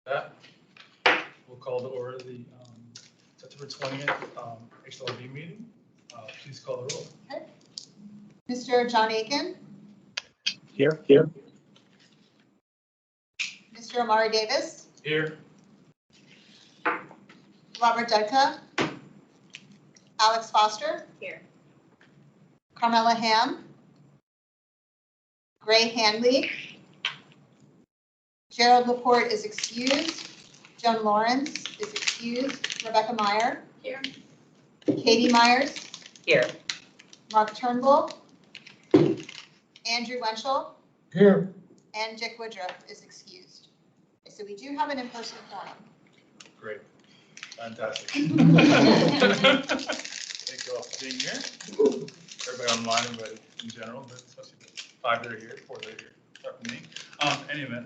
That we'll call to order the September 20th HLRB meeting. Please call the roll. Okay. Mr. John Aiken. Here. Mr. Amari Davis. Here. Robert Dudka. Alex Foster. Here. Carmela Ham. Gray Handley. Gerald Laporte is excused. Joan Lawrence is excused. Rebecca Meyer. Here. Katie Myers. Here. Mark Turnbull. Andrew Wenchel. Here. And Dick Woodruff is excused. Okay, so we do have an in-person forum. Great. Fantastic. Thank you all for being here. Everybody online, everybody in general, but especially the 5 that are here, 4 that are here. Start with me. Anyway,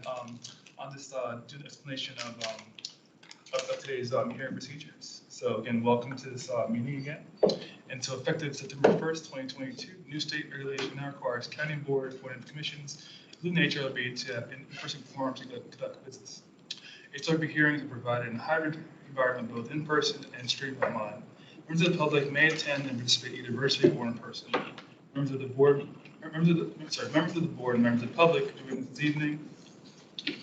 I'll just do an explanation of today's hearing procedures. So again, welcome to this meeting again. And so effective September 1st, 2022, new state regulation now requires county board appointed commissions, including HLRB, to have in-person forums to conduct business. HLRB hearings are provided in a hybrid environment, both in person and streamed online. Members of the public may attend and participate either virtually or in person. Members of the board and members of the public joining this evening.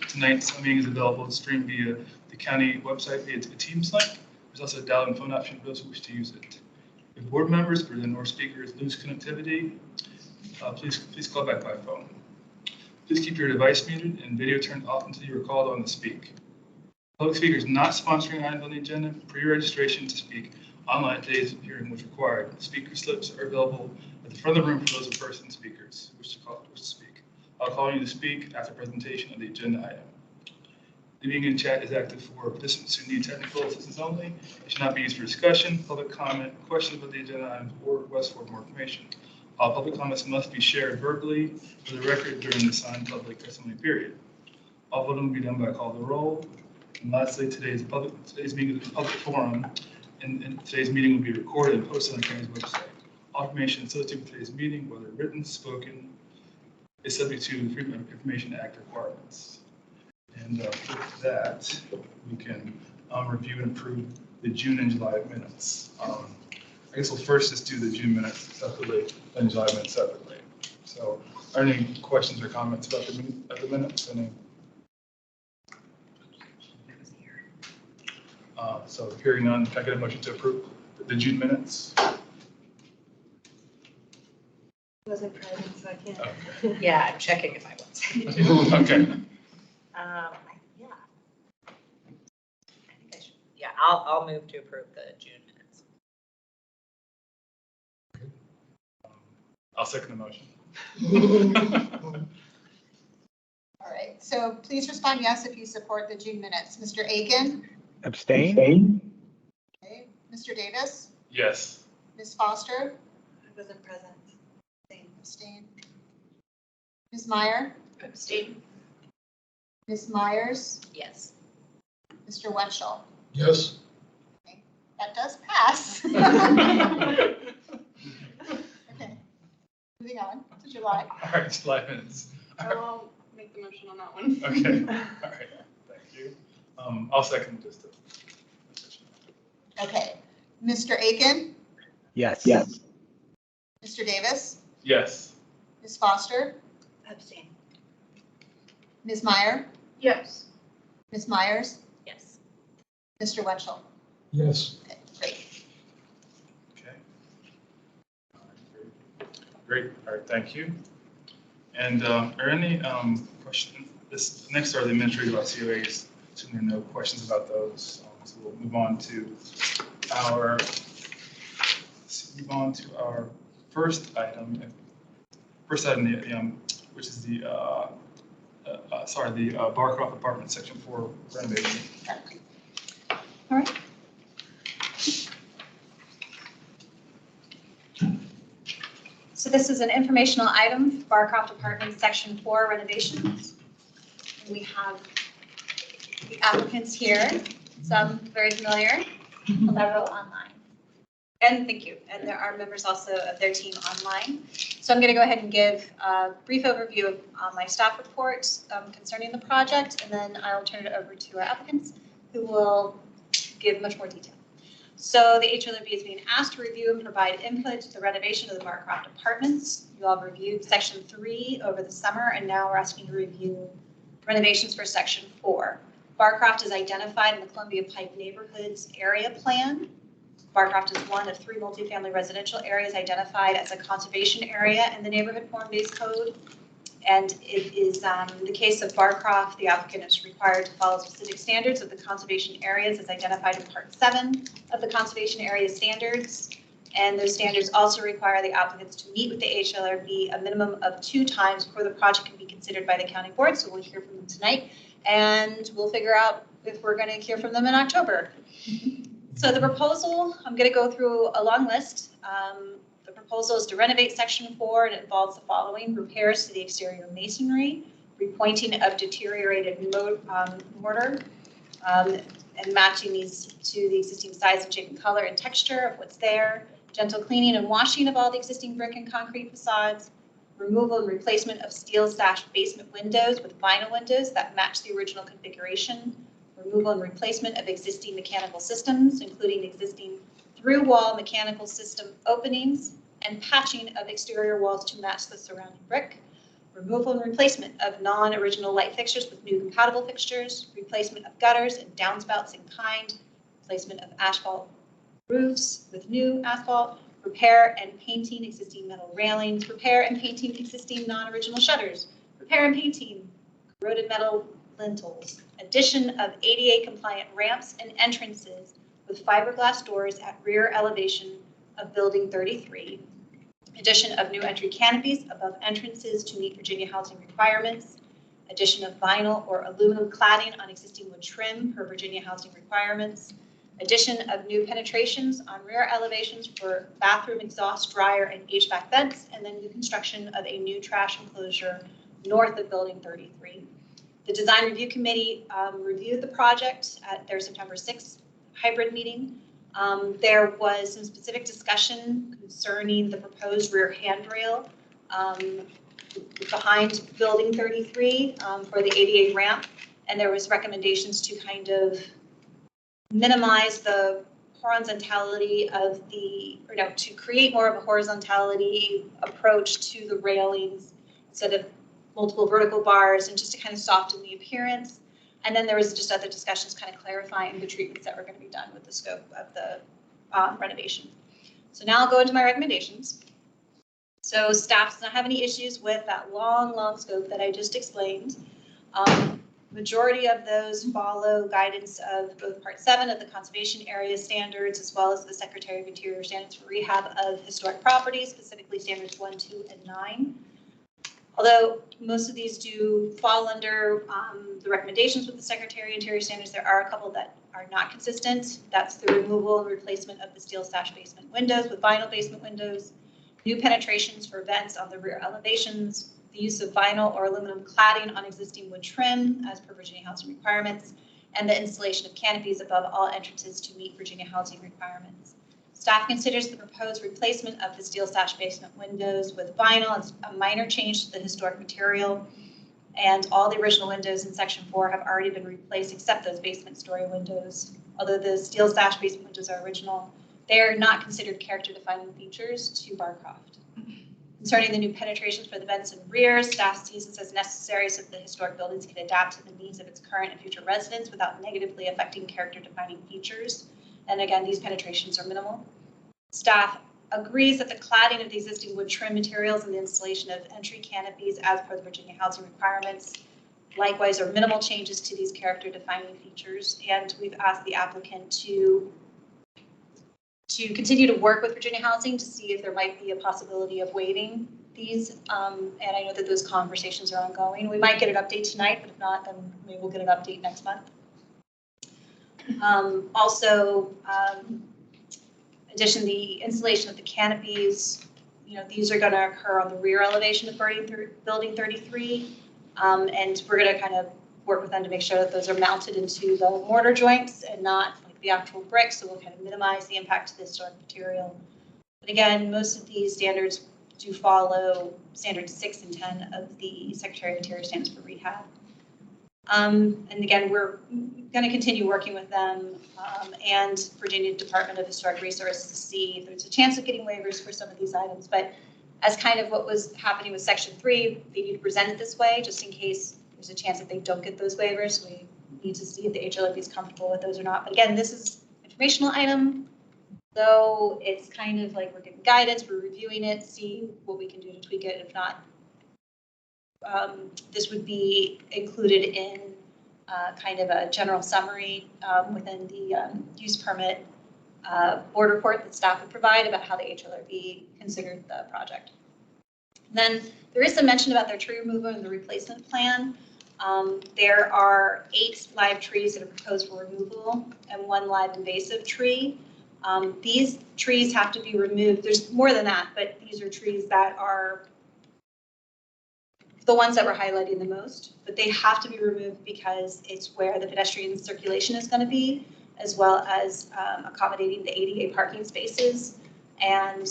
Tonight's meeting is available to stream via the county website via Teams link. There's also a dial-in phone option for those who wish to use it. If board members, present or speakers lose connectivity, please call back by phone. Please keep your device muted and video turned off until you are called on to speak. Public speakers not sponsoring items on the agenda. Pre-registration to speak online at today's hearing was required. Speaker slips are available at the front of the room for those in-person speakers who wish to speak. I'll call you to speak after presentation of the agenda item. The meeting in chat is active for participants who need technical assistance only. It should not be used for discussion, public comment, questions about the agenda items, or requests for more information. All public comments must be shared verbally for the record during the assigned public testimony period. All voting will be done by call to roll. And lastly, today's meeting is a public forum, and today's meeting will be recorded and posted on the county's website. All information associated with today's meeting, whether written, spoken, is subject to the Freedom of Information Act requirements. And with that, we can review and approve the June and July minutes. I guess we'll first just do the June minutes separately, then July minutes separately. So, are there any questions or comments about the minutes? Any? So, hearing none, can I get a motion to approve the June minutes? I wasn't present, so I can't. Okay. Yeah, I'm checking if I was. Okay. Yeah. I think I should. Yeah, I'll move to approve the June minutes. I'll second the motion. All right, so please respond yes if you support the June minutes. Mr. Aiken. Abstain. Okay. Mr. Davis. Yes. Ms. Foster. I wasn't present. Abstain. Ms. Meyer. Abstain. Ms. Myers. Yes. Mr. Wenchel. Yes. Okay. That does pass. Okay. Moving on to July. All right, July minutes. I'll make the motion on that one. Okay. All right. Thank you. I'll second just to. Okay. Mr. Aiken. Yes. Mr. Davis. Yes. Ms. Foster. Abstain. Ms. Meyer. Yes. Ms. Myers. Yes. Mr. Wenchel. Yes. Okay, great. Okay. All right, great. All right, thank you. And are any questions? This next are the administrative about COAs. Assuming there are no questions about those, so we'll move on to our first item. First item, which is the Barcroft Apartment Section 4 renovation. All right. So this is an informational item, Barcroft Apartments Section 4 renovations. We have the applicants here, some very familiar, several online. And thank you. And there are members also of their team online. So I'm going to go ahead and give a brief overview of my staff report concerning the project, and then I'll turn it over to our applicants who will give much more detail. So the HALRB is being asked to review and provide input to the renovation of the Barcroft Apartments. You all reviewed Section 3 over the summer, and now we're asking to review renovations for Section 4. Barcroft is identified in the Columbia Pike Neighborhoods Area Plan. Barcroft is one of 3 multifamily residential areas identified as a conservation area in the Neighborhood Form-Based Code. And it is the case of Barcroft, the applicant is required to follow specific standards of the conservation areas as identified in Part 7 of the Conservation Area Standards. And those standards also require the applicants to meet with the HALRB a minimum of 2 times before the project can be considered by the county board. So we'll hear from them tonight, and we'll figure out if we're going to hear from them in October. So the proposal, I'm going to go through a long list. The proposal is to renovate Section 4, and it involves the following: repairs to the exterior masonry, repointing of deteriorated mortar, and matching these to the existing size and shape and color and texture of what's there, gentle cleaning and washing of all the existing brick and concrete facades, removal and replacement of steel sash basement windows with vinyl windows that match the original configuration, removal and replacement of existing mechanical systems, including existing through-wall mechanical system openings, and patching of exterior walls to match the surrounding brick, removal and replacement of non-original light fixtures with new compatible fixtures, replacement of gutters and downspouts in kind, replacement of asphalt roofs with new asphalt, repair and painting existing metal railings, repair and painting existing non-original shutters, repair and painting corroded metal lintels, addition of ADA compliant ramps and entrances with fiberglass doors at rear elevation of building 33, addition of new entry canopies above entrances to meet Virginia housing requirements, addition of vinyl or aluminum cladding on existing wood trim per Virginia housing requirements, addition of new penetrations on rear elevations for bathroom exhaust dryer and HVAC vents, and then new construction of a new trash enclosure north of building 33. The design review committee reviewed the project at their September 6th hybrid meeting. There was some specific discussion concerning the proposed rear handrail behind building 33 for the ADA ramp, and there was recommendations to kind of minimize the horizontality of to create more of a horizontality approach to the railings instead of multiple vertical bars, and just to kind of soften the appearance. And then there was just other discussions kind of clarifying the treatments that were going to be done with the scope of the renovation. So now I'll go into my recommendations. So staff does not have any issues with that long scope that I just explained. Majority of those follow guidance of both Part 7 of the Conservation Area Standards, as well as the Secretary of Interior Standards for Rehab of Historic Properties, specifically Standards 1, 2, and 9. Although most of these do fall under the recommendations with the Secretary of Interior Standards, there are a couple that are not consistent. That's the removal and replacement of the steel sash basement windows with vinyl basement windows, new penetrations for vents on the rear elevations, the use of vinyl or aluminum cladding on existing wood trim as per Virginia housing requirements, and the installation of canopies above all entrances to meet Virginia housing requirements. Staff considers the proposed replacement of the steel sash basement windows with vinyl as a minor change to the historic material, and all the original windows in Section 4 have already been replaced except those basement story windows. Although the steel sash basement windows are original, they are not considered character-defining features to Barcroft. Concerning the new penetrations for the vents and rears, staff sees this as necessary so that the historic buildings can adapt to the needs of its current and future residents without negatively affecting character-defining features. And again, these penetrations are minimal. Staff agrees that the cladding of the existing wood trim materials and the installation of entry canopies as per the Virginia housing requirements likewise are minimal changes to these character-defining features. And we've asked the applicant to continue to work with Virginia Housing to see if there might be a possibility of waiving these. And I know that those conversations are ongoing. We might get an update tonight, but if not, then maybe we'll get an update next month. Addition, the installation of the canopies, these are going to occur on the rear elevation of building 33. And we're going to kind of work with them to make sure that those are mounted into the mortar joints and not like the actual bricks. So we'll kind of minimize the impact to the historic material. But again, most of these standards do follow standards 6 and 10 of the Secretary of Interior standards for rehab. And again, we're going to continue working with them and Virginia Department of Historic Resources to see if there's a chance of getting waivers for some of these items. But as kind of what was happening with Section 3, they need to present it this way, just in case there's a chance that they don't get those waivers. We need to see if the HLRB is comfortable with those or not. But again, this is an informational item, so it's kind of like we're giving guidance, we're reviewing it, see what we can do to tweak it. If not, this would be included in kind of a general summary within the use permit board report that staff would provide about how the HLRB considered the project. Then there is some mention about their tree removal and the replacement plan. There are 8 live trees that are proposed for removal and 1 live invasive tree. These trees have to be removed. There's more than that, but these are trees that are the ones that we're highlighting the most, but they have to be removed because it's where the pedestrian circulation is going to be, as well as accommodating the ADA parking spaces. And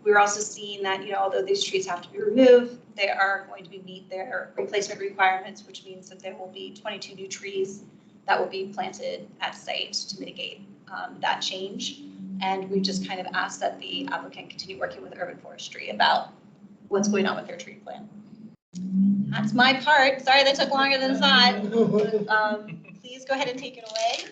we're also seeing that, although these trees have to be removed, they are going to meet their replacement requirements, which means that there will be 22 new trees that will be planted at site to mitigate that change. And we've just kind of asked that the applicant continue working with urban forestry about what's going on with their tree plan. That's my part. Sorry that took longer than thought. Please go ahead and take it away.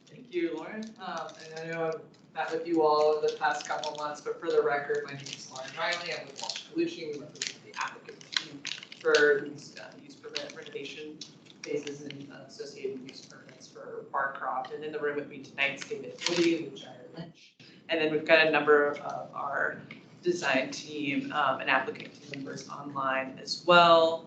Thank you, Lauren. And I know I've met with you all over the past couple of months, but for the record, my name is Lauren Riley. I'm with Walsh Colucci. We represent the applicant team for these use permit renovation phases and associated use permits for Barcroft. And in the room with me tonight is David Woody with Gyre Lynch. And then we've got a number of our design team and applicant team members online as well.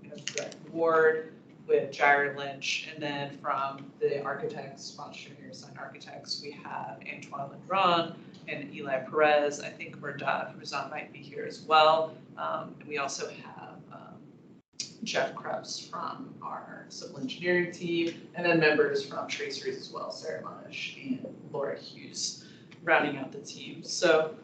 We have Greg Ward with Gyre Lynch, and then from the architects, sponsoring your sign architects, we have Antoine Ledron and Eli Perez. I think Murdad might be here as well. And we also have Jeff Krebs from our civil engineering team, and then members from Traceries as well, Sarah Monish and Laura Hughes, rounding out the team. So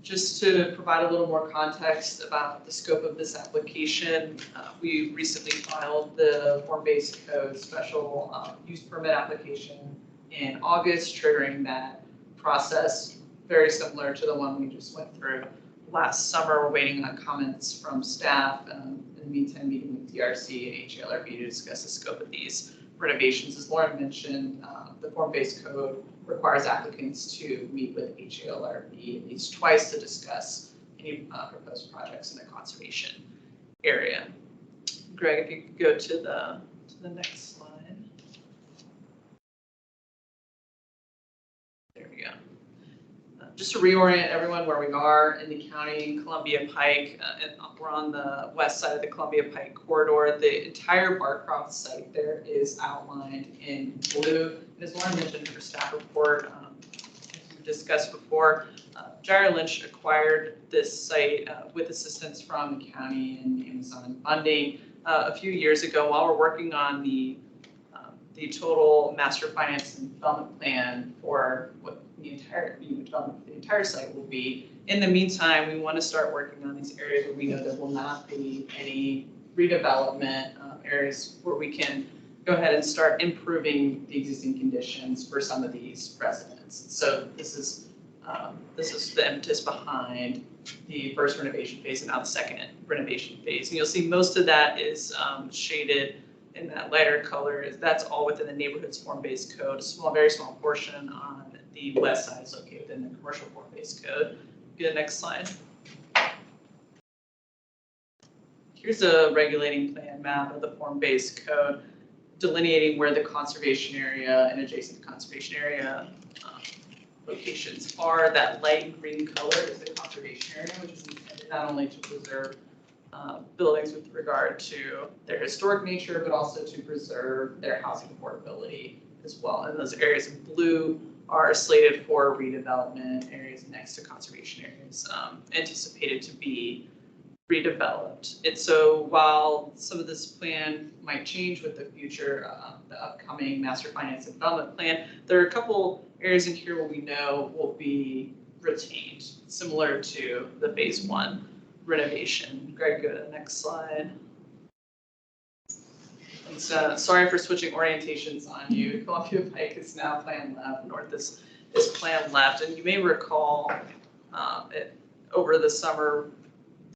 just to provide a little more context about the scope of this application, we recently filed the form-based code special use permit application in August, triggering that process very similar to the one we just went through last summer. We're waiting on comments from staff, in the meantime meeting with DRC and HALRB to discuss the scope of these renovations. As Lauren mentioned, the form-based code requires applicants to meet with HALRB at least twice to discuss any proposed projects in the conservation area. Greg, if you could go to the next slide. There we go. Just to reorient everyone where we are in the county, Columbia Pike, and we're on the west side of the Columbia Pike corridor. The entire Barcroft site there is outlined in blue. And as Lauren mentioned in her staff report, as we discussed before, Gyre Lynch acquired this site with assistance from the county and Amazon funding a few years ago while we're working on the total master finance and development plan for what the entire site will be. In the meantime, we want to start working on these areas where we know there will not be any redevelopment, areas where we can go ahead and start improving the existing conditions for some of these residents. So this is the impetus behind the first renovation phase and now the second renovation phase. And you'll see most of that is shaded in that lighter color. That's all within the neighborhood's form-based code. A very small portion on the west side is located within the commercial form-based code. Get the next slide. Here's a regulating plan map of the form-based code, delineating where the conservation area and adjacent conservation area locations are. That light green color is the conservation area, which is intended not only to preserve buildings with regard to their historic nature, but also to preserve their housing affordability as well. And those areas in blue are slated for redevelopment, areas next to conservation areas anticipated to be redeveloped. And so while some of this plan might change with the future, the upcoming master finance and development plan, there are a couple areas in here where we know will be retained, similar to the phase 1 renovation. Greg, go to the next slide. And so, sorry for switching orientations on you. Columbia Pike is now planned left, North is planned left. And you may recall over the summer,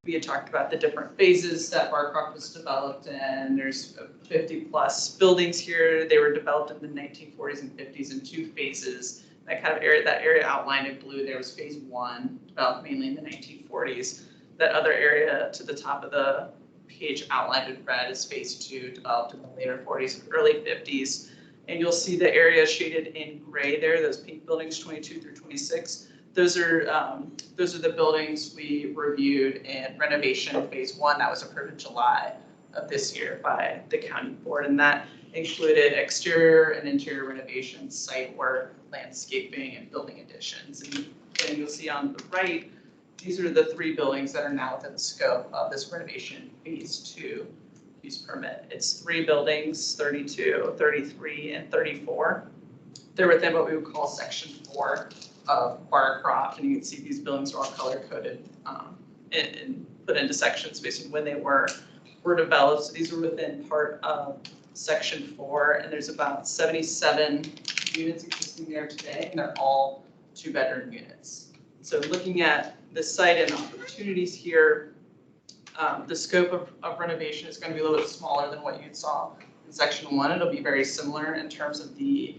we had talked about the different phases that Barcroft was developed in. There's 50 plus buildings here. They were developed in the 1940s and 50s in 2 phases. That kind of area, that area outlined in blue, there was phase 1, developed mainly in the 1940s. That other area to the top of the page outlined in red is phase 2, developed in the later 40s and early 50s. And you'll see the area shaded in gray there, those pink buildings, 22 through 26. Those are the buildings we reviewed in renovation phase 1 that was approved in July of this year by the county board, and that included exterior and interior renovations, site work, landscaping, and building additions. And you'll see on the right, these are the 3 buildings that are now within the scope of this renovation phase 2 use permit. It's 3 buildings, 32, 33, and 34. They're within what we would call section 4 of Barcroft, and you can see these buildings are all color coded and put into sections based on when they were developed. So these were within part of section 4, and there's about 77 units existing there today, and they're all 2-bedroom units. So looking at the site and opportunities here, the scope of renovation is going to be a little bit smaller than what you saw in section 1. It'll be very similar in terms of the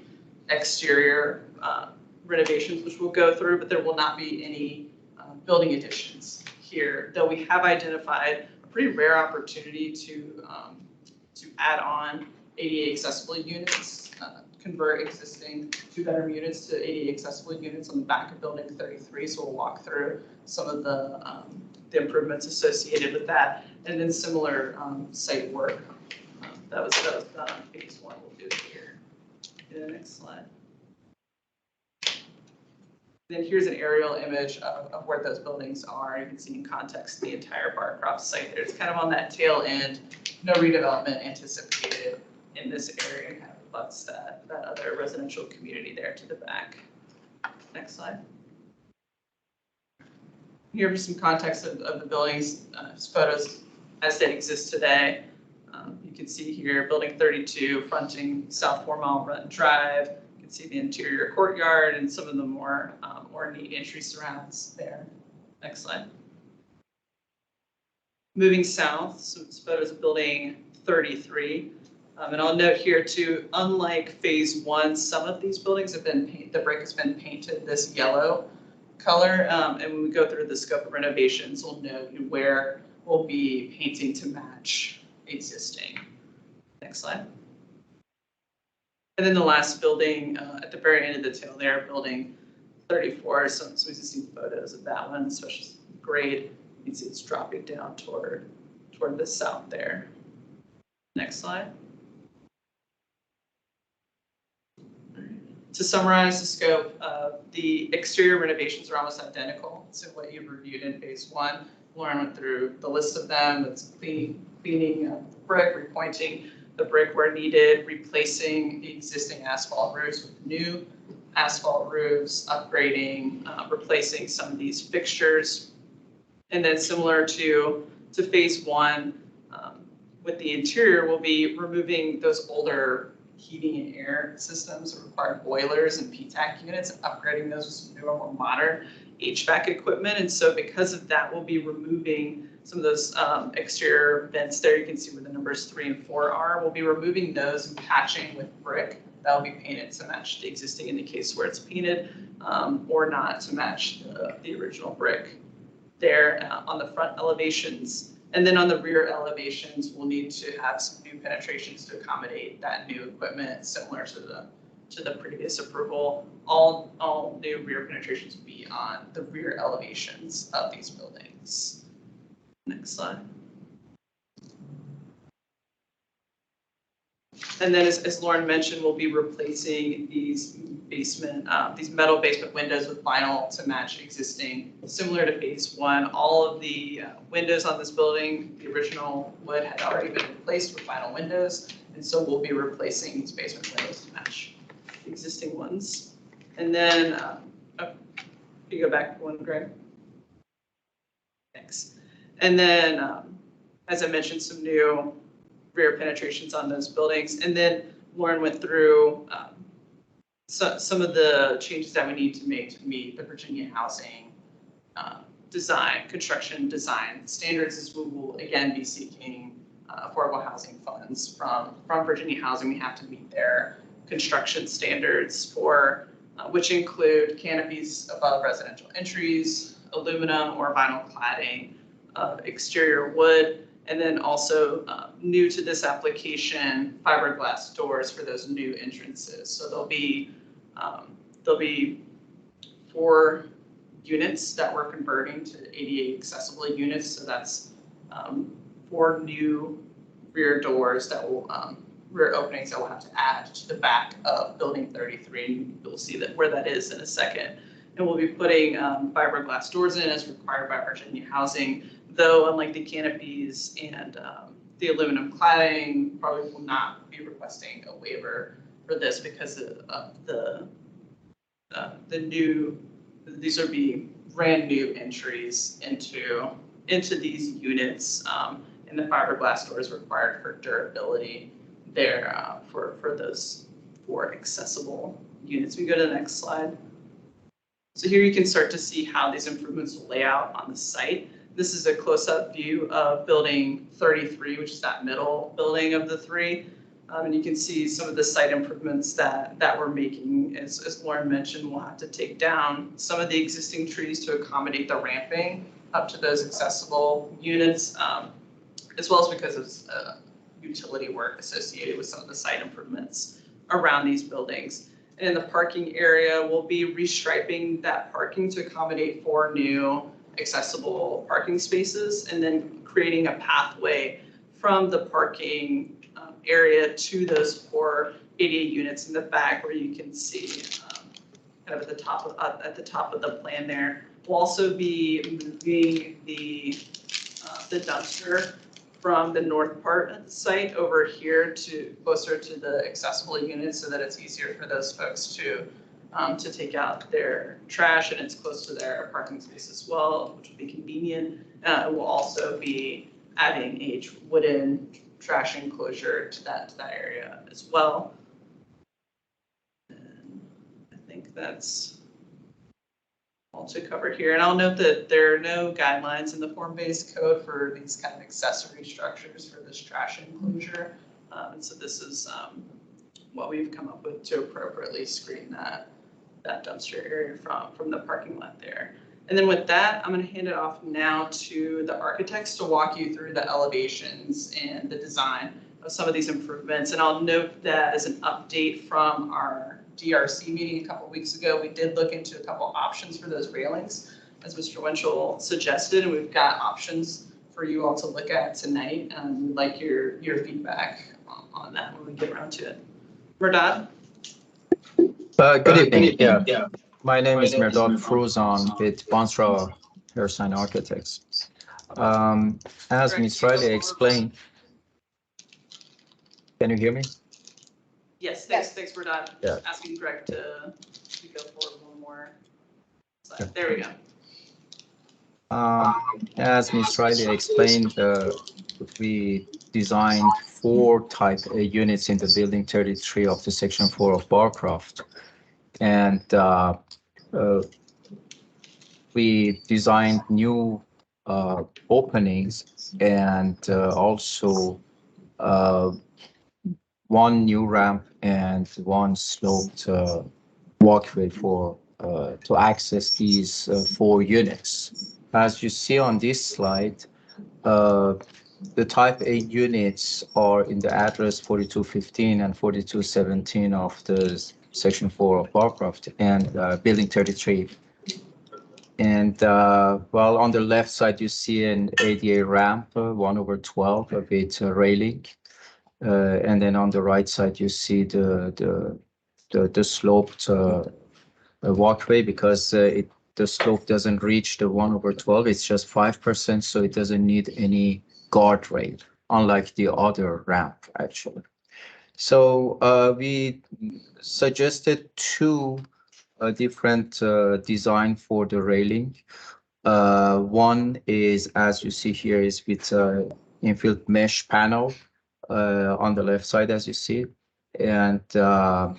exterior renovations, which we'll go through, but there will not be any building additions here, though we have identified a pretty rare opportunity to add on ADA accessible units, convert existing 2-bedroom units to ADA accessible units on the back of building 33. So we'll walk through some of the improvements associated with that, and then similar site work that was done on phase 1. We'll do it here. In the next slide. Then here's an aerial image of where those buildings are. You can see in context the entire Barcroft site there. It's kind of on that tail end, no redevelopment anticipated in this area, kind of abuts that other residential community there to the back. Next slide. Here are some context of the buildings, photos as they exist today. You can see here building 32 fronting South 4 Mile Run Drive. You can see the interior courtyard and some of the more ornate entry surrounds there. Next slide. Moving south, some photos of building 33. And I'll note here too, unlike phase 1, some of these buildings have been the brick has been painted this yellow color. And when we go through the scope of renovations, we'll note where we'll be painting to match existing. Next slide. And then the last building at the very end of the tail there, building 34. Some existing photos of that one, especially grade. You can see it's dropping down toward the south there. Next slide. To summarize the scope, the exterior renovations are almost identical to what you reviewed in phase 1. Lauren went through the list of them. It's cleaning the brick, repointing the brick where needed, replacing the existing asphalt roofs with new asphalt roofs, upgrading, replacing some of these fixtures. And then similar to phase 1, with the interior, we'll be removing those older heating and air systems that require boilers and PTAC units and upgrading those with some newer, more modern HVAC equipment. And so because of that, we'll be removing some of those exterior vents there. You can see where the numbers 3 and 4 are. We'll be removing those and patching with brick. That will be painted to match the existing in the case where it's painted or not to match the original brick there on the front elevations. And then on the rear elevations, we'll need to have some new penetrations to accommodate that new equipment, similar to the previous approval. All new rear penetrations will be on the rear elevations of these buildings. Next slide. And then as Lauren mentioned, we'll be replacing these metal basement windows with vinyl to match existing, similar to phase 1. All of the windows on this building, the original wood had already been replaced with vinyl windows. And so we'll be replacing these basement windows to match the existing ones. And then Can you go back one, Greg? Thanks. And then, as I mentioned, some new rear penetrations on those buildings. And then Lauren went through some of the changes that we need to make to meet the Virginia housing construction design standards, as we will again be seeking affordable housing funds from Virginia Housing. We have to meet their construction standards for which include canopies above residential entries, aluminum or vinyl cladding of exterior wood, and then also new to this application, fiberglass doors for those new entrances. So there'll be 4 units that we're converting to ADA accessible units. So that's 4 new rear doors that will rear openings that we'll have to add to the back of building 33. You'll see that where that is in a second. And we'll be putting fiberglass doors in as required by Virginia Housing, though unlike the canopies and the aluminum cladding, probably will not be requesting a waiver for this because of the new, these will be brand new entries into these units, and the fiberglass doors required for durability there for those 4 accessible units. We go to the next slide. So here you can start to see how these improvements will lay out on the site. This is a close-up view of building 33, which is that middle building of the 3. And you can see some of the site improvements that we're making. As Lauren mentioned, we'll have to take down some of the existing trees to accommodate the ramping up to those accessible units, as well as because of utility work associated with some of the site improvements around these buildings. And in the parking area, we'll be restriping that parking to accommodate 4 new accessible parking spaces, and then creating a pathway from the parking area to those 4 ADA units in the back, where you can see kind of at the top of the plan there. We'll also be moving the dumpster from the north part of the site over here to closer to the accessible units, so that it's easier for those folks to take out their trash, and it's close to their parking space as well, which will be convenient. We'll also be adding a wooden trash enclosure to that area as well. And I think that's all to cover here. And I'll note that there are no guidelines in the form-based code for these kind of accessory structures for this trash enclosure. And so this is what we've come up with to appropriately screen that dumpster area from the parking lot there. And then with that, I'm going to hand it off now to the architects to walk you through the elevations and the design of some of these improvements. And I'll note that as an update from our DRC meeting a couple weeks ago, we did look into a couple options for those railings, as Mr. Winchell suggested, and we've got options for you all to look at tonight. We'd like your feedback on that when we get around to it. Merdad? Good evening. Yeah. My name is Merdad Fruzan with Bansra Hairsign Architects. As Ms. Riley explained, can you hear me? Yes, Yes. thanks, Merdad. Yeah. Asking Greg to go forward one more slide. There we go. As Ms. Riley explained, we designed 4 type A units in the building 33 of the section 4 of Barcroft. And we designed new openings and also 1 new ramp and 1 sloped walkway for to access these 4 units. As you see on this slide, the type A units are in the address 4215 and 4217 of the section 4 of Barcroft and building 33. And well, on the left side, you see an ADA ramp, 1/12 with a railing. And then on the right side, you see the sloped walkway, because the slope doesn't reach the 1/12. It's just 5%, so it doesn't need any guardrail, unlike the other ramp, actually. So we suggested 2 different design for the railing. One is, as you see here, is with infield mesh panel on the left side, as you see, and the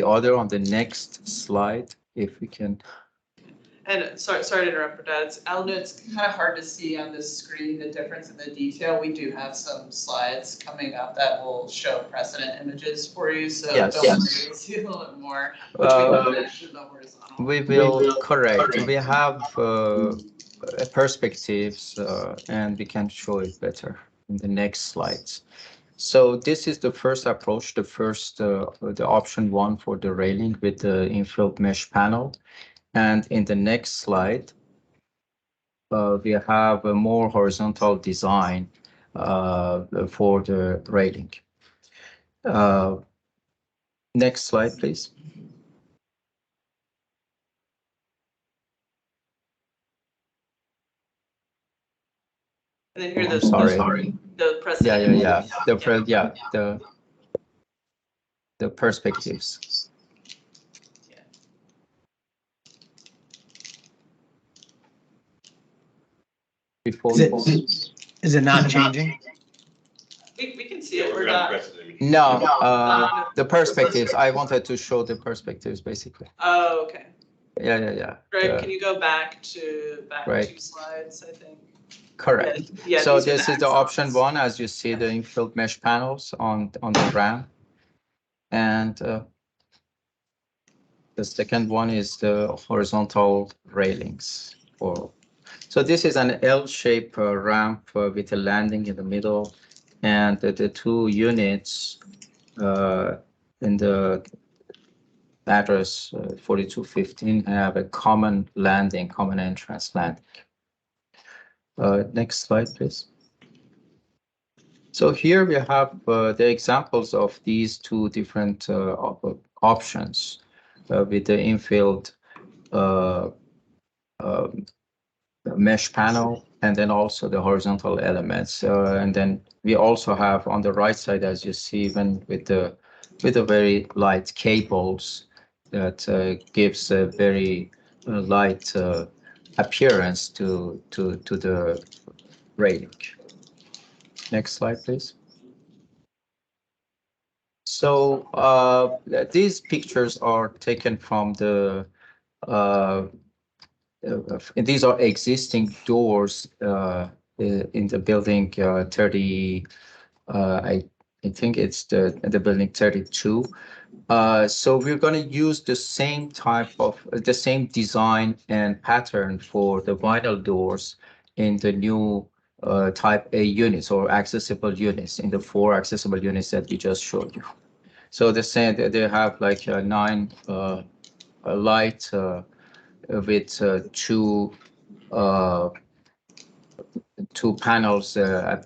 other on the next slide, if we can. And sorry to interrupt, Bernadette. I know it's kind of hard to see on this screen, the difference in the detail. We do have some slides coming up that will show precedent images for you, so Yes. don't worry, you'll see a little bit more. Which we mentioned the horizontal. We will correct. We have perspectives, and we can show it better in the next slides. So this is the first approach, the option one for the railing with the infield mesh panel. And in the next slide, we have a more horizontal design for the railing. Next slide, please. And then here I'm sorry. the precedent. The perspectives. Before Is it not changing? We can see it, we're not. No, the perspectives. I wanted to show the perspectives, basically. Oh, okay. Yeah. Greg, can you go back two slides, I think? Correct. Yeah, So these are this is the option one, as you see the infield mesh panels on the ramp. And the second one is the horizontal railings. So this is an L-shaped ramp with a landing in the middle, and the two units in the address 4215 have a common landing, common entrance landing. Next slide, please. So here we have the examples of these two different options with the infield mesh panel, and then also the horizontal elements. And then we also have on the right side, as you see, even with the very light cables that gives a very light appearance to the railing. Next slide, please. So these pictures are taken from the these are existing doors in the building 30. I think it's the building 32. So we're going to use the same the same design and pattern for the vinyl doors in the new type A units or accessible units, in the 4 accessible units that we just showed you. So the same, they have like 9 light with two panels at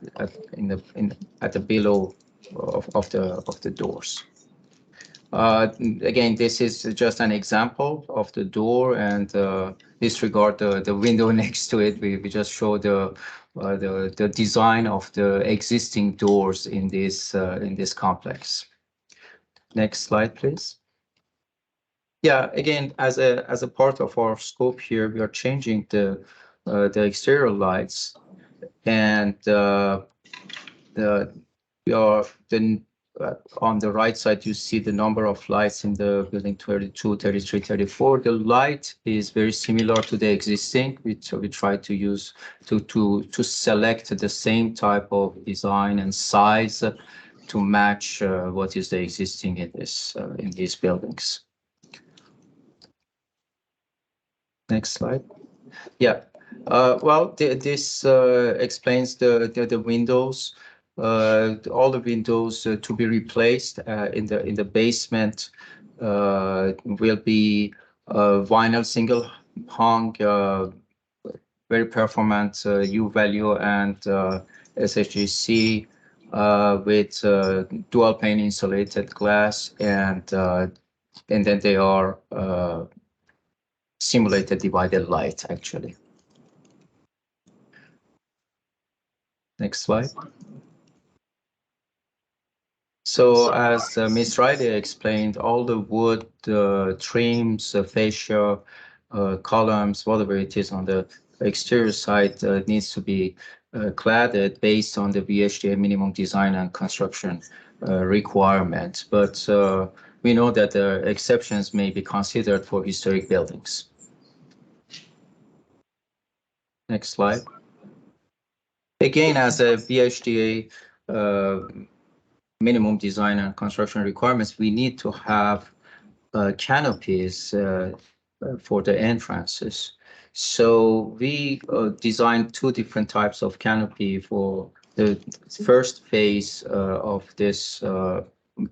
the below of the doors. Again, this is just an example of the door, and disregard the window next to it. We just show the design of the existing doors in this complex. Next slide, please. Yeah, again, as a part of our scope here, we are changing the exterior lights, and we are then on the right side, you see the number of lights in the building 32, 33, 34. The light is very similar to the existing, which we try to use to select the same type of design and size to match what is the existing in these buildings. Next slide. Yeah. Well, this explains the windows. All the windows to be replaced in the basement will be vinyl single hung, very performant U value and SHGC with dual pane insulated glass, and then they are simulated divided light, actually. Next slide. So as Ms. Riley explained, all the wood trims, fascia, columns, whatever it is on the exterior side needs to be cladded based on the VHDA minimum design and construction requirements. But we know that exceptions may be considered for historic buildings. Next slide. Again, as a VHDA minimum design and construction requirements, we need to have canopies for the entrances. So we designed two different types of canopy for the first phase of this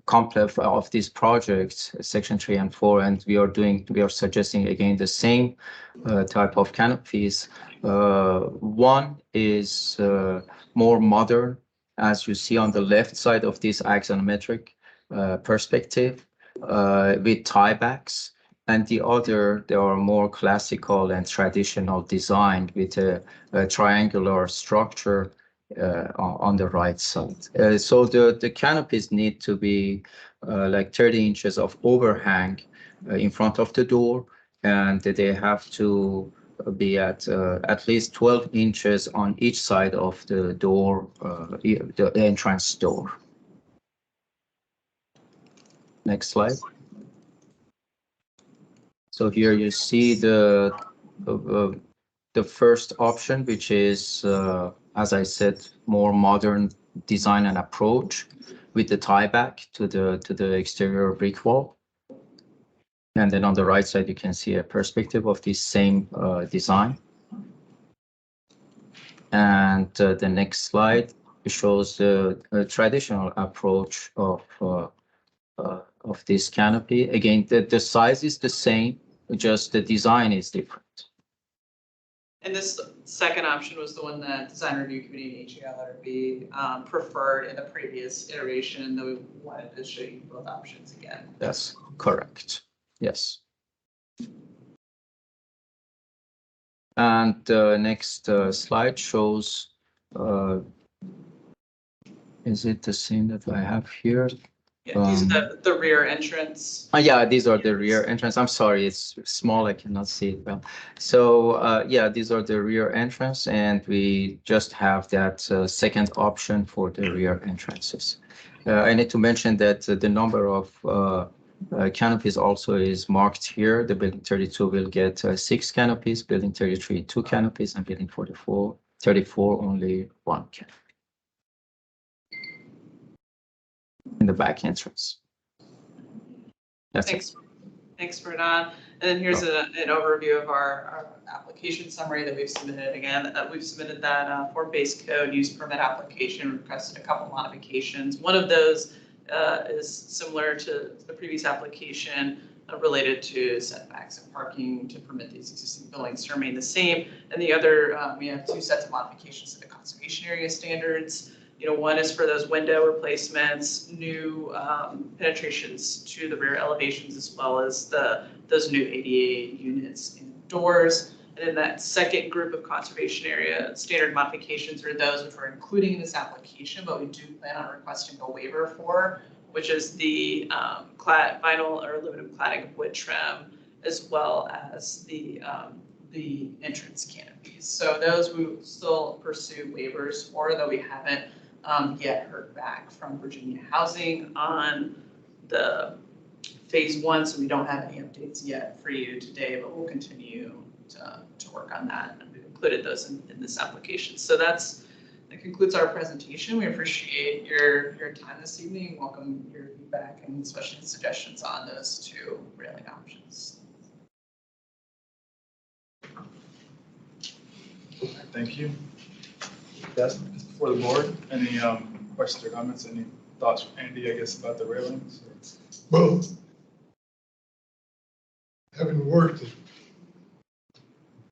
complex of these projects, section 3 and 4, and we are suggesting again the same type of canopies. One is more modern, as you see on the left side of this axonometric perspective, with tiebacks, and the other, they are more classical and traditional design with a triangular structure on the right side. So the canopies need to be like 30 inches of overhang in front of the door, and they have to be at least 12 inches on each side of the door, the entrance door. Next slide. So here you see the first option, which is, as I said, more modern design and approach with the tieback to the exterior brick wall. And then on the right side, you can see a perspective of this same design. And the next slide shows the traditional approach of this canopy. Again, the size is the same, just the design is different. And this second option was the one that Design Review Committee and HALRB preferred in the previous iteration, though we wanted to show you both options again. That's correct. Yes. And the next slide shows, is it the same that I have here? Yeah, these are the rear entrance. Yeah, these are the rear entrance. I'm sorry, it's small, I cannot see it well. So yeah, these are the rear entrance, and we just have that second option for the rear entrances. I need to mention that the number of canopies also is marked here. The building 32 will get 6 canopies, building 33 2 canopies, and building 34 only 1 canopy in the back entrance. That's Thanks. Thanks, Vernon. And then here's an overview of our application summary that we've submitted. Again, we've submitted that for base code use permit application, requested a couple modifications. One of those is similar to the previous application related to setbacks and parking to permit these existing buildings to remain the same. And the other, we have 2 sets of modifications to the conservation area standards. You know, one is for those window replacements, new penetrations to the rear elevations, as well as those new ADA units and doors. And then that second group of conservation area standard modifications are those which we're including in this application, but we do plan on requesting a waiver for, which is the vinyl or aluminum cladding of wood trim, as well as the entrance canopies. So those we will still pursue waivers for, though we haven't yet heard back from Virginia Housing on the phase 1, so we don't have any updates yet for you today, but we'll continue to work on that, and we've included those in this application. So that concludes our presentation. We appreciate your time this evening. Welcome your feedback and especially suggestions on those 2 railing options. Thank you. Yes, before the board, any questions or comments, any thoughts from Andy, I guess, about the railings? Well, having worked at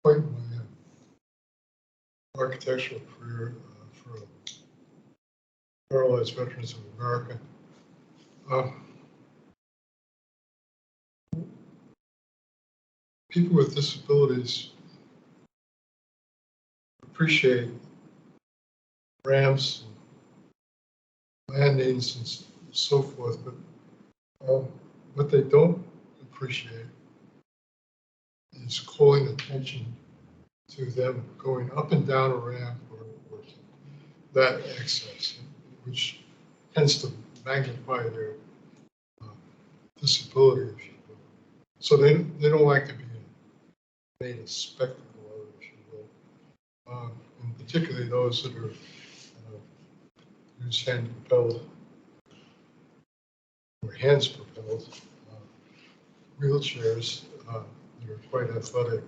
quite my architectural career for Paralyzed Veterans of America, people with disabilities appreciate ramps, landings, so forth, but what they don't appreciate is calling attention to them going up and down a ramp or that excess, which tends to magnify their disability, if you will. So they don't like to be made a spectacle of, if you will. And particularly those that are use hand propelled or hands propelled wheelchairs that are quite athletic.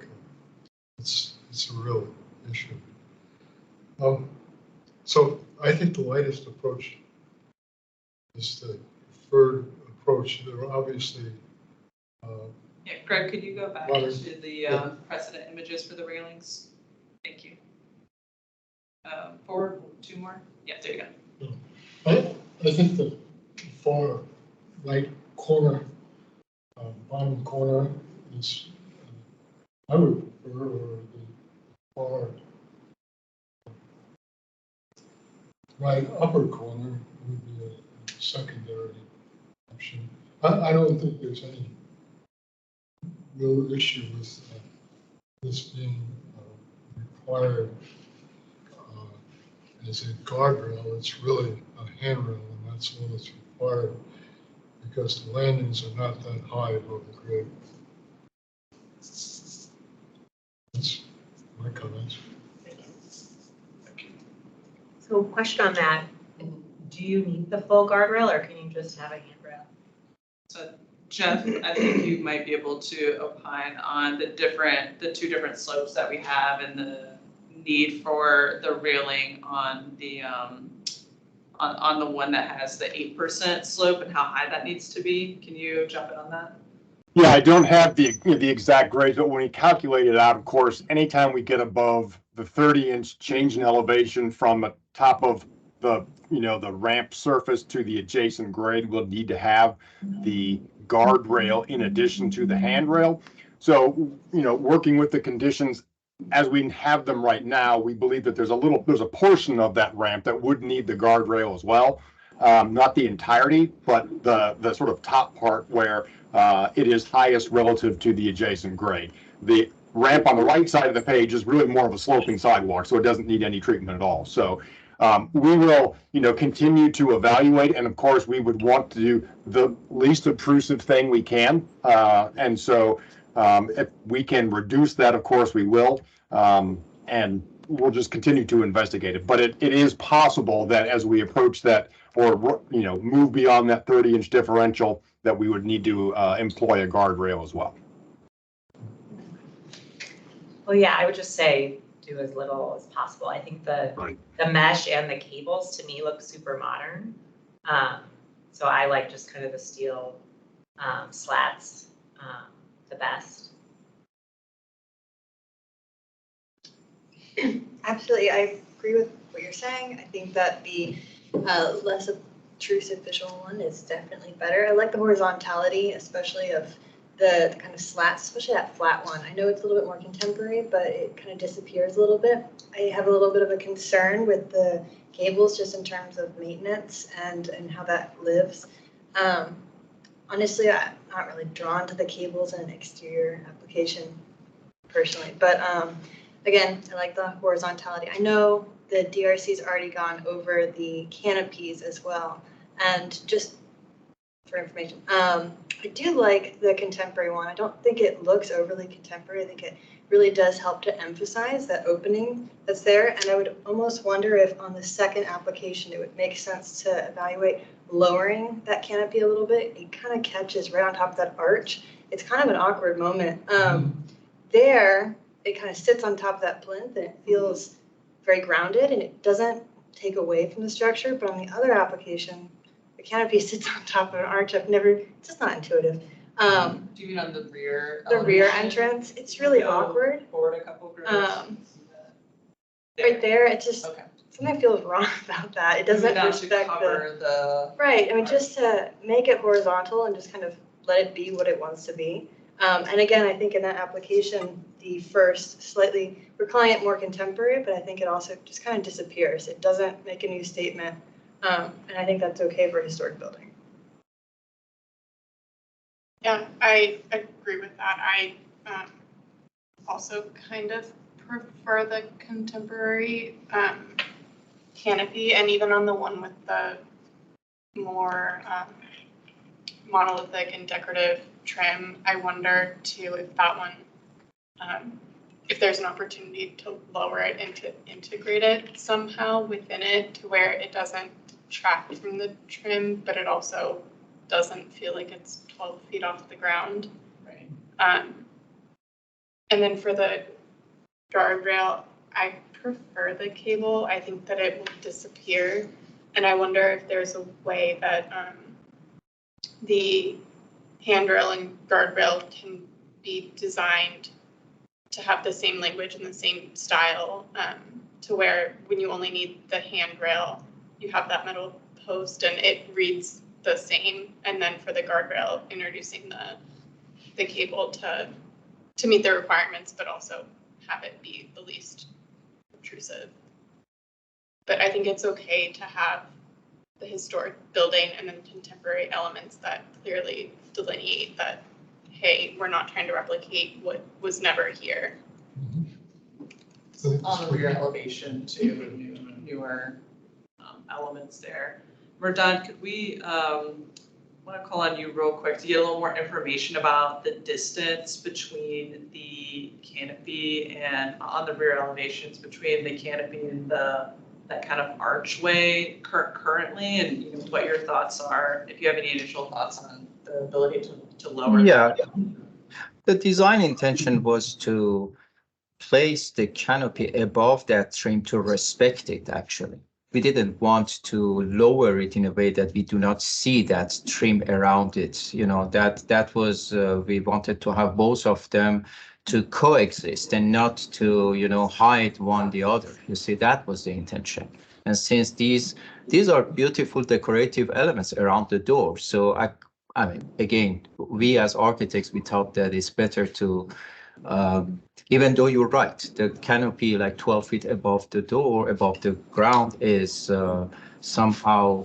It's a real issue. So I think the lightest approach is the preferred approach. There are obviously Yeah, Greg, could you go back Water. to the precedent images for the railings? Thank you. Forward, 2 more? Yeah, there you go. I think the far right corner, bottom corner is, I would prefer the far right upper corner would be a secondary option. I don't think there's any real issue with this being required as a guardrail. It's really a handrail, and that's all that's required because the landings are not that high above the grade. That's my comments. So question on that, do you need the full guardrail or can you just have a handrail? So Jeff, I think you might be able to opine on the 2 different slopes that we have and the need for the railing on the on the one that has the 8% slope and how high that needs to be. Can you jump in on that? Yeah, I don't have the exact grades, but when we calculate it out, of course, anytime we get above the 30-inch change in elevation from the top of the, the ramp surface to the adjacent grade, we'll need to have the guardrail in addition to the handrail. So, working with the conditions as we have them right now, we believe that there's a portion of that ramp that would need the guardrail as well. Not the entirety, but the sort of top part where it is highest relative to the adjacent grade. The ramp on the right side of the page is really more of a sloping sidewalk, so it doesn't need any treatment at all. So we will, continue to evaluate, and of course, we would want to do the least obtrusive thing we can. And so if we can reduce that, of course, we will. And we'll just continue to investigate it. But it is possible that as we approach that or, move beyond that 30-inch differential, that we would need to employ a guardrail as well. Well, yeah, I would just say do as little as possible. I think the mesh and the cables to me look super modern. So I like just kind of the steel slats the best. Absolutely, I agree with what you're saying. I think that the less obtrusive visual one is definitely better. I like the horizontality, especially of the kind of slats, especially that flat one. I know it's a little bit more contemporary, but it kind of disappears a little bit. I have a little bit of a concern with the cables just in terms of maintenance and how that lives. Honestly, I'm not really drawn to the cables in an exterior application personally, but again, I like the horizontality. I know the DRC's already gone over the canopies as well. And just for information, I do like the contemporary one. I don't think it looks overly contemporary. I think it really does help to emphasize that opening that's there. And I would almost wonder if on the second application, it would make sense to evaluate lowering that canopy a little bit. It kind of catches right on top of that arch. It's kind of an awkward moment. There, it kind of sits on top of that plinth and it feels very grounded and it doesn't take away from the structure. But on the other application, the canopy sits on top of an arch. It's just not intuitive. Do you mean on the rear? The rear elevation? entrance, it's really awkward. Forward a couple grades. Right there, it just, Okay. something feels wrong about that. It doesn't Down to respect cover the. right, I mean, just to make it horizontal and just kind of let it be what it wants to be. And again, I think in that application, the first slightly, we're calling it more contemporary, but I think it also just kind of disappears. It doesn't make a new statement. And I think that's okay for a historic building. Yeah, I agree with that. I also kind of prefer the contemporary canopy, and even on the one with the more monolithic and decorative trim, I wonder too if that one, if there's an opportunity to lower it and to integrate it somehow within it to where it doesn't detract from the trim, but it also doesn't feel like it's 12 feet off the ground. Right. And then for the guardrail, I prefer the cable. I think that it will disappear. And I wonder if there's a way that the handrail and guardrail can be designed to have the same language and the same style, to where when you only need the handrail, you have that metal post and it reads the same. And then for the guardrail, introducing the cable to meet the requirements, but also have it be the least intrusive. But I think it's okay to have the historic building and then contemporary elements that clearly delineate that, hey, we're not trying to replicate what was never here. On the rear elevation too, newer elements there. Merdad, could we, want to call on you real quick to get a little more information about the distance between the canopy and on the rear elevations between the canopy and that kind of archway currently, and you know, what your thoughts are, if you have any initial thoughts on the ability to lower Yeah, that. the design intention was to place the canopy above that trim to respect it, actually. We didn't want to lower it in a way that we do not see that trim around it. You know, that was, we wanted to have both of them to coexist and not to, you know, hide one the other. You see, that was the intention. And since these are beautiful decorative elements around the door, so I mean, again, we as architects, we thought that it's better to, even though you're right, the canopy like 12 feet above the door, above the ground is somehow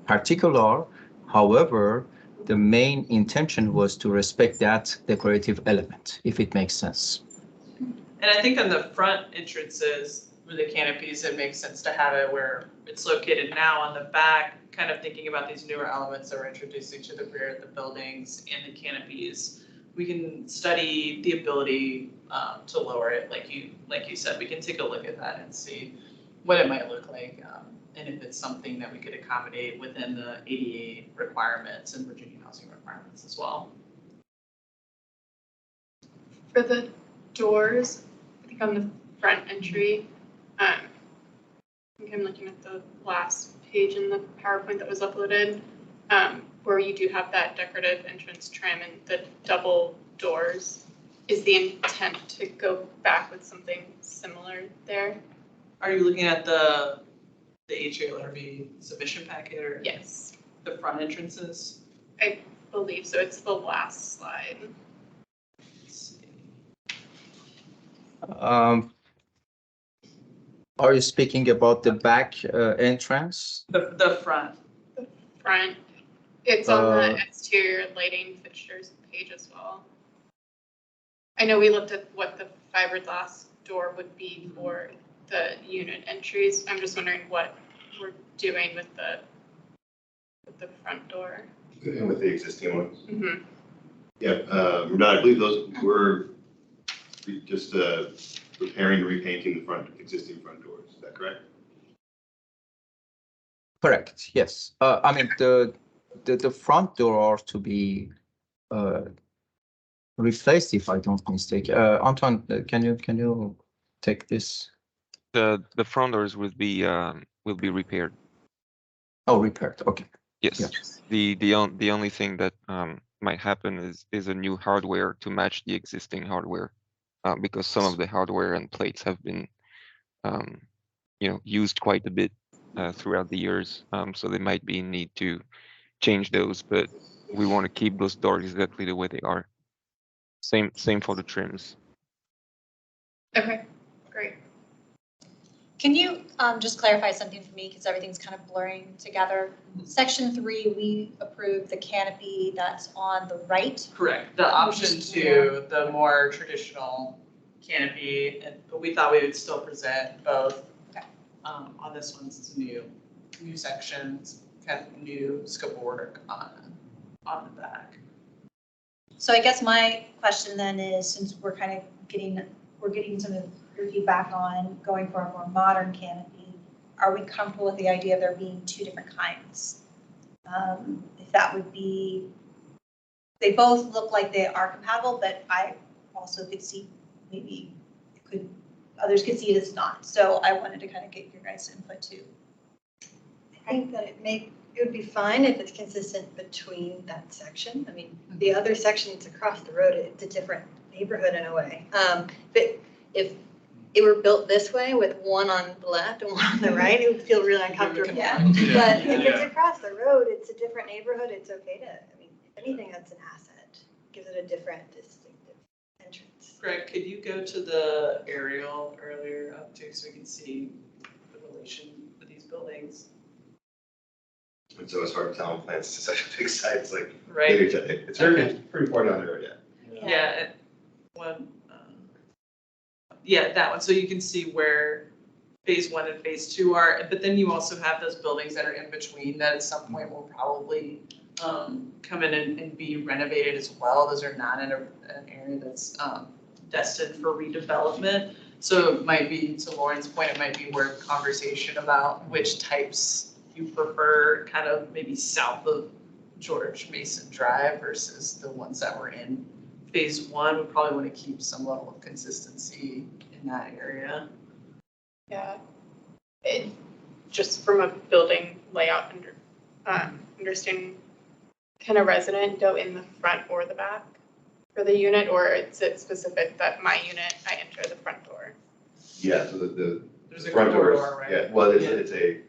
particular. However, the main intention was to respect that decorative element, if it makes sense. And I think on the front entrances with the canopies, it makes sense to have it where it's located now. On the back, kind of thinking about these newer elements that we're introducing to the rear of the buildings and the canopies, we can study the ability to lower it. Like you said, we can take a look at that and see what it might look like, and if it's something that we could accommodate within the ADA requirements and Virginia housing requirements as well. For the doors, I think on the front entry, I think I'm looking at the last page in the PowerPoint that was uploaded, where you do have that decorative entrance trim and the double doors. Is the intent to go back with something similar there? Are you looking at the HALRB submission packet or? Yes, The front entrances? I believe so. It's the last slide. Let's see. Are you speaking about the back entrance? The front. The front, it's on the Uh, exterior lighting fixtures page as well. I know we looked at what the fiberglass door would be for the unit entries. I'm just wondering what we're doing with the front door. And with the existing ones? Mm-hmm. Yeah, no, I believe those were just repairing and repainting the existing front doors. Is that correct? Correct, yes. I mean, the front door are to be replaced, if I don't mistake. Antoine, can you take this? The front doors will be repaired. Oh, repaired. Okay. Yes. Yeah. The only thing that might happen is a new hardware to match the existing hardware, because some of the hardware and plates have been used quite a bit throughout the years. So there might be need to change those, but we want to keep those doors exactly the way they are. Same for the trims. Okay, great. Can you just clarify something for me, because everything's kind of blurring together? Section 3, we approved the canopy that's on the right. Correct. The option 2, the more traditional canopy, but we thought we would still present both. Okay. On this one, it's new sections, kind of new scope of work on the back. So I guess my question then is, since we're kind of getting some of your feedback on going for a more modern canopy, are we comfortable with the idea of there being 2 different kinds? If that would be, they both look like they are compatible, but I also could see maybe others could see it as not. So I wanted to kind of get your guys' input too. I think that it would be fine if it's consistent between that section. I mean, the other sections across the road, it's a different neighborhood in a way. But if it were built this way with one on the left and one on the right, it would feel really uncomfortable. Yeah. But if it's across the road, it's a different neighborhood, it's okay to, I mean, if anything, that's an asset. Gives it a different distinctive entrance. Greg, could you go to the aerial earlier up too, so we can see the relation of these buildings? And so as far as town plans, it's such a big site, it's like, Right. it's pretty far down the road, yeah. Yeah, that one. So you can see where phase 1 and phase 2 are, but then you also have those buildings that are in between that at some point will probably come in and be renovated as well. Those are not in an area that's destined for redevelopment. So it might be, to Lauren's point, it might be worth conversation about which types you prefer, kind of maybe south of George Mason Drive versus the ones that were in phase 1. We probably want to keep some level of consistency in that area. Yeah. Just from a building layout understanding, can a resident go in the front or the back for the unit, or is it specific that my unit, I enter the front door? Yeah, so the There's a front doors, corridor, right? yeah, well, it's a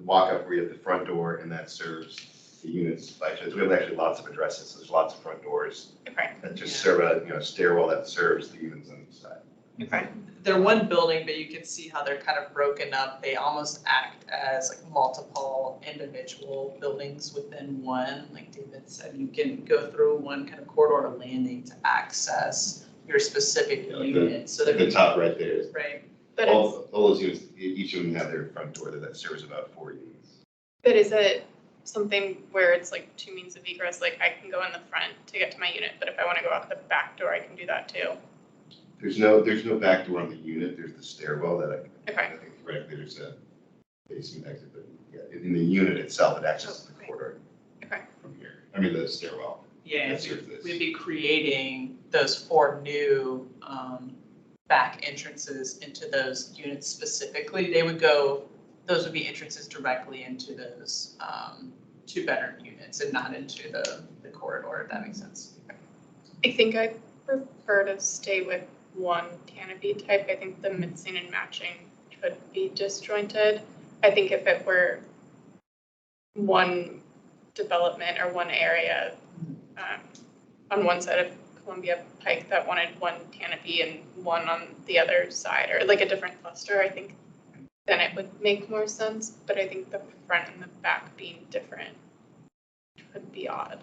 walk up where you have the front door and that serves the units by choice. We have actually lots of addresses, so there's lots of front doors Okay. that just serve a, stairwell that serves the units on each side. Okay. They're one building, but you can see how they're kind of broken up. They almost act as like multiple individual buildings within one. Like David said, you can go through one kind of corridor or landing to access your specific unit. So At the top right there is right. But all those units, each of them have their front door that serves about 4 units. But is it something where it's like 2 means of egress? Like I can go in the front to get to my unit, but if I want to go out the back door, I can do that too. There's no back door on the unit. There's the stairwell that Okay. I think right there's a basement exit, but yeah, in the unit itself, it accesses the corridor. Okay. From here. I mean the stairwell. Yeah, that serves this. we'd be creating those 4 new back entrances into those units specifically. Those would be entrances directly into those 2-bedroom units and not into the corridor, if that makes sense. I think I prefer to stay with one canopy type. I think the mixing and matching could be disjointed. I think if it were one development or one area on one side of Columbia Pike that wanted one canopy and one on the other side, or like a different cluster, I think then it would make more sense. But I think the front and the back being different would be odd.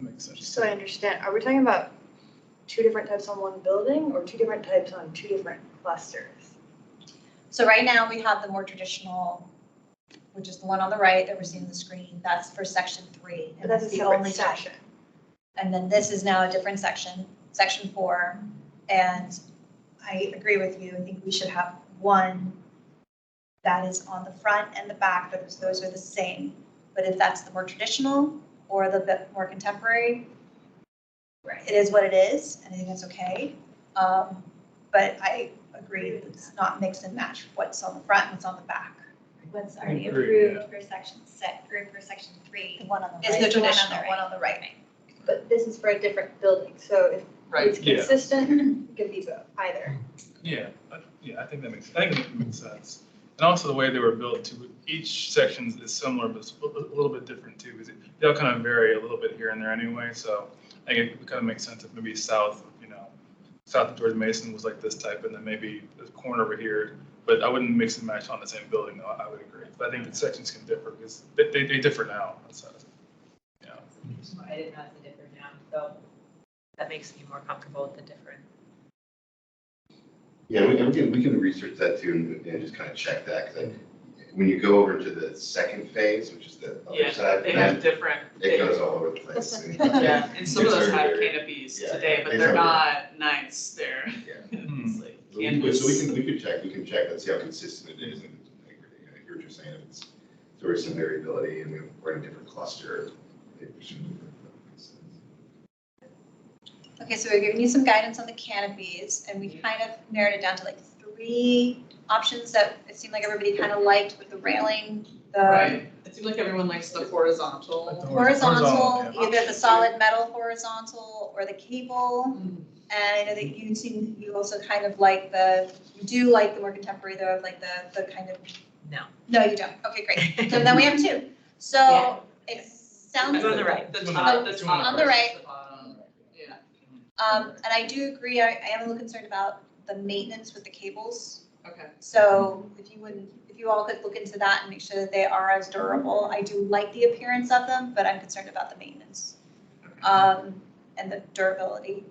Makes sense. Just so I understand, are we talking about 2 different types on one building or 2 different types on 2 different clusters? So right now we have the more traditional, which is the one on the right that we're seeing on the screen. That's for section 3. But that's a the separate only type. section. And then this is now a different section, section 4. And I agree with you. I think we should have one that is on the front and the back, but those are the same. But if that's the more traditional or the bit more contemporary, it is what it is, and I think that's okay. But I agree, it's not mix and match what's on the front and what's on the back. What's already Agreed, approved for section for section 3. The one on the Is right. the One on traditional the one on the right. But this is for a different building, so if Right. it's Yeah. consistent, it could be both, either. Yeah, I think that makes sense. And also the way they were built too, each section is similar, but it's a little bit different too, because they all kind of vary a little bit here and there anyway. So I think it kind of makes sense if maybe south of George Mason was like this type, and then maybe the corner over here But I wouldn't mix and match on the same building, though, I would agree. But I think the sections can differ because they differ now. Yeah. I didn't know it's different now, so that makes me more comfortable with the different. Yeah, we can research that too and just kind of check that, because when you go over to the second phase, which is the Yeah, other side, they then have different. it goes all over the place. Yeah, and some of those have Conservative. canopies Yeah, today, but they they're do. not nice. They're. Yeah. It's like So canvas. we can check that, see how consistent it is, and I hear what you're saying, if it's, there is some variability, and we're in a different cluster. Maybe we should move it. Okay, so we're giving you some guidance on the canopies, and we kind of narrowed it down to like 3 options that it seemed like everybody kind of liked, with the railing, the Right. It seems like everyone likes the horizontal. horizontal, yeah. either the solid metal horizontal or the cable. Mhm. And I know that you also kind of like you do like the more contemporary though, of like the kind of. No, you don't. Okay, great. So then we have 2. Yeah. So it sounds. Go on the right. The On top, the the top. on the right. versus the bottom. Yeah. And I do agree, I am a little concerned about the maintenance with the cables. Okay. So if you all could look into that and make sure that they are as durable. I do like the appearance of them, but I'm concerned about the maintenance, and the durability.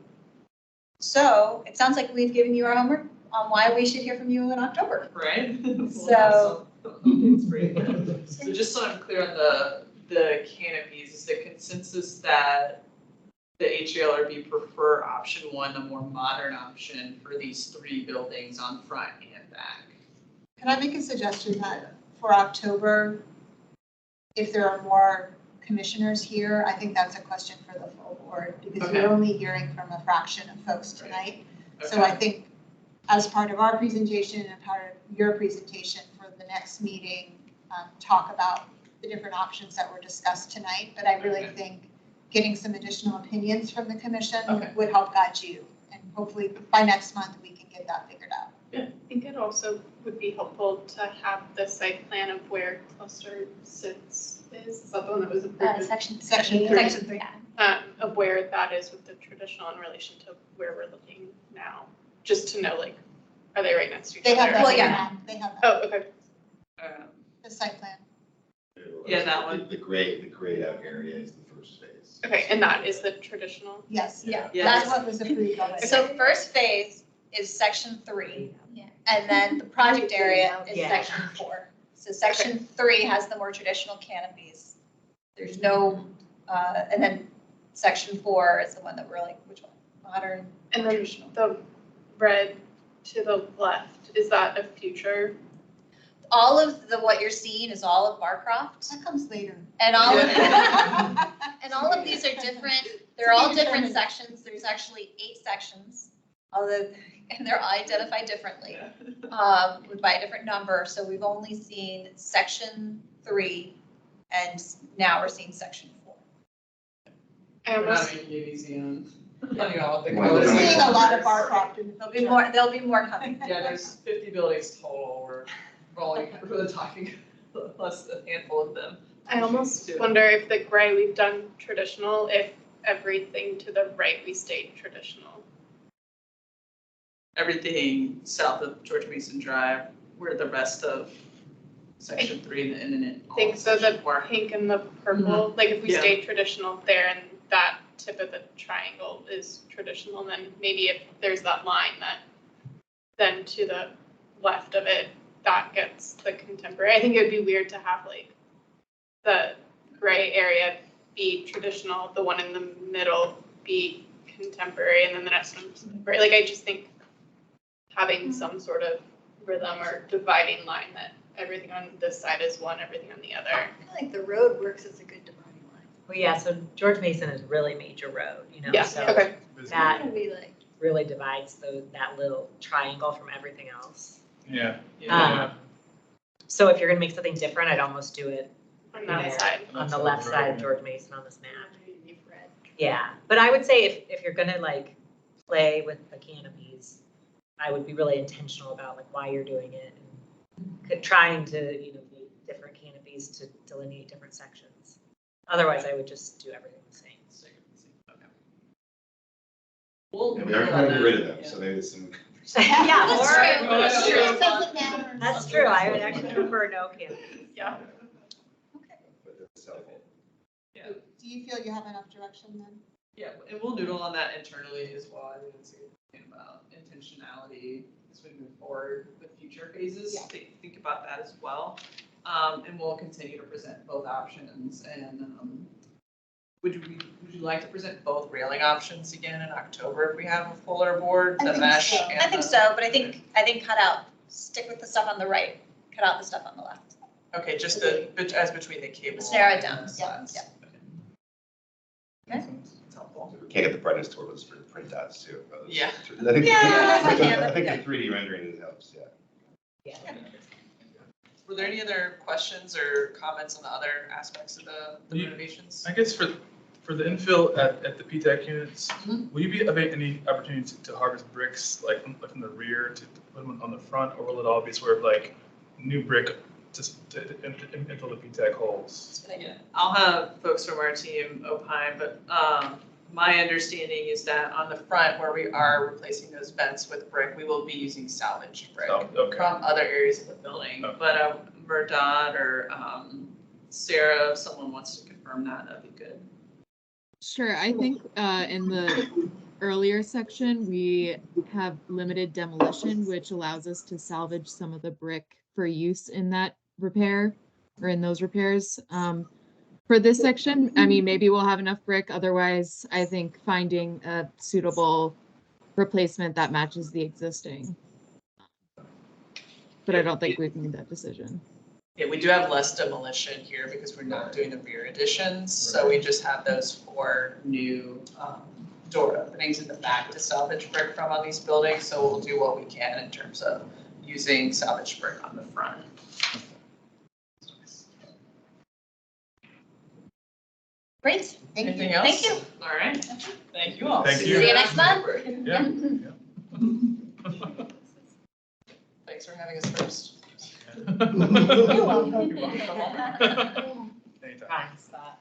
So it sounds like we've given you our homework on why we should hear from you in October. Right? So- Updates for you. So just so I'm clear on the canopies, is the consensus that the HALRB prefer option 1, the more modern option for these 3 buildings on front and back? Can I make a suggestion that for October, if there are more commissioners here, I think that's a question for the full board, because Okay. we're only hearing from a fraction of folks tonight. So Okay. I think as part of our presentation and part of your presentation for the next meeting, talk about the different options that were discussed tonight. But I really Okay. think getting some additional opinions from the commission Okay. would help guide you. And hopefully by next month, we can get that figured out. I think it also would be helpful to have the site plan of where cluster 6 is that the one that was approved? Section Section 3. three. Section 3. Of where that is with the traditional in relation to where we're looking now, just to know, like, are they right next to each They other? have that. Well, yeah. They have that, Oh, okay. the site plan. Yeah, that one. The grayed out area is the first phase. Okay, and that is the traditional? Yes. Yeah. Yeah. That's what was approved already. So first phase is section 3, Yeah. and then the project area is Yeah. section 4. So section 3 has the more traditional canopies. There's no, and then section 4 is the one that we're like, which one? Modern, And then traditional. the red to the left, is that a future? All of what you're seeing is all of Barcroft, That comes later. and all of, Yeah. and all of these are different, they're all different sections. There's actually 8 sections, although, and they're identified differently. By a different number, so we've only seen section 3, and now we're seeing section 4. I We're not almost, making it easy on, depending on what the Well, colors. We're there's seeing a lot of Barcroft in the There'll be more coming. Yeah, there's 50 buildings total, we're really talking less than a handful of them. I almost Too. wonder if the gray we've done traditional, if everything to the right we stayed traditional. Everything south of George Mason Drive, where the rest of section 3 and then I think so, the four. pink and the purple, like if we Yeah. stayed traditional there and that tip of the triangle is traditional, then maybe if there's that line that, then to the left of it, that gets the contemporary. I think it would be weird to have like the gray area be traditional, the one in the middle be contemporary, and then the next one's contemporary. Like, I just think having some sort of rhythm or dividing line that everything on this side is one, everything on the other. I feel like the road works as a good dividing line. Well, yeah, so George Mason is really major road, you know, Yeah, so okay. that What do we like? really divides that little triangle from everything else. Yeah. So if you're gonna make something different, I'd almost do it On that Yeah. side. on the left side of George Mason on this map. Red. Yeah, but I would say if you're gonna like play with the canopies, I would be really intentional about like why you're doing it and trying to, you know, make different canopies to delineate different sections. Otherwise, I would just do everything the same. Okay. We'll And we are work trying on to get rid of that, them, yeah. so maybe there's some Yeah, That's or, true. That's true. It doesn't matter. that's true, I would actually prefer no canopies. Yeah. Yeah, Do you feel you have enough direction then? yeah, and we'll noodle on that internally as well. I didn't say anything about intentionality as we move forward with future phases. Yeah. Think about that as well. And we'll continue to present both options. And would you like to present both railing options again in October if we have a fuller board? I The think mesh so. and I think the- so, but I think cut out, stick with the stuff on the right, cut out the stuff on the left. Okay, just as between the cable. Just narrow it and down, the yeah, slats. yeah. Okay. It's helpful. We can't get the brightness tool, let's print outs too. Yeah. I think, Yeah, I think the 3D rendering helps, yeah. Were there any other questions or comments on the other aspects of the Yeah. renovations? I guess for the infill at the PTAC units, Mhm. will you be having any opportunity to harvest bricks like from the rear to put them on the front, or will it all be sort of like new brick to infill the PTAC holes? Yeah, I'll have folks from our team opine, but my understanding is that on the front where we are replacing those vents with brick, we will be using salvaged brick Oh, okay. from other areas of the building. Okay. But Murdad or Sarah, if someone wants to confirm that, that'd be good. Sure, I think in the earlier section, we have limited demolition, which allows us to salvage some of the brick for use in that repair or in those repairs. For this section, I mean, maybe we'll have enough brick. Otherwise, I think finding a suitable replacement that matches the existing. But I don't think we've made that decision. Yeah, we do have less demolition here because we're not doing the rear additions. So we just have those 4 new door openings in the back to salvage brick from on these buildings. So we'll do what we can in terms of using salvage brick on the front. Great. Thank you. Anything else? Thank you. All right. Thank you all. Thank See you next month. Yeah. Thanks for having us first. You're welcome. Anytime. Prime spot.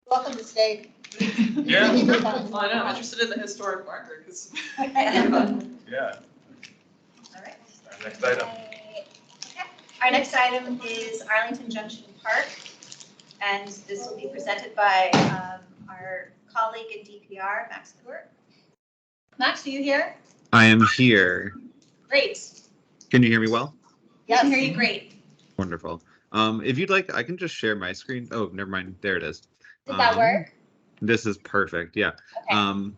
Welcome to stay. Yeah. Well, I know, I'm interested in the historic marker because. Yeah. All right. Our next item. Okay. Our next item is Arlington Junction Park, and this will be presented by our colleague at DPR, Max Stewart. Max, are you here? I am here. Great. Can you hear me well? We can hear you great. Wonderful. If you'd like, I can just share my screen. Oh, never mind. There it is. Did that work? This is perfect. Yeah. Okay.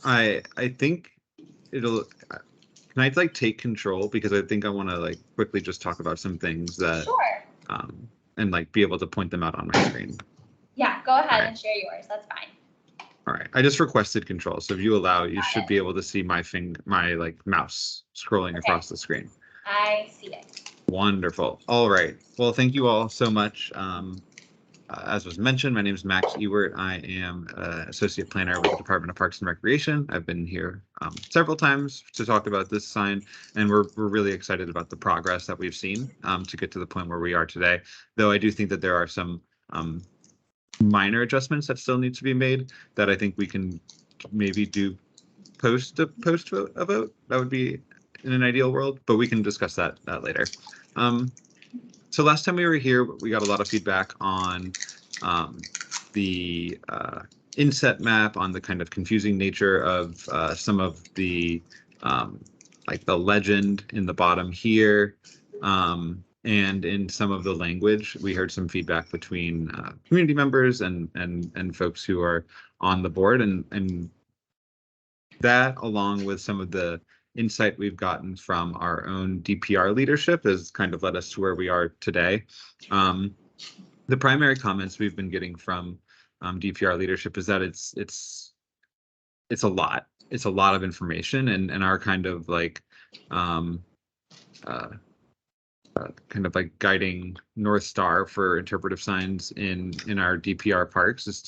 I think it'll. Can I like take control because I think I want to like quickly just talk about some things that Sure. and like be able to point them out on my screen. Yeah, go ahead Alright. and share yours. That's fine. All right. I just requested control, so if you allow, you Got should it. be able to see my like mouse scrolling across the screen. I see it. Wonderful. All right. Well, thank you all so much. As was mentioned, my name is Max Ewert. I am Associate Planner with the Department of Parks and Recreation. I've been here several times to talk about this sign, and we're really excited about the progress that we've seen to get to the point where we are today. Though I do think that there are some minor adjustments that still need to be made that I think we can maybe do post vote. That would be in an ideal world, but we can discuss that later. So last time we were here, we got a lot of feedback on the inset map, on the kind of confusing nature of some of the like the legend in the bottom here, and in some of the language. We heard some feedback between community members and folks who are on the board, and that, along with some of the insight we've gotten from our own DPR leadership, has kind of led us to where we are today. The primary comments we've been getting from DPR leadership is that it's a lot. It's a lot of information, and our kind of like kind of like guiding North Star for interpretive signs in our DPR parks is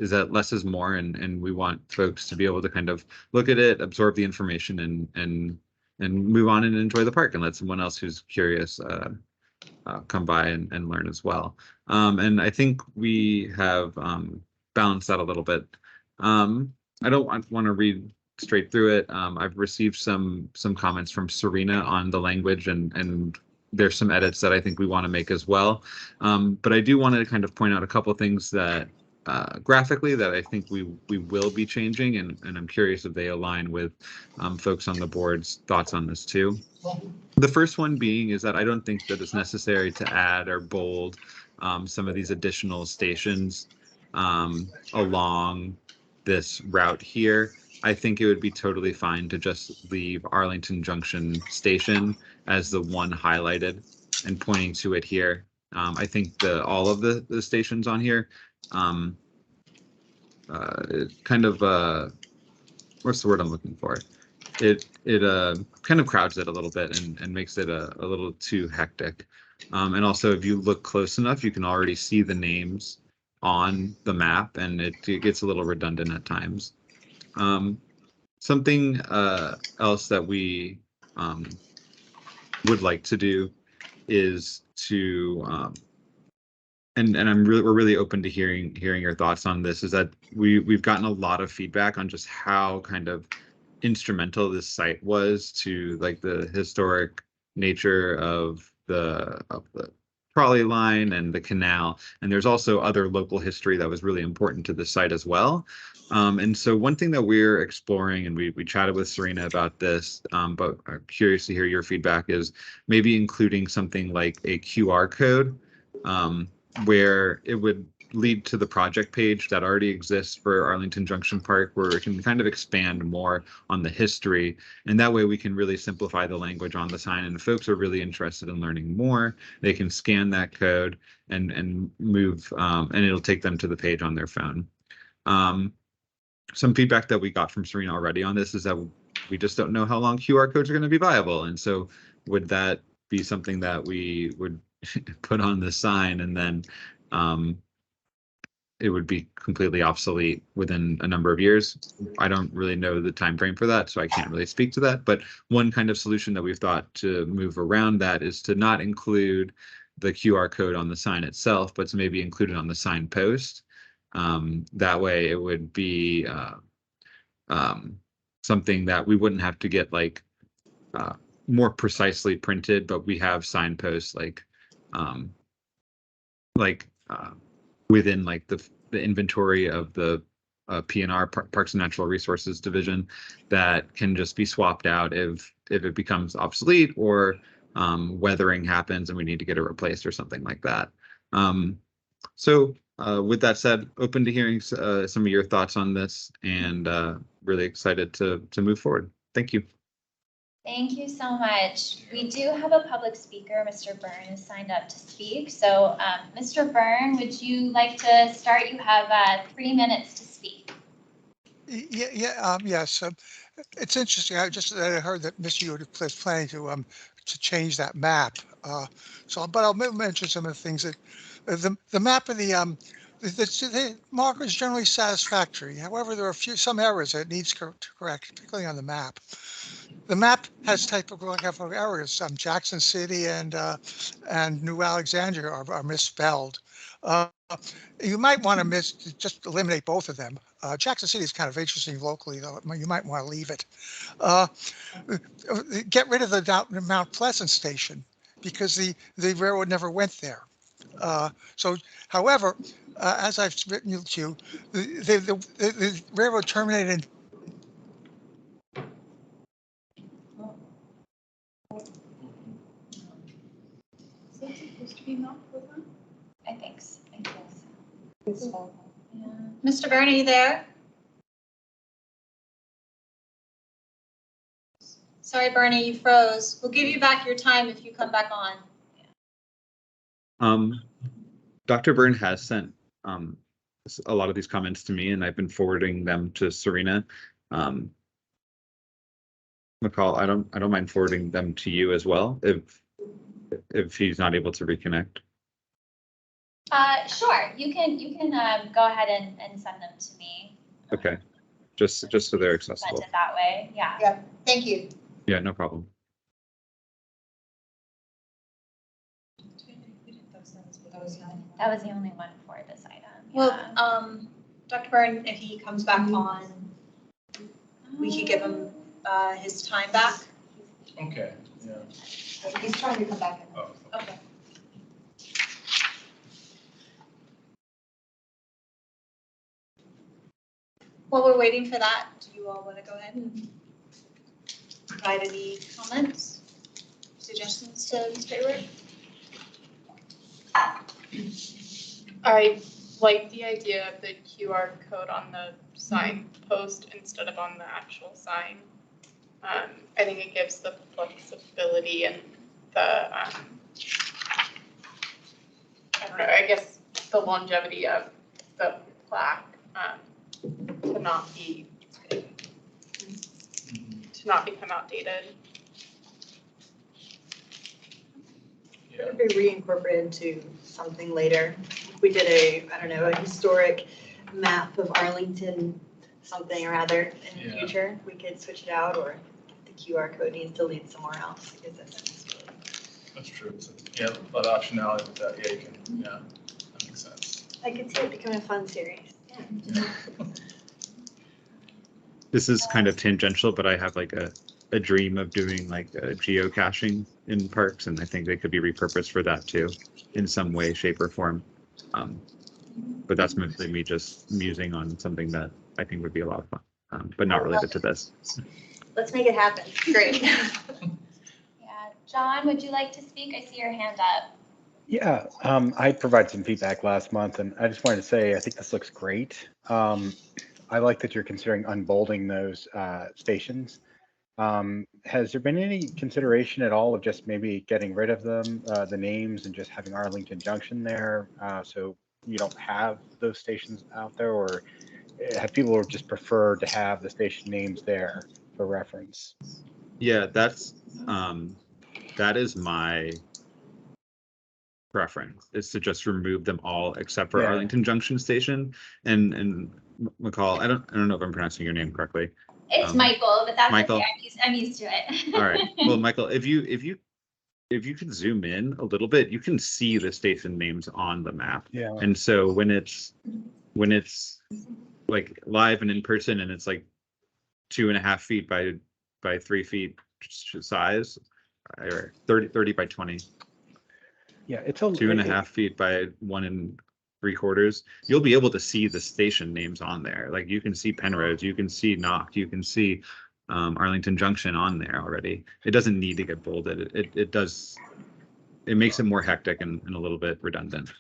that less is more, and we want folks to be able to kind of look at it, absorb the information, and move on and enjoy the park, and let someone else who's curious come by and learn as well. And I think we have balanced that a little bit. I don't want to read straight through it. I've received some comments from Serena on the language, and there's some edits that I think we want to make as well. But I do want to kind of point out a couple things that graphically that I think we will be changing, and I'm curious if they align with folks on the board's thoughts on this too. The first one being is that I don't think that it's necessary to add or bold some of these additional stations along this route here. I think it would be totally fine to just leave Arlington Junction Station as the one highlighted and pointing to it here. I think all of the stations on here kind of what's the word I'm looking for? It kind of crowds it a little bit and makes it a little too hectic. And also, if you look close enough, you can already see the names on the map, and it gets a little redundant at times. Something else that we would like to do is to and we're really open to hearing your thoughts on this, is that we've gotten a lot of feedback on just how kind of instrumental this site was to like the historic nature of the trolley line and the canal. And there's also other local history that was really important to the site as well. And so one thing that we're exploring, and we chatted with Serena about this, but I'm curious to hear your feedback, is maybe including something like a QR code where it would lead to the project page that already exists for Arlington Junction Park, where it can kind of expand more on the history. And that way we can really simplify the language on the sign. And if folks are really interested in learning more, they can scan that code and move, and it'll take them to the page on their phone. Some feedback that we got from Serena already on this is that we just don't know how long QR codes are going to be viable. And so would that be something that we would put on the sign, and then it would be completely obsolete within a number of years? I don't really know the time frame for that, so I can't really speak to that. But one kind of solution that we've thought to move around that is to not include the QR code on the sign itself, but to maybe include it on the sign post. That way it would be something that we wouldn't have to get like more precisely printed, but we have signposts within like the inventory of the PNR, Parks and Natural Resources Division, that can just be swapped out if it becomes obsolete, or weathering happens and we need to get it replaced or something like that. So with that said, open to hearing some of your thoughts on this, and really excited to move forward. Thank you. Thank you so much. We do have a public speaker. Mr. Byrne is signed up to speak. So Mr. Byrne, would you like to start? You have 3 minutes to speak. Yes. It's interesting. I heard that Mr. Yoder is planning to change that map. But I'll mention some of the things that the map of the marker is generally satisfactory. However, there are some errors that it needs to correct, particularly on the map. The map has typographical errors. Jackson City and New Alexandria are misspelled. You might want to just eliminate both of them. Jackson City is kind of interesting locally, though. You might want to leave it. Get rid of the Mount Pleasant station, because the railroad never went there. However, as I've written to you, the railroad terminated Is it supposed to be Mount Pleasant? I think so. Yeah. Mr. Byrne, are you there? Sorry, Bernie, you froze. We'll give you back your time if you come back on. Dr. Byrne has sent a lot of these comments to me, and I've been forwarding them to Serena. McCall, I don't mind forwarding them to you as well if he's not able to reconnect. Sure. You can go ahead and send them to me. Okay, just so they're accessible. Send it that way. Yeah. Yeah. Thank you. Yeah, no problem. That was the only one for this item. Well, Dr. Byrne, if he comes back on, we could give him his time back. Okay, yeah. He's trying to come back in. Oh, Okay. While we're waiting for that, do you all want to go ahead and provide any comments, suggestions to Mr. Ewert? I like the idea of the QR code on the sign post instead of on the actual sign. I think it gives the flexibility and the, I don't know, I guess the longevity of the plaque, to not become outdated. yeah. Could be reincorporated into something later. If we did a, I don't know, a historic map of Arlington, something or other in the Yeah. future, we could switch it out, or the QR code needs to lead somewhere else. Because That's true. So, yeah, a lot of optionality with that. Yeah, you can, yeah, that makes sense. I could see it becoming a fun series. Yeah. This is kind of tangential, but I have like a dream of doing like geocaching in parks, and I think they could be repurposed for that too, in some way, shape, or form. But that's mostly me just musing on something that I think would be a lot of fun, but not related to this. Let's make it happen. Great. Yeah, John, would you like to speak? I see your hand up. Yeah, I provided some feedback last month, and I just wanted to say I think this looks great. I like that you're considering unbolding those stations. Has there been any consideration at all of just maybe getting rid of them, the names, and just having Arlington Junction there, so you don't have those stations out there, or have people just preferred to have the station names there for reference? Yeah, that is my preference, is to just remove them all except for Yeah. Arlington Junction Station. And McCall, I don't know if I'm pronouncing your name correctly. It's Michael, but that's Michael. okay. I'm used to it. All right. Well, Michael, if you could zoom in a little bit, you can see the station names on the map. Yeah. And so when it's like live and in person, and it's like 2.5 feet by 3 feet size, or 30 by 20. Yeah, it's a 2.5 feet by 1 3/4. You'll be able to see the station names on there. Like you can see Penrose, you can see Knock, you can see Arlington Junction on there already. It doesn't need to get bolded. It makes it more hectic and a little bit redundant.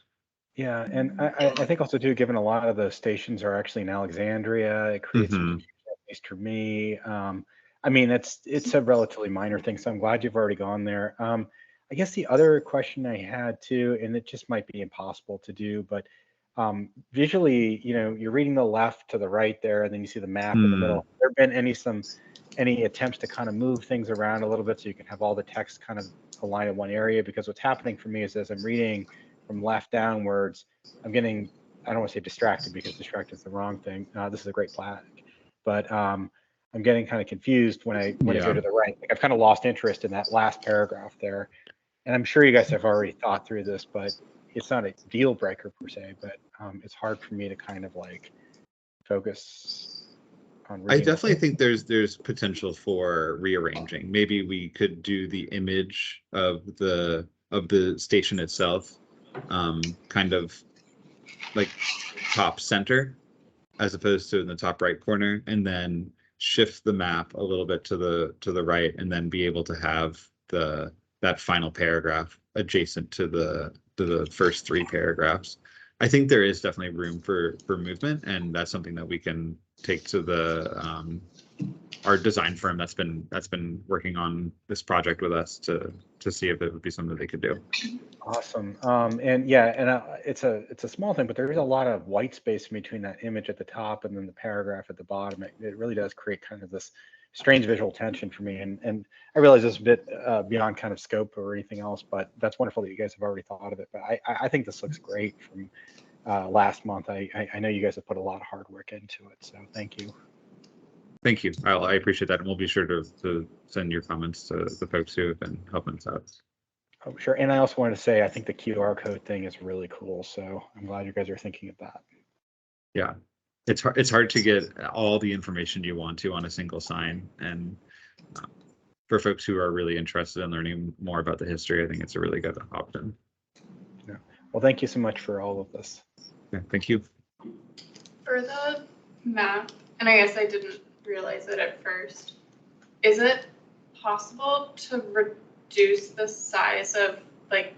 Yeah, and I think also too, given a lot of those stations are actually in Alexandria, it creates some confusion, at least for me. I mean, it's a relatively minor thing, so I'm glad you've already gone there. I guess the other question I had too, and it just might be impossible to do, but visually, you're reading the left to the right there, and then you see the map in the middle. Have there been any attempts to kind of move things around a little bit so you can have all the text kind of aligned in one area? Because what's happening for me is, as I'm reading from left downwards, I'm getting, I don't want to say distracted, because distracted is the wrong thing. This is a great plaque, but I'm getting kind of confused when I go to the right. Like I've kind of lost interest in that last paragraph there. And I'm sure you guys have already thought through this, but it's not a deal breaker per se, but it's hard for me to kind of like focus on I reading. definitely think there's potential for rearranging. Maybe we could do the image of the station itself, kind of like top center, as opposed to in the top right corner, and then shift the map a little bit to the right, and then be able to have that final paragraph adjacent to the first 3 paragraphs. I think there is definitely room for movement, and that's something that we can take to our design firm that's been working on this project with us to see if it would be something they could do. Awesome. And yeah, and it's a small thing, but there is a lot of white space in between that image at the top and then the paragraph at the bottom. It really does create kind of this strange visual tension for me. And I realize this is a bit beyond kind of scope or anything else, but that's wonderful that you guys have already thought of it. But I think this looks great from last month. I know you guys have put a lot of hard work into it, so thank you. Thank you. I appreciate that, and we'll be sure to send your comments to the folks who have been helping us out. Oh, sure. And I also wanted to say, I think the QR code thing is really cool. So I'm glad you guys are thinking of that. Yeah. it's hard to get all the information you want to on a single sign, and for folks who are really interested in learning more about the history, I think it's a really good option. Yeah. Well, thank you so much for all of this. Yeah, thank you. For the map, and I guess I didn't realize it at first, is it possible to reduce the size of like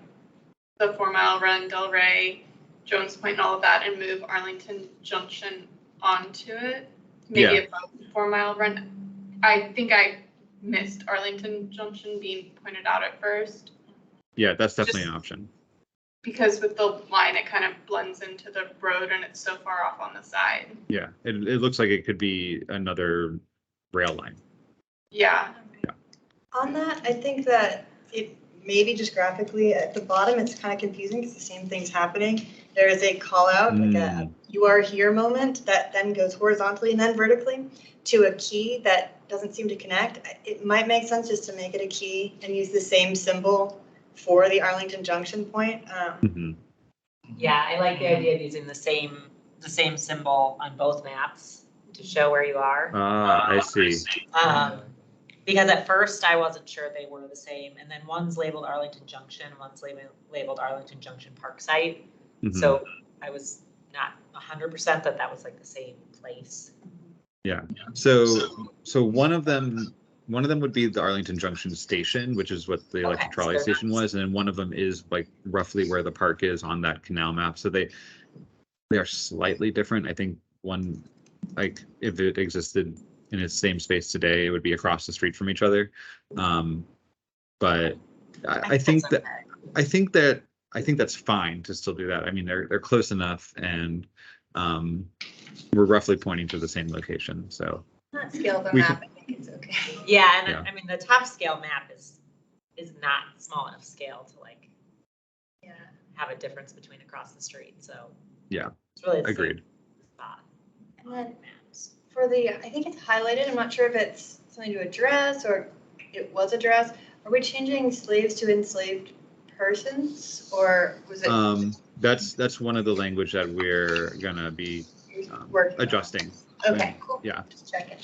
the 4 Mile Run, Delray, Jones Point, and all of that, and move Arlington Junction onto it? Maybe above the 4 Mile Run. I think I missed Arlington Junction being pointed out at first. Yeah, that's definitely an option. Because with the line, it kind of blends into the road and it's so far off on the side. Yeah, it looks like it could be another rail line. Yeah. On that, I think that it maybe just graphically at the bottom, it's kind of confusing because the same thing's happening. There is a call out, like a you are here moment that then goes horizontally and then vertically to a key that doesn't seem to connect. It might make sense just to make it a key and use the same symbol for the Arlington Junction point. Yeah, I like the idea of using the same symbol on both maps to show where you are. I see. Because at first I wasn't sure they were the same, and then one's labeled Arlington Junction, one's labeled Arlington Junction Park Site. So I was not 100% that was like the same place. Yeah. So one of them would be the Arlington Junction station, which is what the electric trolley station was, and then one of them is like roughly where the park is on that canal map. So they are slightly different. I think one, like if it existed in its same space today, it would be across the street from each other. But I think that's fine to still do that. I mean, they're close enough, and we're roughly pointing to the same location. So not scale the map, I think it's okay. Yeah, and I mean the top scale map is not small enough scale to like have a difference between across the street. So yeah, it's really agreed. Spot. And then for the, I think it's highlighted. I'm not sure if it's something to address or it was addressed. Are we changing slaves to enslaved persons, or was it? That's one of the language that we're gonna be adjusting. Okay, cool. Yeah. Just checking.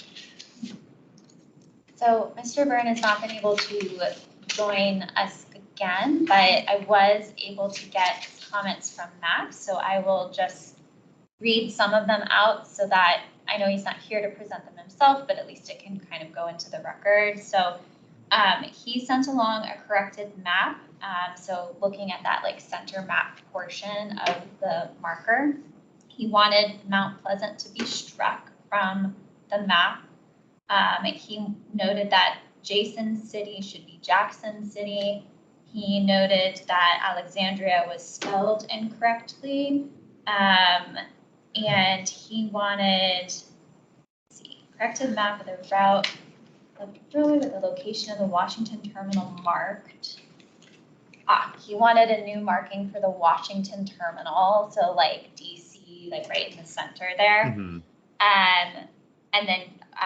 So Mr. Byrne has not been able to join us again, but I was able to get comments from Max, so I will just read some of them out so that I know he's not here to present them himself, but at least it can kind of go into the record. So he sent along a corrected map. So looking at that like center map portion of the marker, he wanted Mount Pleasant to be struck from the map. He noted that Jason City should be Jackson City. He noted that Alexandria was spelled incorrectly. And he wanted, let's see, corrected map of the route with the location of the Washington terminal marked. He wanted a new marking for the Washington terminal, so like DC, like right in the center there. And then,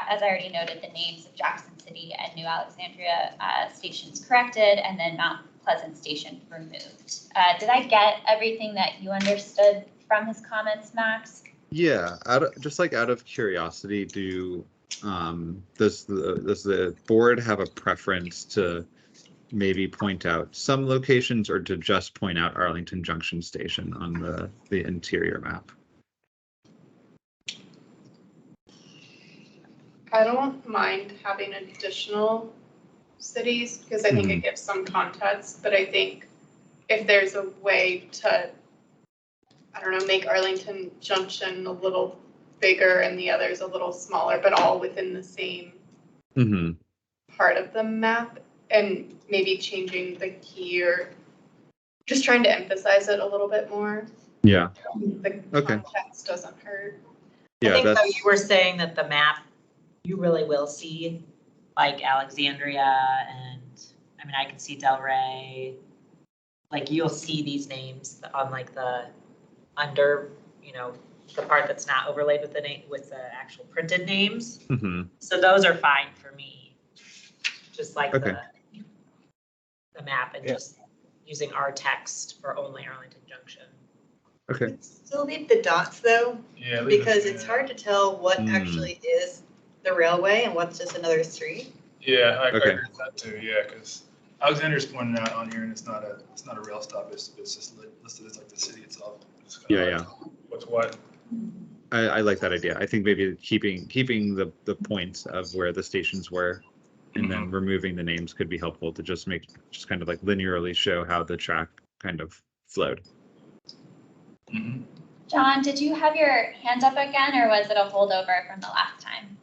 as I already noted, the names of Jackson City and New Alexandria stations corrected, and then Mount Pleasant Station removed. Did I get everything that you understood from his comments, Max? Yeah, out of curiosity, does the board have a preference to maybe point out some locations, or to just point out Arlington Junction Station on the interior map? I don't mind having additional cities because I think it gives some context, but I think if there's a way to, I don't know, make Arlington Junction a little bigger and the others a little smaller, but all within the same part of the map, and maybe changing the key or just trying to emphasize it a little bit more. Yeah. The context doesn't hurt. Yeah, I think you were saying that the map, you really will see like Alexandria, and I mean, I can see Delray. Like you'll see these names on like the under, the part that's not overlaid with the actual printed names. So those are fine for me. Just like the map and just using our text for only Arlington Junction. Okay. Still leave the dots though, Yeah. leave it, because it's yeah. hard to tell what Mm. actually is the railway and what's just another street. Yeah, I Okay. agree with that too, yeah, because Alexander's pointing out on here, and it's not a rail stop, it's just listed as like the city itself. It's kinda Yeah, like what's what. I like that idea. I think maybe keeping the points of where the stations were and then removing the names could be helpful to just kind of like linearly show how the track kind of flowed. John, did you have your hand up again, or was it a holdover from the last time?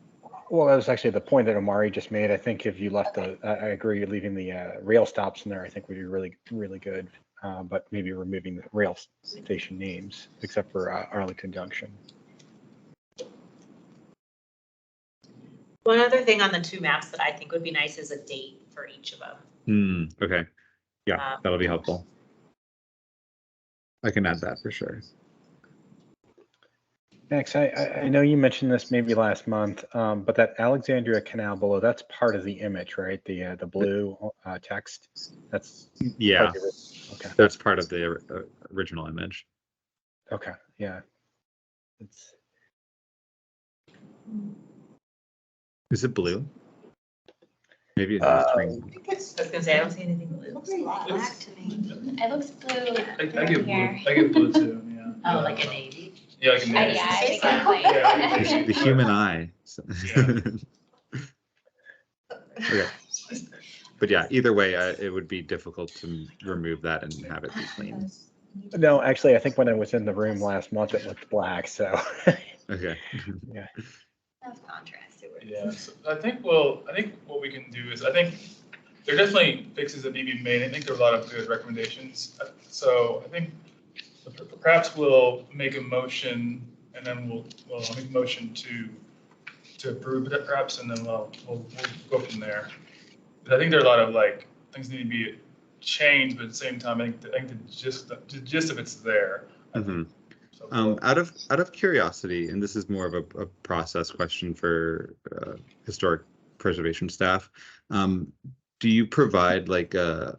Well, that was actually the point that Omari just made. I think if you left I agree, leaving the rail stops in there, I think would be really, really good. But maybe removing the rail station names, except for Arlington Junction. One other thing on the two maps that I think would be nice is a date for each of them. Okay. Yeah, that'll be helpful. I can add that for sure. Max, I know you mentioned this maybe last month, but that Alexandria Canal below, that's part of the image, right? The blue text. That's Yeah. Okay. That's part of the original image. Okay. Yeah. It's. Is it blue? Maybe it is green. I was gonna say, I don't see anything blue. It looks a lot black to me. It looks blue I from get blue, here. I get blue too, yeah. Oh, like a navy? Yeah, like a navy. Yeah, I think Yeah. it's like. The human eye. Okay. But yeah, either way, it would be difficult to remove that and have it be clean. No, actually, I think when I was in the room last month, it looked black. So. Okay. Yeah. That's contrast. Yeah, so I think what we can do is, I think there are definitely fixes that need to be made. I think there are a lot of good recommendations. So I think perhaps we'll make a motion, and then we'll make a motion to approve it perhaps, and then we'll go from there. But I think there are a lot of like things need to be changed, but at the same time, I think the gist of it's there. Out of curiosity, and this is more of a process question for historic preservation staff, do you provide like so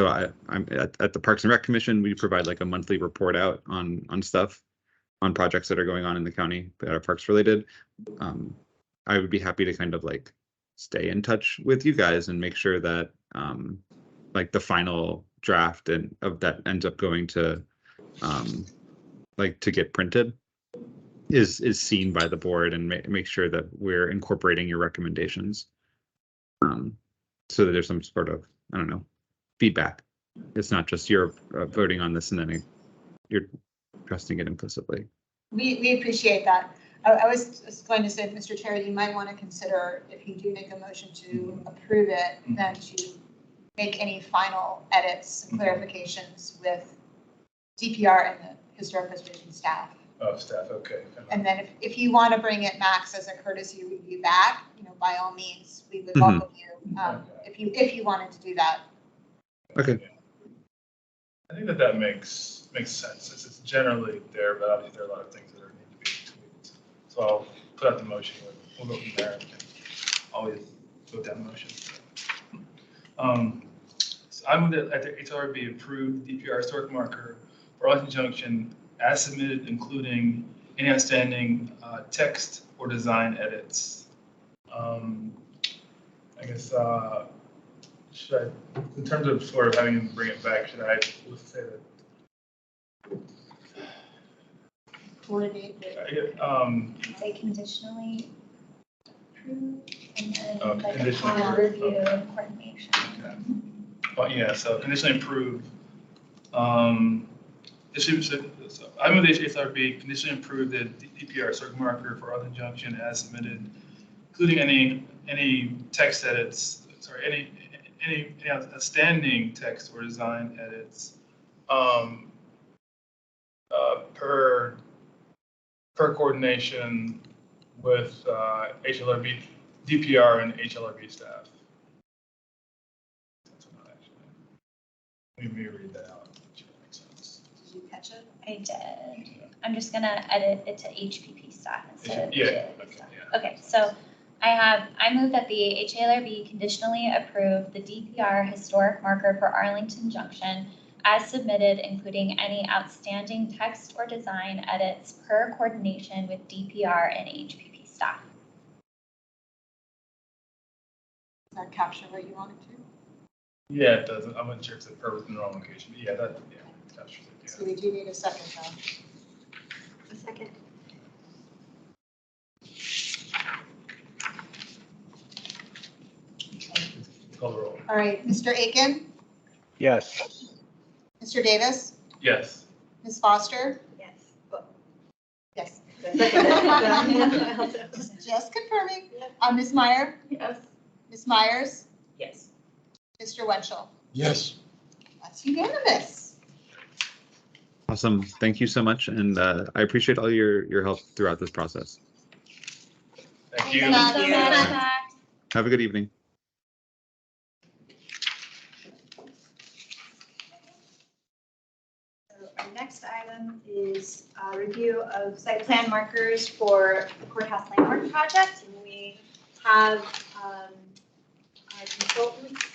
I'm at the Parks and Rec Commission, we provide like a monthly report out on stuff, on projects that are going on in the county that are parks related. I would be happy to kind of like stay in touch with you guys and make sure that like the final draft and of that ends up going to like to get printed is seen by the board, and make sure that we're incorporating your recommendations, so that there's some sort of, I don't know, feedback. It's not just you're voting on this and then you're trusting it implicitly. We appreciate that. I was going to say, Mr. Chair, you might want to consider, if you do make a motion to approve it, then to make any final edits and clarifications with DPR and the historic preservation staff. Oh, staff, okay. And then if you want to bring it, Max, as a courtesy review back, by all means, we would welcome you, if you wanted to do that. Okay. I think that makes sense. It's generally there, but obviously there are a lot of things that need to be tweaked. So I'll put out the motion. We'll go from there. And always vote down the motion. So I move that the HALRB approve DPR historic marker for Arlington Junction as submitted, including any outstanding text or design edits. I guess should I, in terms of sort of having him bring it back, should I say that? Coordinate. Say conditionally approved, and then Oh, like conditionally upon approved, review okay. and coordination. Okay. Well, yeah, so conditionally approved. So I move the HALRB conditionally approve the DPR circle marker for Arlington Junction as submitted, including any text edits, sorry, any outstanding text or design edits per coordination with HALRB, DPR and HALRB staff. That's not actually. Let me read that out. Sure that makes sense. Did you catch it? I did. I'm just gonna edit it to HPP staff instead of Yeah. HALRB staff. Okay, so I move that the HALRB conditionally approve the DPR historic marker for Arlington Junction as submitted, including any outstanding text or design edits per coordination with DPR and HPP staff. Does that capture what you wanted to? Yeah, it does. I'm not sure if it's a per within the wrong location, but yeah, that, yeah, captures it, yeah. So we do need a second though. A second. Call the roll. All right, Mr. Aiken, Yes. Mr. Davis, Yes. Ms. Foster? Yes. Yes. Second. Just confirming. Ms. Meyer, Yes. Ms. Myers, Yes. Mr. Winchell. Yes. That's unanimous. Awesome. Thank you so much. And I appreciate all your help throughout this process. Thank you. Thank So you. much, Matt. Have a good evening. So our next item is a review of site plan markers for the courthouse landmark project. And we have our consultants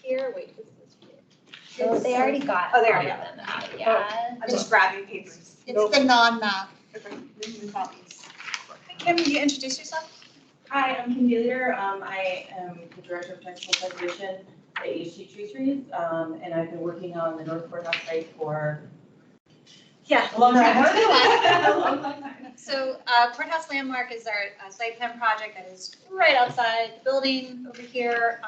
here. Wait, who's this here? So they already got. Oh, they already all got of them out, yeah. I'm just grabbing papers. It's the non-map copies. Kim, will you introduce yourself? Hi, I'm Kim Dealier. I am the Director of Technical Preservation at HT Tree Trees, and I've been working on the North Courthouse site for a long time. So Courthouse Landmark is our site plan project that is right outside the building over here.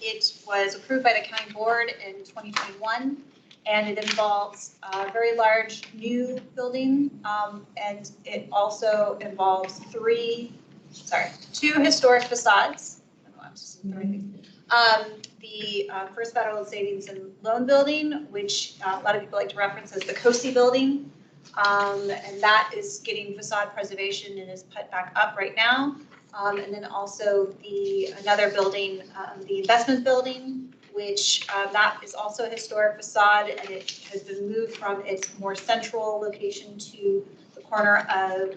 It was approved by the county board in 2021, and it involves a very large new building, and it also involves two historic facades. I don't know, I'm just throwing things. The First Federal Savings and Loan Building, which a lot of people like to reference as the COSI building. And that is getting facade preservation and is put back up right now. And then also another building, the investment building, which that is also a historic facade, and it has been moved from its more central location to the corner of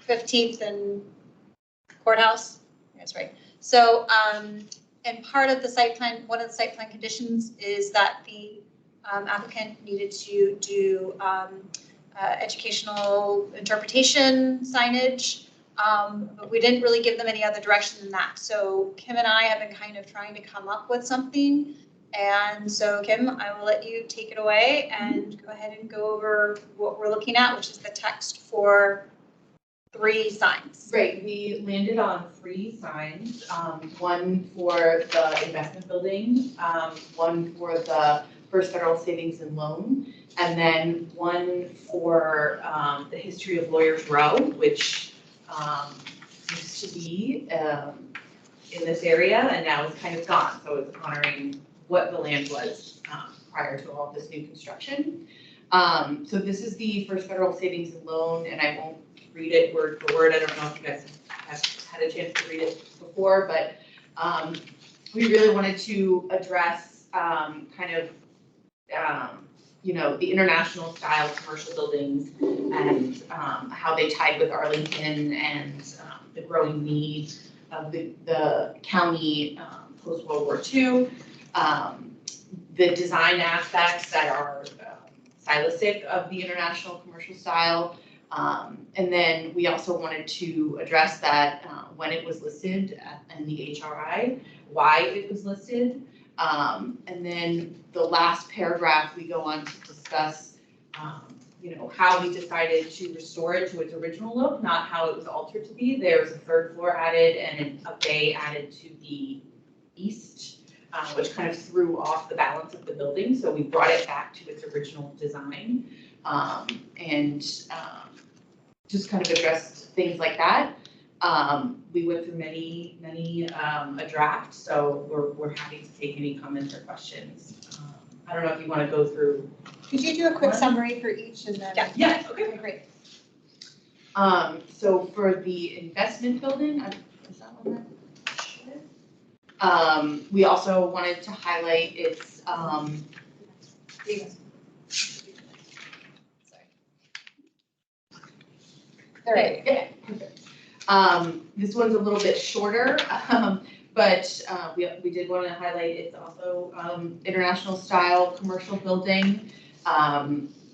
15th and Courthouse. That's right. So, and part of the site plan, one of the site plan conditions is that the applicant needed to do educational interpretation signage, but we didn't really give them any other direction than that. So Kim and I have been kind of trying to come up with something. And so Kim, I will let you take it away and go ahead and go over what we're looking at, which is the text for 3 signs. Great, we landed on 3 signs, one for the investment building, one for the First Federal Savings and Loan, and then one for the history of Lawyers Row, which used to be in this area and now is kind of gone. So it's honoring what the land was prior to all of this new construction. So this is the First Federal Savings and Loan, and I won't read it word for word. I don't know if you guys have had a chance to read it before, but we really wanted to address kind of the international style commercial buildings and how they tied with Arlington and the growing need of the county post-World War II. The design aspects that are stylistic of the international commercial style. And then we also wanted to address that when it was listed in the HRI, why it was listed. And then the last paragraph, we go on to discuss, how we decided to restore it to its original look, not how it was altered to be. There's a 3rd floor added and a bay added to the east, which kind of threw off the balance of the building. So we brought it back to its original design and just kind of addressed things like that. We went through many a draft, so we're happy to take any comments or questions. I don't know if you want to go through. Could you do a quick summary for each and then? Yeah, okay. Great. So for the investment building, is that one that? We also wanted to highlight its All right. Yeah. This one's a little bit shorter, But we did want to highlight it's also international style commercial building.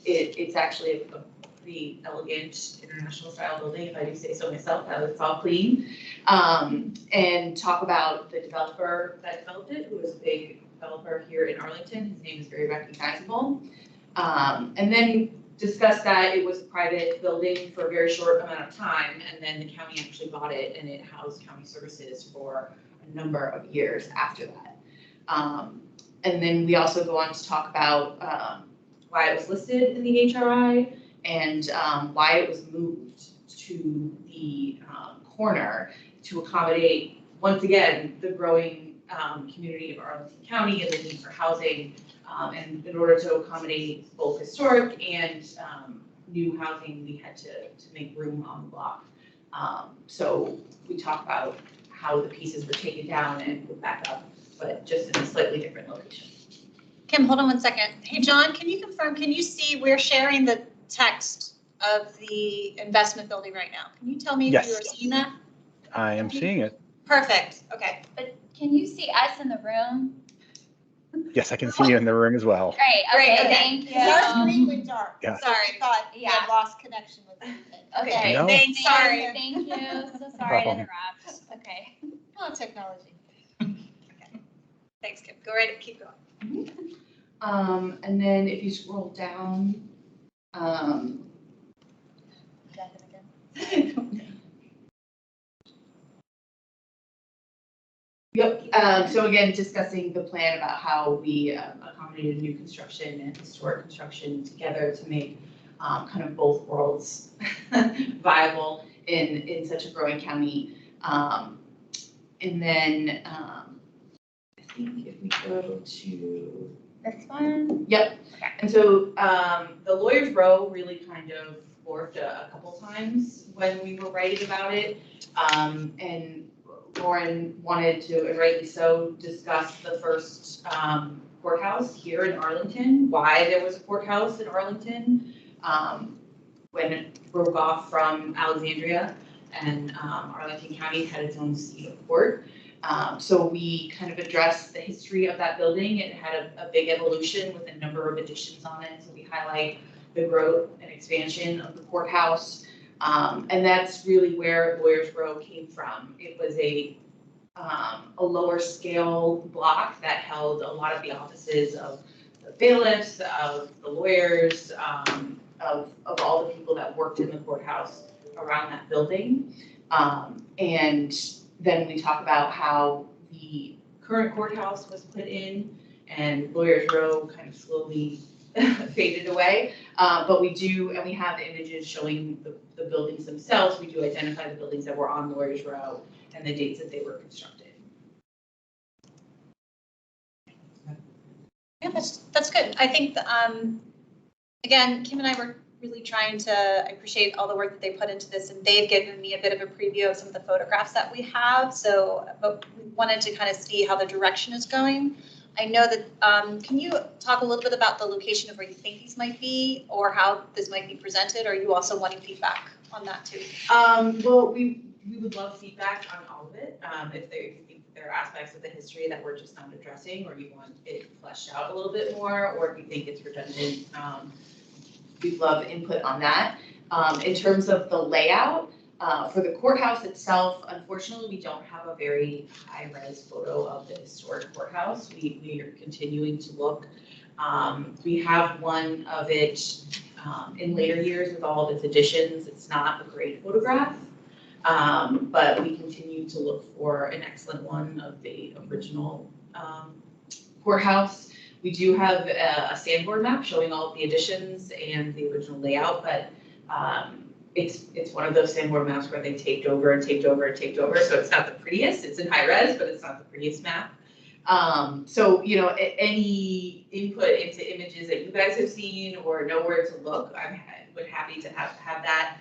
It's actually a pretty elegant international style building, if I do say so myself. It's all clean. And talk about the developer that developed it, who is a big developer here in Arlington. His name is very recognizable. And then discussed that it was a private building for a very short amount of time, and then the county actually bought it, and it housed county services for a number of years after that. And then we also go on to talk about why it was listed in the HRI and why it was moved to the corner to accommodate, once again, the growing community of Arlington County and the need for housing, and in order to accommodate both historic and new housing, we had to make room on the block. So we talk about how the pieces were taken down and put back up, but just in a slightly different location. Kim, hold on one second. Hey, John, can you confirm, can you see, we're sharing the text of the investment building right now. Can you tell me if Yes. you are seeing that? I am seeing it. Perfect, okay. But can you see us in the room? Yes, I can see you in the room as well. Great, Great, okay, okay. thank you. Our screen went dark. Yeah. Sorry, I thought we had Yeah. lost connection with everything. Okay, No. thanks, Sorry. thank you, so sorry to problem. interrupt, okay. Oh, technology. Thanks, Kim. Go right, keep going. And then if you scroll down, Yep, so again, discussing the plan about how we accommodated new construction and historic construction together to make kind of both worlds viable in such a growing county. And then I think if we go to This one? Yep. Okay. And so the Lawyers Row really kind of morphed a couple times when we were writing about it. And Lauren wanted to, and rightly so, discuss the first courthouse here in Arlington, why there was a courthouse in Arlington when it broke off from Alexandria, and Arlington County had its own seat of court. So we kind of addressed the history of that building. It had a big evolution with a number of additions on it. So we highlight the growth and expansion of the courthouse. And that's really where Lawyers Row came from. It was a lower scale block that held a lot of the offices of the bailiffs, of the lawyers, of all the people that worked in the courthouse around that building. And then we talk about how the current courthouse was put in and Lawyers Row kind of slowly faded away. But we do, and we have the images showing the buildings themselves. We do identify the buildings that were on Lawyers Row and the dates that they were constructed. Yeah, that's good. I think, again, Kim and I were really trying to, I appreciate all the work that they put into this, and they've given me a bit of a preview of some of the photographs that we have. So, but we wanted to kind of see how the direction is going. I know that, can you talk a little bit about the location of where you think these might be, or how this might be presented? Or are you also wanting feedback on that too? Well, we would love feedback on all of it. If you think there are aspects of the history that we're just not addressing, or you want it fleshed out a little bit more, or if you think it's redundant, we'd love input on that. In terms of the layout, for the courthouse itself, unfortunately, we don't have a very high-res photo of the historic courthouse. We are continuing to look. We have one of it in later years with all of its additions. It's not a great photograph, but we continue to look for an excellent one of the original courthouse. We do have a sandboard map showing all of the additions and the original layout, but it's one of those sandboard maps where they taped over and taped over and taped over, so it's not the prettiest. It's in high res, but it's not the prettiest map. So, you know, any input into images that you guys have seen or know where to look, I'm happy to have that.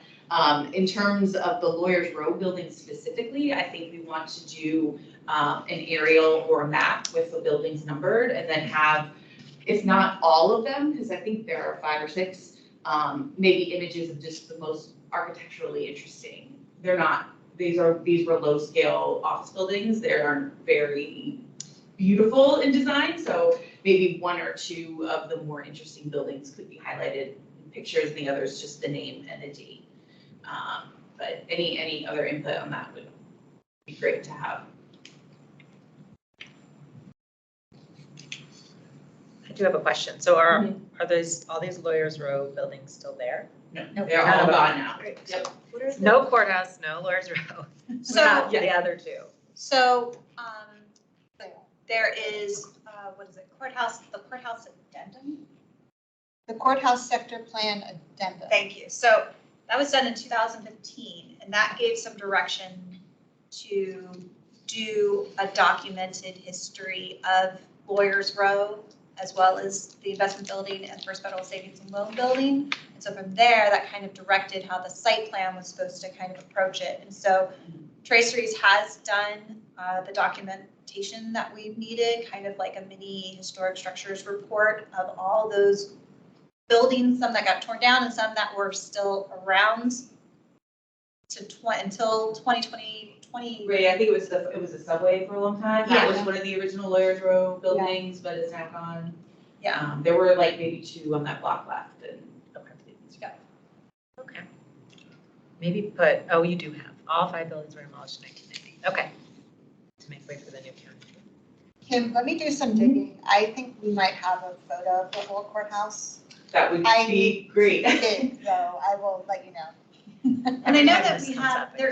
In terms of the Lawyers Row building specifically, I think we want to do an aerial or a map with the buildings numbered, and then have, if not all of them, because I think there are 5 or 6, maybe images of just the most architecturally interesting. They're not these were low scale office buildings. They aren't very beautiful in design, so maybe one or two of the more interesting buildings could be highlighted in pictures, and the others just the name and a date. But any other input on that would be great to have. I do have a question. So are all these Lawyers Row buildings still there? No, Nope. they're all gone now. Yep. No courthouse, no Lawyers Row. So- Not the other two. So, there is, what is it, the courthouse addendum? The courthouse sector plan addendum. Thank you. So that was done in 2015, and that gave some direction to do a documented history of Lawyers Row, as well as the investment building and First Federal Savings and Loan Building. And so from there, that kind of directed how the site plan was supposed to kind of approach it. And so Traceries has done the documentation that we needed, kind of like a mini historic structures report of all those buildings, some that got torn down and some that were still around until 2020. Right, I think it was a Subway for a long time. That was Yeah. one of the original Lawyers Row buildings, but it's now gone. Yeah. There were like maybe two on that block left, and Okay. Maybe put, oh, you do have, all 5 buildings were demolished in 1990. Okay. To make way for the new county. Kim, let me do some digging. I think we might have a photo of the whole courthouse. that would I be great. Okay, so I will let you know. And I know that we have, I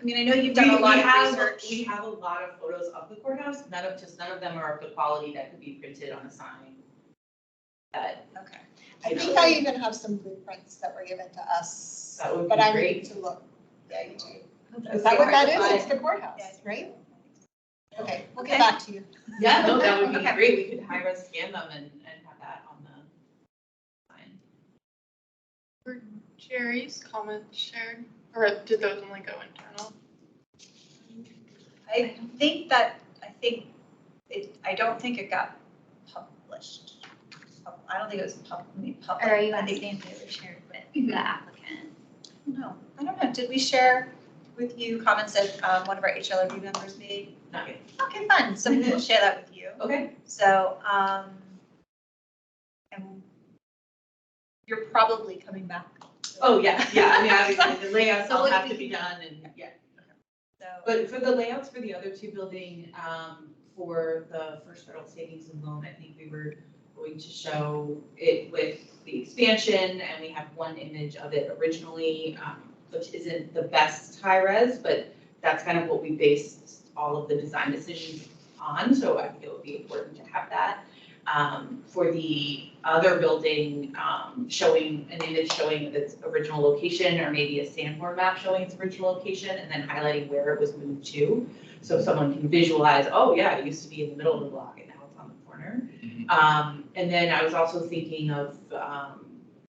mean, I know you've done a lot of research. We have a lot of photos of the courthouse. None of them are of the quality that could be printed on a sign. Okay. I think I even have some blueprints that were given to us. That would be but I great. need to look. Yeah, you do. That's Is that what that great. is? It's the courthouse, right? Okay, we'll get back to you. Yeah, no, that would be Okay. great. We could high-res scan them and have that on the sign. Were Jerry's comments shared, or did those only go internal? I don't think it got published. I don't think it was public. Or are you asking if they were shared with the applicant? No, I don't know. Did we share with you comments that one of our HLRB members made? Not yet. Okay, fun. So we'll share that with you. Okay. So, and you're probably coming back. Oh, yeah. I mean, obviously, the layouts So all what have do to we be do? done and, yeah. So, But for the layouts for the other two building, for the First Federal Savings and Loan, I think we were going to show it with the expansion, and we have one image of it originally, which isn't the best high res, but that's kind of what we based all of the design decisions on, so I think it would be important to have that. For the other building, showing an image showing its original location, or maybe a Sanborn map showing its original location, and then highlighting where it was moved to. So someone can visualize, oh yeah, it used to be in the middle of the block and now it's on the corner. And then I was also thinking of,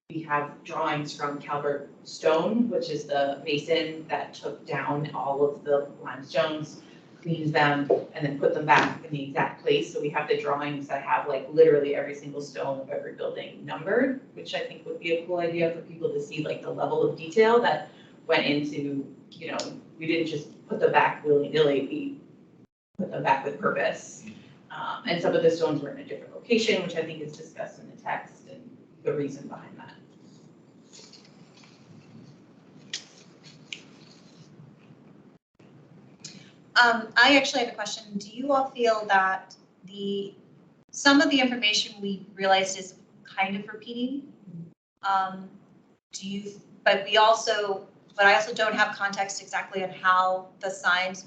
we have drawings from Calvert Stone, which is the mason that took down all of the limestones, cleaned them, and then put them back in the exact place. So we have the drawings that have like literally every single stone of every building numbered, which I think would be a cool idea for people to see, like the level of detail that went into, you know, we didn't just put them back willy-nilly, we put them back with purpose. And some of the stones were in a different location, which I think is discussed in the text and the reason behind that. I actually have a question. Do you all feel that some of the information we realized is kind of repeating? But I also don't have context exactly on how the signs,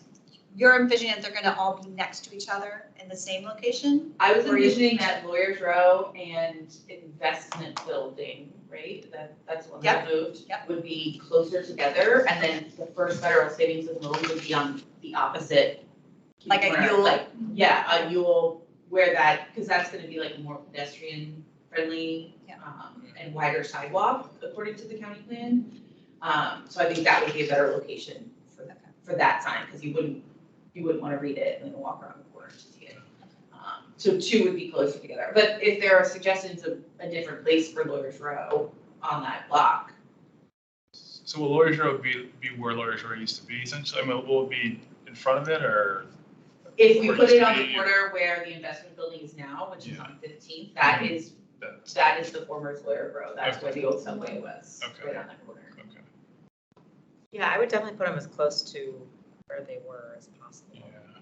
you're envisioning that they're gonna all be next to each other in the same location? I was envisioning that Lawyers Row and Investment Building, right? That's one that moved, would be closer together, and then the First Federal Savings and Loan would be on the opposite. Like a corner, Yule? like, yeah, a Yule, where that, because that's gonna be like more pedestrian friendly, and wider sidewalk, according to the county plan. So I think that would be a better location for that sign, because you wouldn't want to read it and then walk around the corner to see it. So two would be closer together. But if there are suggestions of a different place for Lawyers Row on that block. So will Lawyers Row be where Lawyers Row used to be essentially? I mean, will it be in front of it or? If we Or put just it on be- the corner where the investment building is now, which is Yeah. on 15th, that is That's- the former Lawyer Row. That's where the old subway was, Okay. right on that corner. Okay. Yeah, I would definitely put them as close to where they were as possible. Yeah.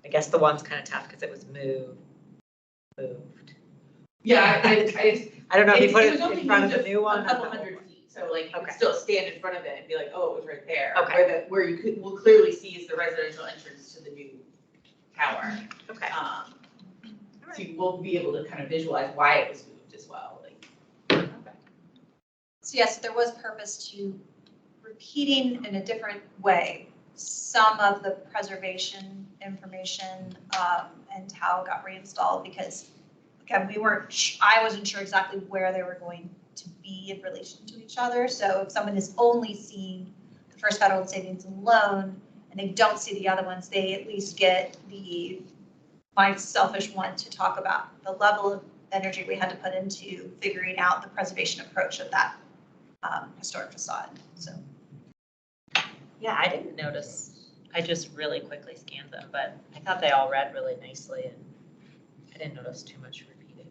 I guess the one's kind of tough because it was moved. Yeah, I don't know if you It's- put it it was only in front of moved the new one. A couple hundred feet, so like you could Okay. still stand in front of it and be like, oh, it was right there. Okay. Where you could, will clearly see is the residential entrance to the new tower. Okay. So you will be able to kind of visualize why it was moved as well, like. So yes, there was purpose to repeating in a different way some of the preservation information and how it got reinstalled because again, I wasn't sure exactly where they were going to be in relation to each other. So if someone has only seen the First Federal Savings and Loan and they don't see the other ones, they at least get my selfish one to talk about the level of energy we had to put into figuring out the preservation approach of that historic facade. So Yeah, I didn't notice. I just really quickly scanned them, but I thought they all read really nicely and I didn't notice too much repeating.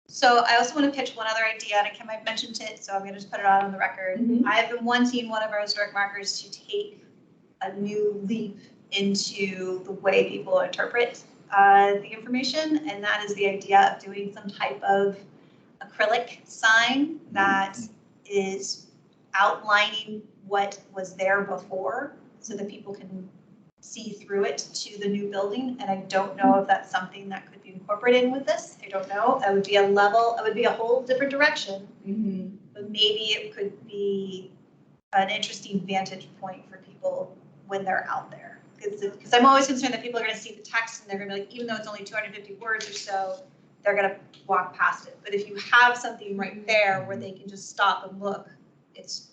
So I also want to pitch one other idea, and Kim might mentioned it, so I'm going to just put it out on the record. I have been wanting one of our historic markers to take a new leap into the way people interpret the information, and that is the idea of doing some type of acrylic sign that is outlining what was there before so that people can see through it to the new building. And I don't know if that's something that could be incorporated with this. I don't know. It would be a whole different direction. But maybe it could be an interesting vantage point for people when they're out there. Because I'm always concerned that people are going to see the text and they're going to be like, even though it's only 250 words or so, they're going to walk past it. But if you have something right there where they can just stop and look, it's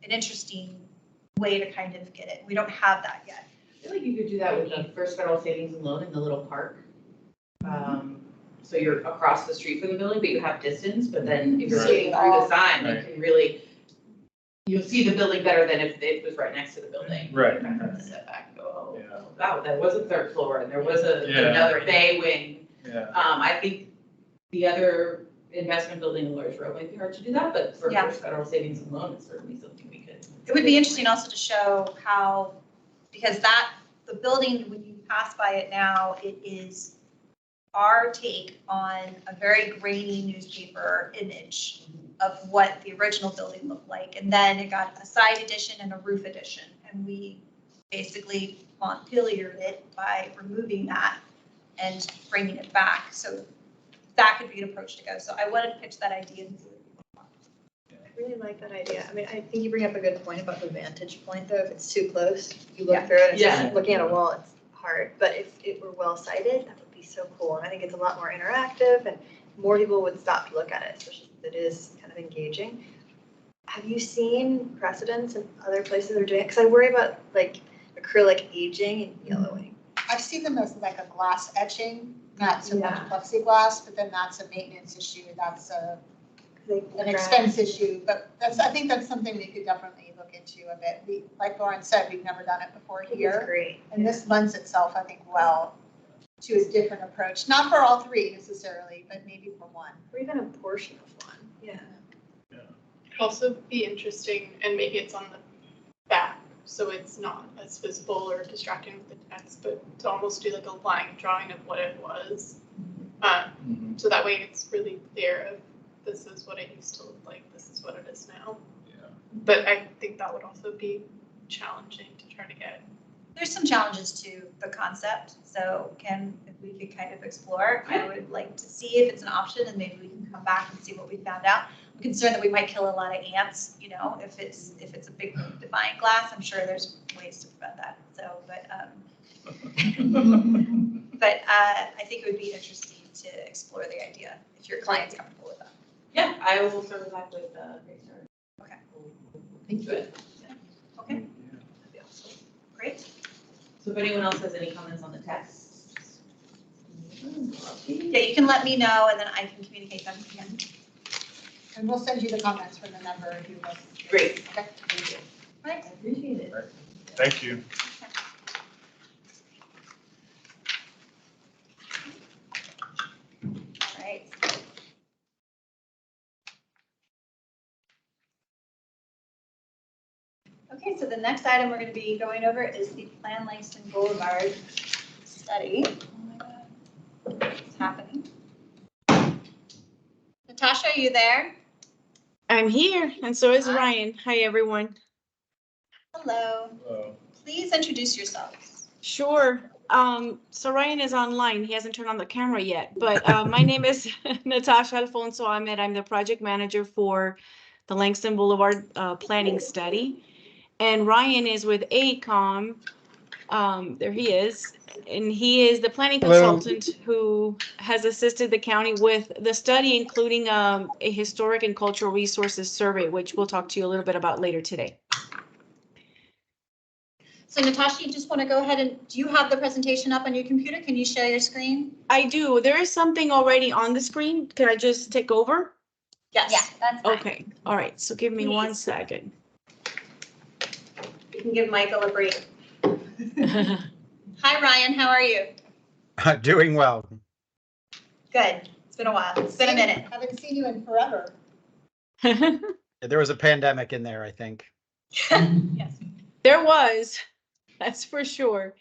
an interesting way to kind of get it. We don't have that yet. I feel like you could do that with the First Federal Savings and Loan in the little park. So you're across the street from the building, but you have distance, but then if you're looking through the sign, you can really, you'll see the building better than if it was right next to the building. Right. Kind of step back and go, Yeah. oh, wow, that was a third floor and there was Yeah. another bay wing. Yeah. I think the other investment building in Lawyers Row might be hard to do that, but for Yeah. First Federal Savings and Loan, it's certainly something we could. It would be interesting also to show how, because the building, when you pass by it now, it is our take on a very grainy newspaper image of what the original building looked like. And then it got a side edition and a roof edition. And we basically Montpeliered it by removing that and bringing it back. So that could be an approach to go. So I wanted to pitch that idea. I really like that idea. I mean, I think you bring up a good point about the vantage point, though. If it's too close, you look through it, and it's just looking at a wall, it's hard. But if it were well sighted, that would be so cool. And I think it's a lot more interactive, and more people would stop to look at it, especially if it is kind of engaging. Have you seen precedents in other places that are doing it? Because I worry about like acrylic aging and yellowing. I've seen them as like a glass etching, not so much plexiglass, but then that's a maintenance issue. That's an expense issue, but I think that's something we could definitely look into a bit. Like Lauren said, we've never done it before here. It's great. And this lends itself, I think, well to a different approach, not for all three necessarily, but maybe for one. Or even a portion of one, yeah. Could also be interesting, and maybe it's on the back, so it's not as visible or distracting with the text, but to almost do like a line drawing of what it was. So that way it's really clear of this is what it used to look like, this is what it is now. Yeah. But I think that would also be challenging to try to get. There's some challenges to the concept. So Kim, if we could kind of explore, I would like to see if it's an option and maybe we can come back and see what we found out. I'm concerned that we might kill a lot of ants, you know, if it's a big defiant glass. I'm sure there's ways to prevent that. So, but I think it would be interesting to explore the idea if your client's comfortable with that. Yeah, I will circle back with Greystar. Okay. Thank you. Okay. Great. So if anyone else has any comments on the text? Yeah, you can let me know and then I can communicate them again. And we'll send you the comments from the member if you want. Great. Okay. Thank you. Right. I appreciate it. Thank you. All right. Okay, so the next item we're going to be going over is the Plan Langston Boulevard study. What's happening? Natasha, are you there? I'm here, and so is Ryan. Hi, everyone. Hello. Please introduce yourselves. Sure. So Ryan is online. He hasn't turned on the camera yet, but my name is Natasha Alfonso Ahmed. I'm the project manager for the Langston Boulevard planning study. And Ryan is with AECOM. There he is. And he is the planning consultant who has assisted the county with the study, including a historic and cultural resources survey, which we'll talk to you a little bit about later today. So Natasha, you just want to go ahead and, do you have the presentation up on your computer? Can you share your screen? I do. There is something already on the screen. Can I just take over? Yes. Yeah, that's fine. Okay. All right. So give me 1 second. You can give Michael a break. Hi, Ryan. How are you? Doing well. Good. It's been a while. It's been a minute. Haven't seen you in forever. There was a pandemic in there, I think. Yes. There was. That's for sure.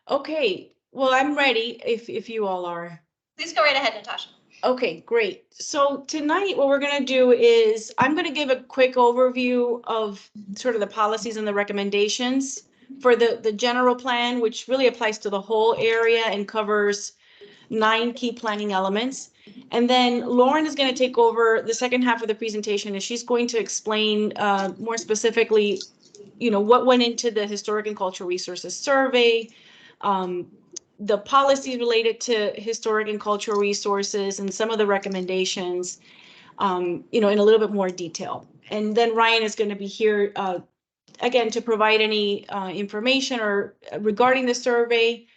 Okay. Well, I'm ready if you all are. Please go right ahead, Natasha. Okay, great. So tonight what we're going to do is I'm going to give a quick overview of sort of the policies and the recommendations for the general plan, which really applies to the whole area and covers 9 key planning elements. And then Lauren is going to take over the second half of the presentation, and she's going to explain more specifically, what went into the Historic and Cultural Resources Survey, the policies related to historic and cultural resources, and some of the recommendations, in a little bit more detail. And then Ryan is going to be here again to provide any information or regarding the survey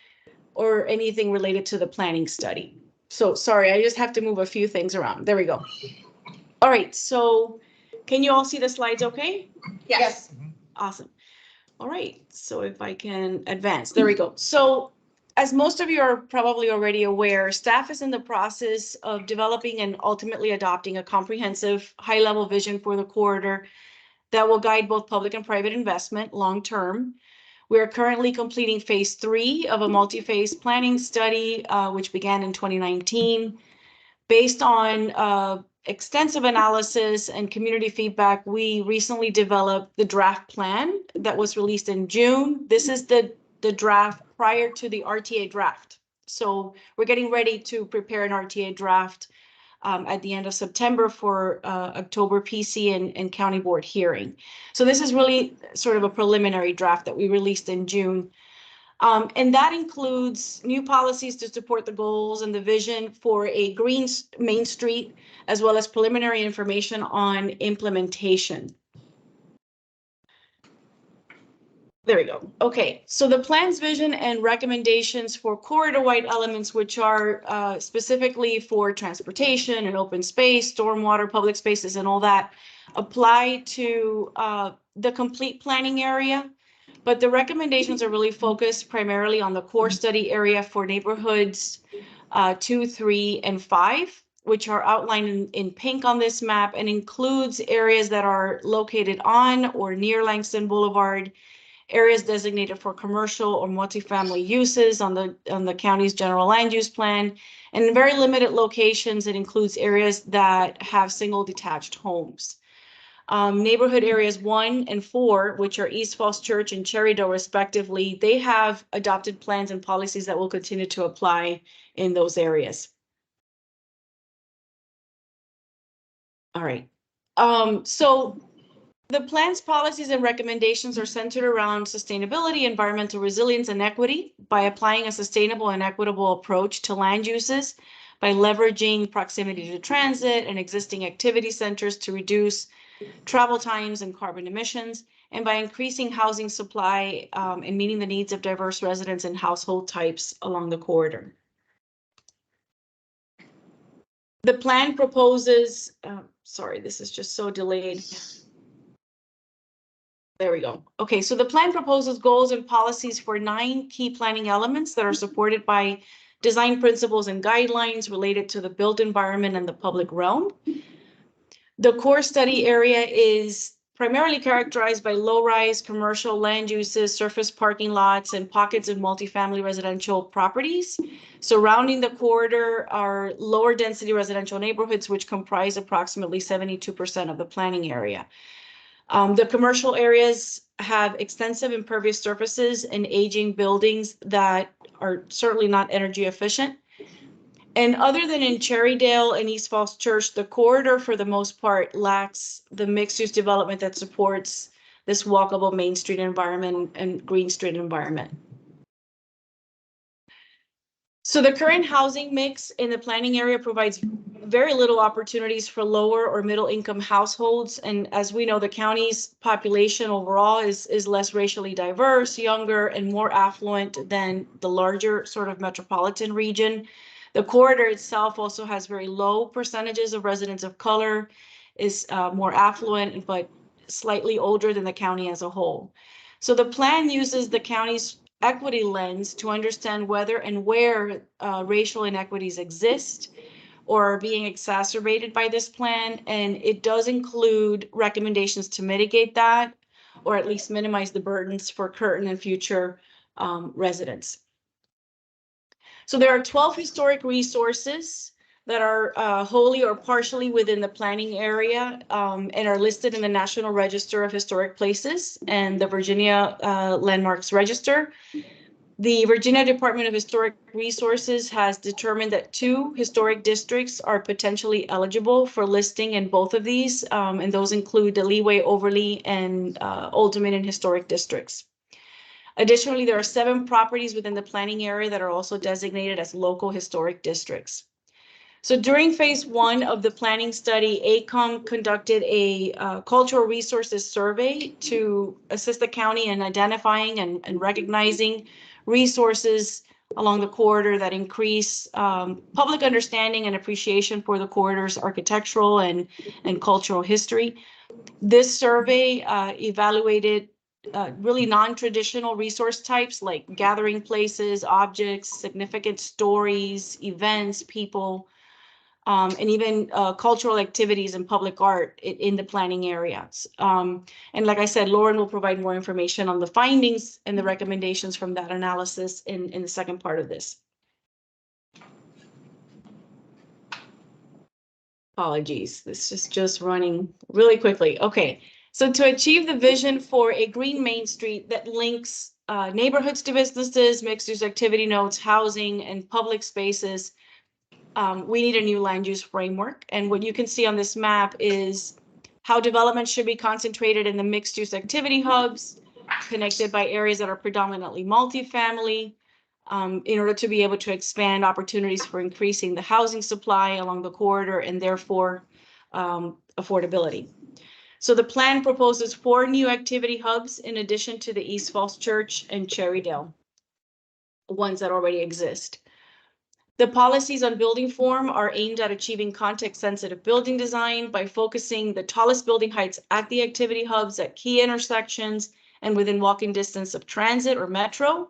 or anything related to the planning study. So sorry, I just have to move a few things around. There we go. All right, so can you all see the slides okay? Yes. Awesome. All right, so if I can advance, there we go. So as most of you are probably already aware, staff is in the process of developing and ultimately adopting a comprehensive high-level vision for the corridor that will guide both public and private investment long-term. We are currently completing phase 3 of a multi-phase planning study, which began in 2019. Based on extensive analysis and community feedback, we recently developed the draft plan that was released in June. This is the draft prior to the RTA draft. So we're getting ready to prepare an RTA draft at the end of September for October PC and county board hearing. So this is really sort of a preliminary draft that we released in June. And that includes new policies to support the goals and the vision for a green Main Street, as well as preliminary information on implementation. There we go. Okay, so the plan's vision and recommendations for corridor-wide elements, which are specifically for transportation and open space, stormwater, public spaces, and all that, apply to the complete planning area. But the recommendations are really focused primarily on the core study area for neighborhoods 2, 3, and 5, which are outlined in pink on this map, and includes areas that are located on or near Langston Boulevard, areas designated for commercial or multifamily uses on the county's general land use plan, and in very limited locations, it includes areas that have single detached homes. Neighborhood areas 1 and 4, which are East Falls Church and Cherrydale respectively, they have adopted plans and policies that will continue to apply in those areas. All right. So the plan's policies and recommendations are centered around sustainability, environmental resilience, and equity by applying a sustainable and equitable approach to land uses, by leveraging proximity to transit and existing activity centers to reduce travel times and carbon emissions, and by increasing housing supply and meeting the needs of diverse residents and household types along the corridor. The plan proposes sorry, this is just so delayed. There we go. Okay, so the plan proposes goals and policies for 9 key planning elements that are supported by design principles and guidelines related to the built environment and the public realm. The core study area is primarily characterized by low-rise commercial land uses, surface parking lots, and pockets of multifamily residential properties. Surrounding the corridor are lower density residential neighborhoods, which comprise approximately 72% of the planning area. The commercial areas have extensive impervious surfaces and aging buildings that are certainly not energy efficient. And other than in Cherrydale and East Falls Church, the corridor for the most part lacks the mixed-use development that supports this walkable Main Street environment and Green Street environment. So the current housing mix in the planning area provides very little opportunities for lower or middle income households. And as we know, the county's population overall is less racially diverse, younger, and more affluent than the larger sort of metropolitan region. The corridor itself also has very low percentages of residents of color, is more affluent, but slightly older than the county as a whole. So the plan uses the county's equity lens to understand whether and where racial inequities exist or are being exacerbated by this plan. And it does include recommendations to mitigate that, or at least minimize the burdens for current and future residents. So there are 12 historic resources that are wholly or partially within the planning area and are listed in the National Register of Historic Places and the Virginia Landmarks Register. The Virginia Department of Historic Resources has determined that 2 historic districts are potentially eligible for listing in both of these, and those include the Leeway, Overlea, and Old Dominion historic districts. Additionally, there are 7 properties within the planning area that are also designated as local historic districts. So during phase 1 of the planning study, ACOM conducted a cultural resources survey to assist the county in identifying and recognizing resources along the corridor that increase public understanding and appreciation for the corridor's architectural and cultural history. This survey evaluated really non-traditional resource types like gathering places, objects, significant stories, events, people, and even cultural activities and public art in the planning areas. And like I said, Lauren will provide more information on the findings and the recommendations from that analysis in the second part of this. Apologies, this is just running really quickly. Okay, so to achieve the vision for a green Main Street that links neighborhoods to businesses, mixed-use activity nodes, housing, and public spaces, we need a new land use framework. And what you can see on this map is how development should be concentrated in the mixed-use activity hubs, connected by areas that are predominantly multifamily, in order to be able to expand opportunities for increasing the housing supply along the corridor and therefore affordability. So the plan proposes 4 new activity hubs in addition to the East Falls Church and Cherrydale, ones that already exist. The policies on building form are aimed at achieving context-sensitive building design by focusing the tallest building heights at the activity hubs at key intersections and within walking distance of transit or metro.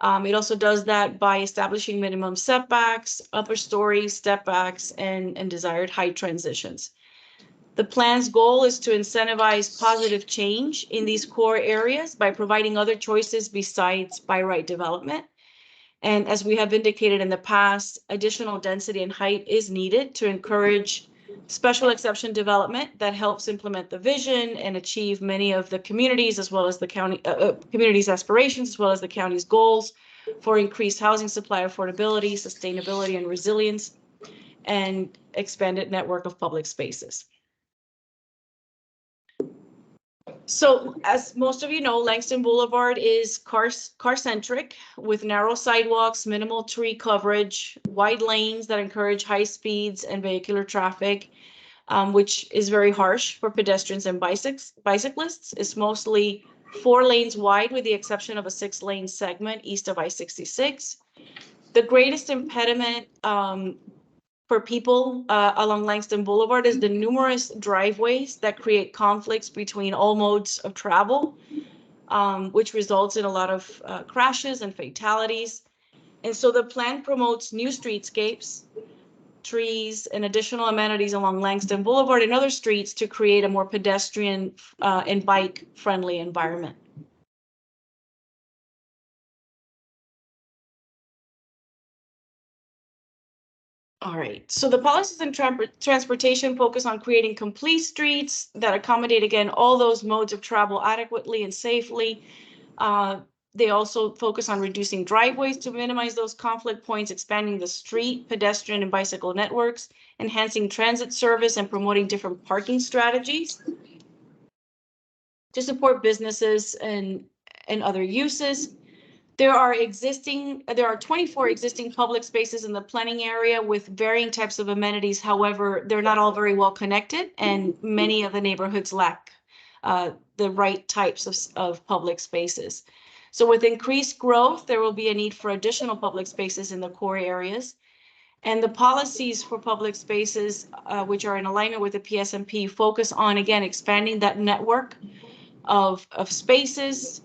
It also does that by establishing minimum setbacks, upper story step backs, and desired height transitions. The plan's goal is to incentivize positive change in these core areas by providing other choices besides by right development. And as we have indicated in the past, additional density and height is needed to encourage special exception development that helps implement the vision and achieve many of the communities as well as the county community's aspirations, as well as the county's goals for increased housing supply, affordability, sustainability, and resilience, and expanded network of public spaces. So as most of you know, Langston Boulevard is car-centric with narrow sidewalks, minimal tree coverage, wide lanes that encourage high speeds and vehicular traffic, which is very harsh for pedestrians and bicyclists. It's mostly 4 lanes wide with the exception of a 6-lane segment east of I-66. The greatest impediment for people along Langston Boulevard is the numerous driveways that create conflicts between all modes of travel, which results in a lot of crashes and fatalities. And so the plan promotes new streetscapes, trees, and additional amenities along Langston Boulevard and other streets to create a more pedestrian and bike-friendly environment. All right, so the policies and transportation focus on creating complete streets that accommodate, again, all those modes of travel adequately and safely. They also focus on reducing driveways to minimize those conflict points, expanding the street, pedestrian, and bicycle networks, enhancing transit service, and promoting different parking strategies to support businesses and other uses. There are 24 existing public spaces in the planning area with varying types of amenities. However, they're not all very well connected, and many of the neighborhoods lack the right types of public spaces. So with increased growth, there will be a need for additional public spaces in the core areas. And the policies for public spaces, which are in alignment with the PSMP, focus on, again, expanding that network of spaces,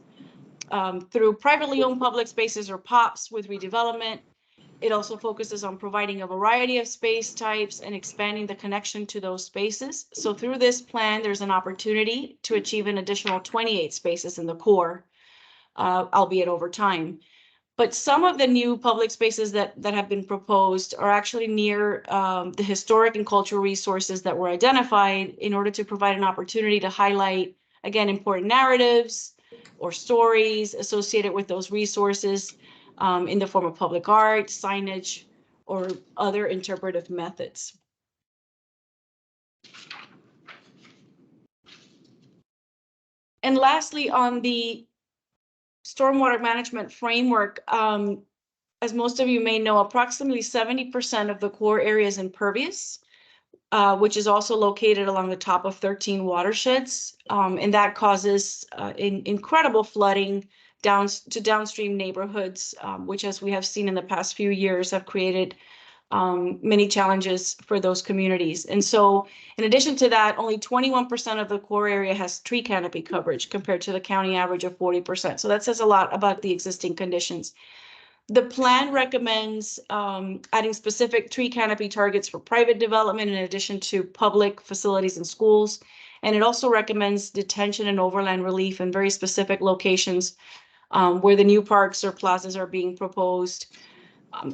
through privately owned public spaces or POPs with redevelopment. It also focuses on providing a variety of space types and expanding the connection to those spaces. So through this plan, there's an opportunity to achieve an additional 28 spaces in the core, albeit over time. But some of the new public spaces that have been proposed are actually near the historic and cultural resources that were identified in order to provide an opportunity to highlight, again, important narratives or stories associated with those resources in the form of public art, signage, or other interpretive methods. And lastly, on the stormwater management framework, as most of you may know, approximately 70% of the core area is impervious, which is also located along the top of 13 watersheds. And that causes incredible flooding to downstream neighborhoods, which, as we have seen in the past few years, have created many challenges for those communities. And so in addition to that, only 21% of the core area has tree canopy coverage compared to the county average of 40%. So that says a lot about the existing conditions. The plan recommends adding specific tree canopy targets for private development in addition to public facilities and schools. And it also recommends detention and overland relief in very specific locations where the new parks or plazas are being proposed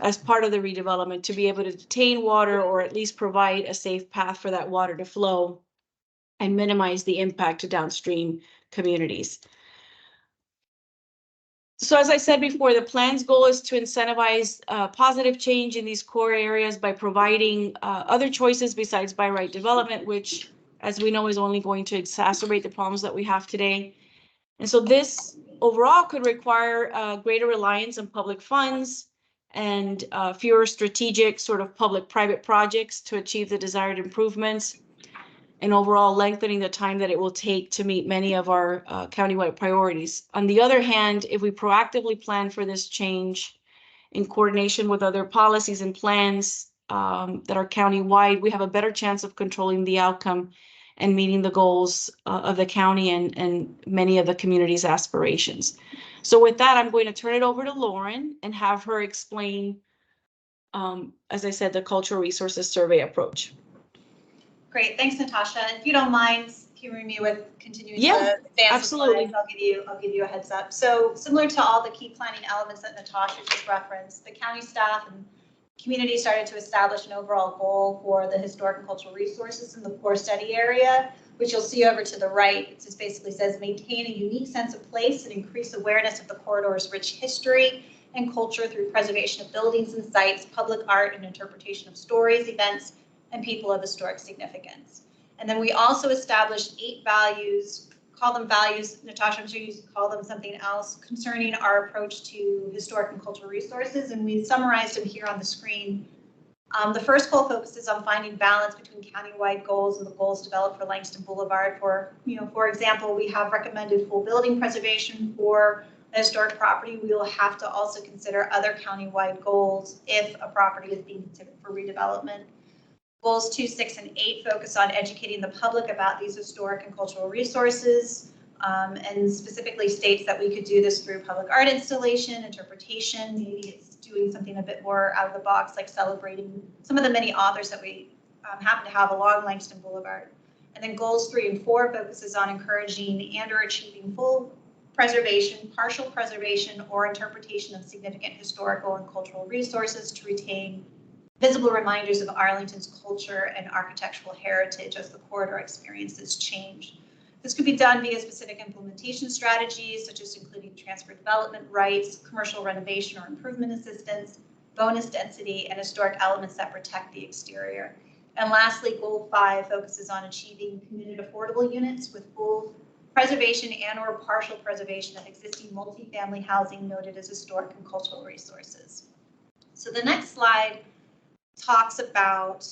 as part of the redevelopment to be able to detain water or at least provide a safe path for that water to flow and minimize the impact to downstream communities. So as I said before, the plan's goal is to incentivize positive change in these core areas by providing other choices besides by right development, which, as we know, is only going to exacerbate the problems that we have today. And so this overall could require greater reliance on public funds and fewer strategic sort of public-private projects to achieve the desired improvements, and overall lengthening the time that it will take to meet many of our countywide priorities. On the other hand, if we proactively plan for this change in coordination with other policies and plans that are countywide, we have a better chance of controlling the outcome and meeting the goals of the county and many of the community's aspirations. So with that, I'm going to turn it over to Lauren and have her explain, as I said, the cultural resources survey approach. Great, thanks, Natasha. If you don't mind hearing me with continuing Yeah, to advance absolutely. the slides, I'll give you a heads up. So similar to all the key planning elements that Natasha just referenced, the county staff and community started to establish an overall goal for the historic and cultural resources in the core study area, which you'll see over to the right. It just basically says maintain a unique sense of place and increase awareness of the corridor's rich history and culture through preservation of buildings and sites, public art, and interpretation of stories, events, and people of historic significance. And then we also established 8 values, call them values, Natasha, I'm sure you call them something else, concerning our approach to historic and cultural resources, and we summarized them here on the screen. The first goal focuses on finding balance between countywide goals and the goals developed for Langston Boulevard. For example, we have recommended full building preservation for a historic property. We will have to also consider other countywide goals if a property is being considered for redevelopment. Goals 2, 6, and 8 focus on educating the public about these historic and cultural resources, and specifically states that we could do this through public art installation, interpretation. Maybe it's doing something a bit more out of the box, like celebrating some of the many authors that we happen to have along Langston Boulevard. And then goals 3 and 4 focuses on encouraging and or achieving full preservation, partial preservation, or interpretation of significant historical and cultural resources to retain visible reminders of Arlington's culture and architectural heritage as the corridor experiences change. This could be done via specific implementation strategies, such as including transfer development rights, commercial renovation or improvement assistance, bonus density, and historic elements that protect the exterior. And lastly, goal 5 focuses on achieving committed affordable units with full preservation and or partial preservation of existing multifamily housing noted as historic and cultural resources. So the next slide talks about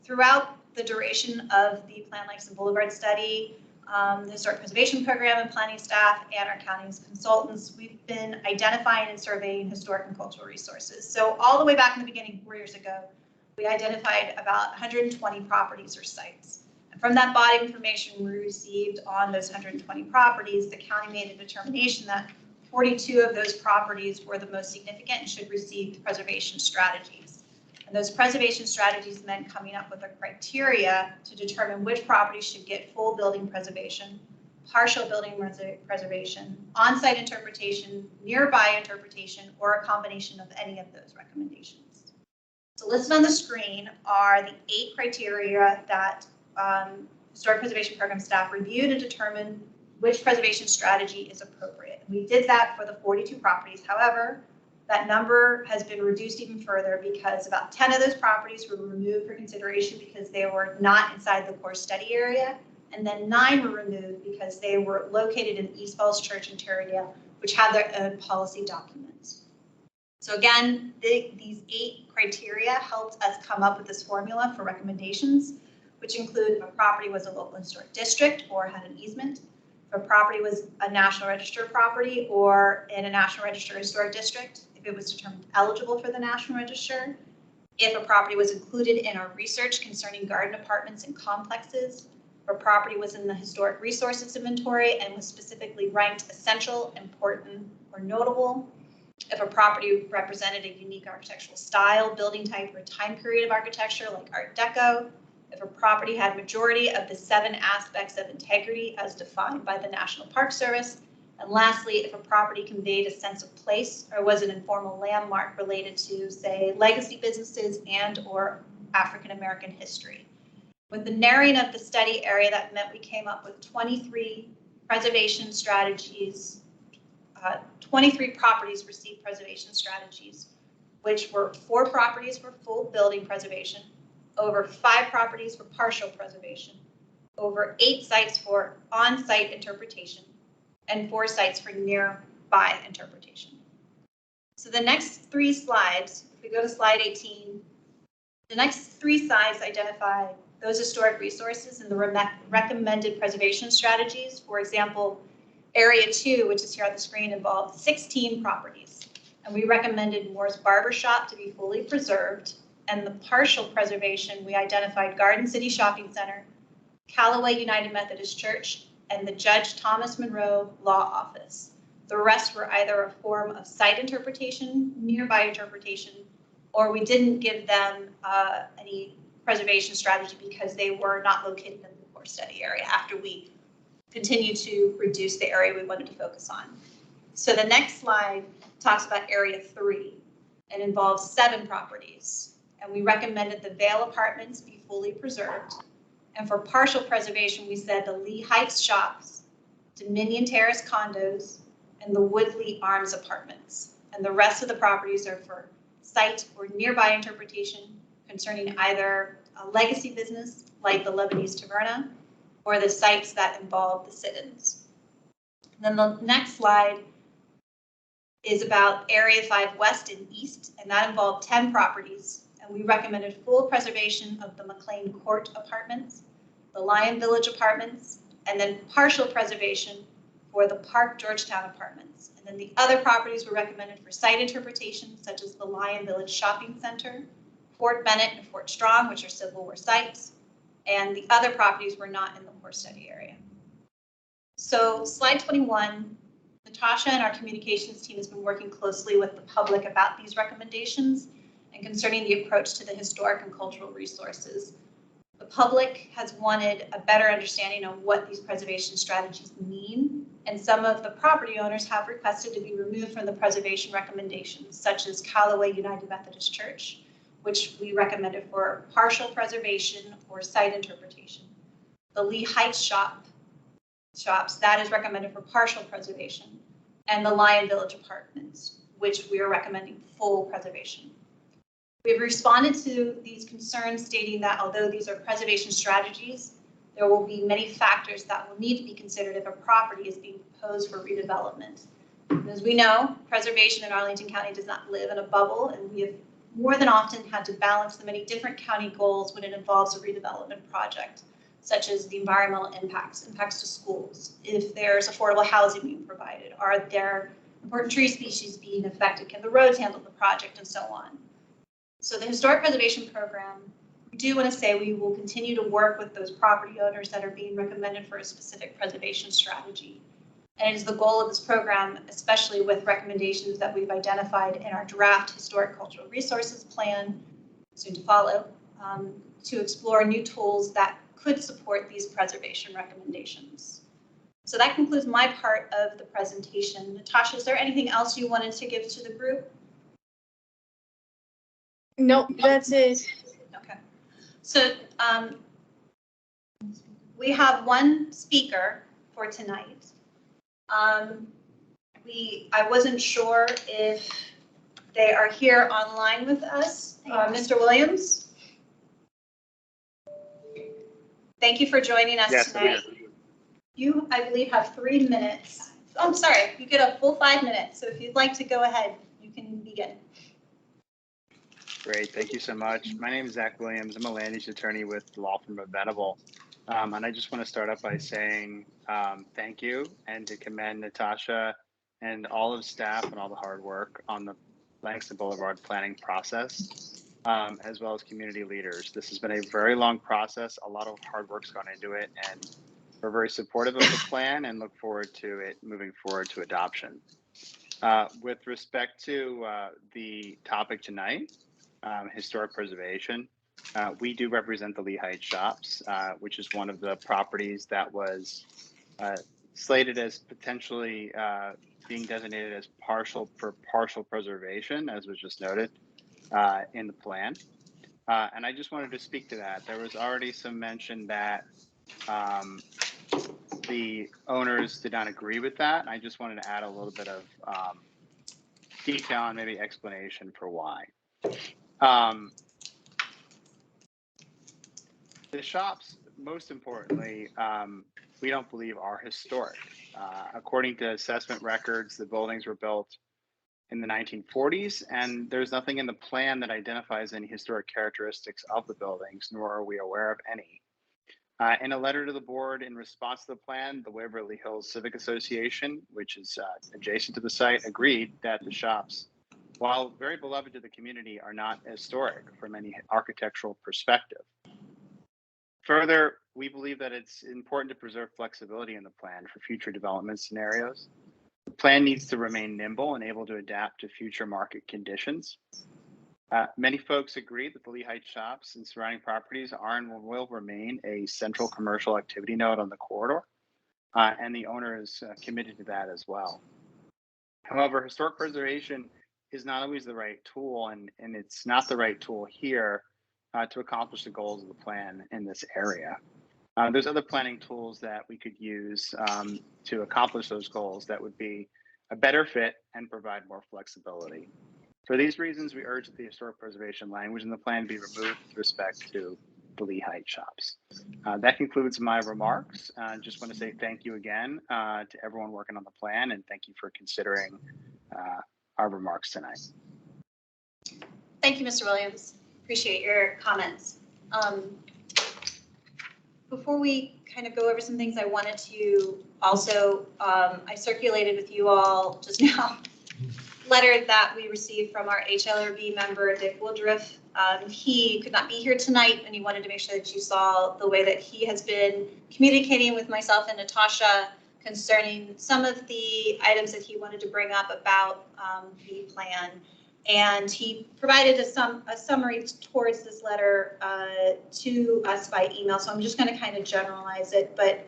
throughout the duration of the Plan Langston Boulevard study, the Historic Preservation Program and planning staff and our county's consultants, we've been identifying and surveying historic and cultural resources. So all the way back in the beginning, 4 years ago, we identified about 120 properties or sites. And from that body of information we received on those 120 properties, the county made a determination that 42 of those properties were the most significant and should receive preservation strategies. And those preservation strategies meant coming up with a criteria to determine which properties should get full building preservation, partial building preservation, on-site interpretation, nearby interpretation, or a combination of any of those recommendations. So listed on the screen are the 8 criteria that Historic Preservation Program staff reviewed and determined which preservation strategy is appropriate. And we did that for the 42 properties. However, that number has been reduced even further because about 10 of those properties were removed for consideration because they were not inside the core study area. And then 9 were removed because they were located in East Falls Church and Terradale, which have their own policy documents. So again, these 8 criteria helped us come up with this formula for recommendations, which include if a property was a local historic district or had an easement, if a property was a National Register property or in a National Register historic district, if it was determined eligible for the National Register, if a property was included in our research concerning garden apartments and complexes, if a property was in the historic resources inventory and was specifically ranked essential, important, or notable, if a property represented a unique architectural style, building type, or time period of architecture like Art Deco, if a property had majority of the 7 aspects of integrity as defined by the National Park Service, and lastly, if a property conveyed a sense of place or was an informal landmark related to, say, legacy businesses and or African American history. With the narrowing of the study area, that meant we came up with 23 preservation strategies. 23 properties received preservation strategies, which were 4 properties for full building preservation, over 5 properties for partial preservation, over 8 sites for on-site interpretation, and 4 sites for nearby interpretation. So the next 3 slides, if we go to slide 18, the next 3 slides identify those historic resources and the recommended preservation strategies. For example, Area 2, which is here on the screen, involved 16 properties, and we recommended Moore's Barber Shop to be fully preserved, and the partial preservation, we identified Garden City Shopping Center, Callaway United Methodist Church, and the Judge Thomas Monroe Law Office. The rest were either a form of site interpretation, nearby interpretation, or we didn't give them any preservation strategy because they were not located in the core study area after we continued to reduce the area we wanted to focus on. So the next slide talks about Area 3 and involves 7 properties. And we recommended the Vale Apartments be fully preserved. And for partial preservation, we said the Lee Heights Shops, Dominion Terrace Condos, and the Woodley Arms Apartments. And the rest of the properties are for site or nearby interpretation concerning either a legacy business like the Lebanese Taverna or the sites that involve the sit-ins. Then the next slide is about Area 5 West and East, and that involved 10 properties. And we recommended full preservation of the McLean Court Apartments, the Lion Village Apartments, and then partial preservation for the Park Georgetown Apartments. And then the other properties were recommended for site interpretation, such as the Lion Village Shopping Center, Fort Bennett and Fort Strong, which are Civil War sites, and the other properties were not in the war study area. So slide 21, Natasha and our communications team has been working closely with the public about these recommendations and concerning the approach to the historic and cultural resources. The public has wanted a better understanding of what these preservation strategies mean, and some of the property owners have requested to be removed from the preservation recommendations, such as Callaway United Methodist Church, which we recommended for partial preservation or site interpretation. The Lee Heights shops, that is recommended for partial preservation, and the Lion Village Apartments, which we are recommending full preservation. We've responded to these concerns, stating that although these are preservation strategies, there will be many factors that will need to be considered if a property is being proposed for redevelopment. As we know, preservation in Arlington County does not live in a bubble, and we have more than often had to balance the many different county goals when it involves a redevelopment project, such as the environmental impacts to schools, if there's affordable housing being provided, are there important tree species being affected, can the roads handle the project, and so on. So the Historic Preservation Program, we do want to say we will continue to work with those property owners that are being recommended for a specific preservation strategy. And it is the goal of this program, especially with recommendations that we've identified in our draft Historic Cultural Resources Plan, soon to follow, to explore new tools that could support these preservation recommendations. So that concludes my part of the presentation. Natasha, is there anything else you wanted to give to the group? Nope, that's it. Okay. So we have one speaker for tonight. I wasn't sure if they are here online with us. Mr. Williams? Thank you for joining us tonight. You, I believe, have 3 minutes. Oh, I'm sorry, you get a full 5 minutes. So if you'd like to go ahead, you can begin. Great, thank you so much. My name is Zach Williams. I'm a land use attorney with the law firm of Venable. And I just want to start up by saying thank you and to commend Natasha and all of staff and all the hard work on the Langston Boulevard planning process, as well as community leaders. This has been a very long process. A lot of hard work's gone into it, and we're very supportive of the plan and look forward to it moving forward to adoption. With respect to the topic tonight, historic preservation, we do represent the Lee Heights shops, which is one of the properties that was slated as potentially being designated as partial preservation, as was just noted in the plan. And I just wanted to speak to that. There was already some mention that the owners did not agree with that. I just wanted to add a little bit of detail and maybe explanation for why. The shops, most importantly, we don't believe are historic. According to assessment records, the buildings were built in the 1940s, and there's nothing in the plan that identifies any historic characteristics of the buildings, nor are we aware of any. In a letter to the board in response to the plan, the Waverly Hills Civic Association, which is adjacent to the site, agreed that the shops, while very beloved to the community, are not historic from any architectural perspective. Further, we believe that it's important to preserve flexibility in the plan for future development scenarios. The plan needs to remain nimble and able to adapt to future market conditions. Many folks agree that the Lee Heights shops and surrounding properties are and will remain a central commercial activity node on the corridor, and the owner is committed to that as well. However, historic preservation is not always the right tool, and it's not the right tool here to accomplish the goals of the plan in this area. There's other planning tools that we could use to accomplish those goals that would be a better fit and provide more flexibility. For these reasons, we urge that the historic preservation language in the plan be removed with respect to the Lee Heights shops. That concludes my remarks. Just want to say thank you again to everyone working on the plan, and thank you for considering our remarks tonight. Thank you, Mr. Williams. Appreciate your comments. Before we kind of go over some things, I wanted to also, I circulated with you all just now, letter that we received from our HLRB member, Dick Woodruff, He could not be here tonight, and he wanted to make sure that you saw the way that he has been communicating with myself and Natasha concerning some of the items that he wanted to bring up about the plan. And he provided a summary towards this letter to us by email. So I'm just going to kind of generalize it, but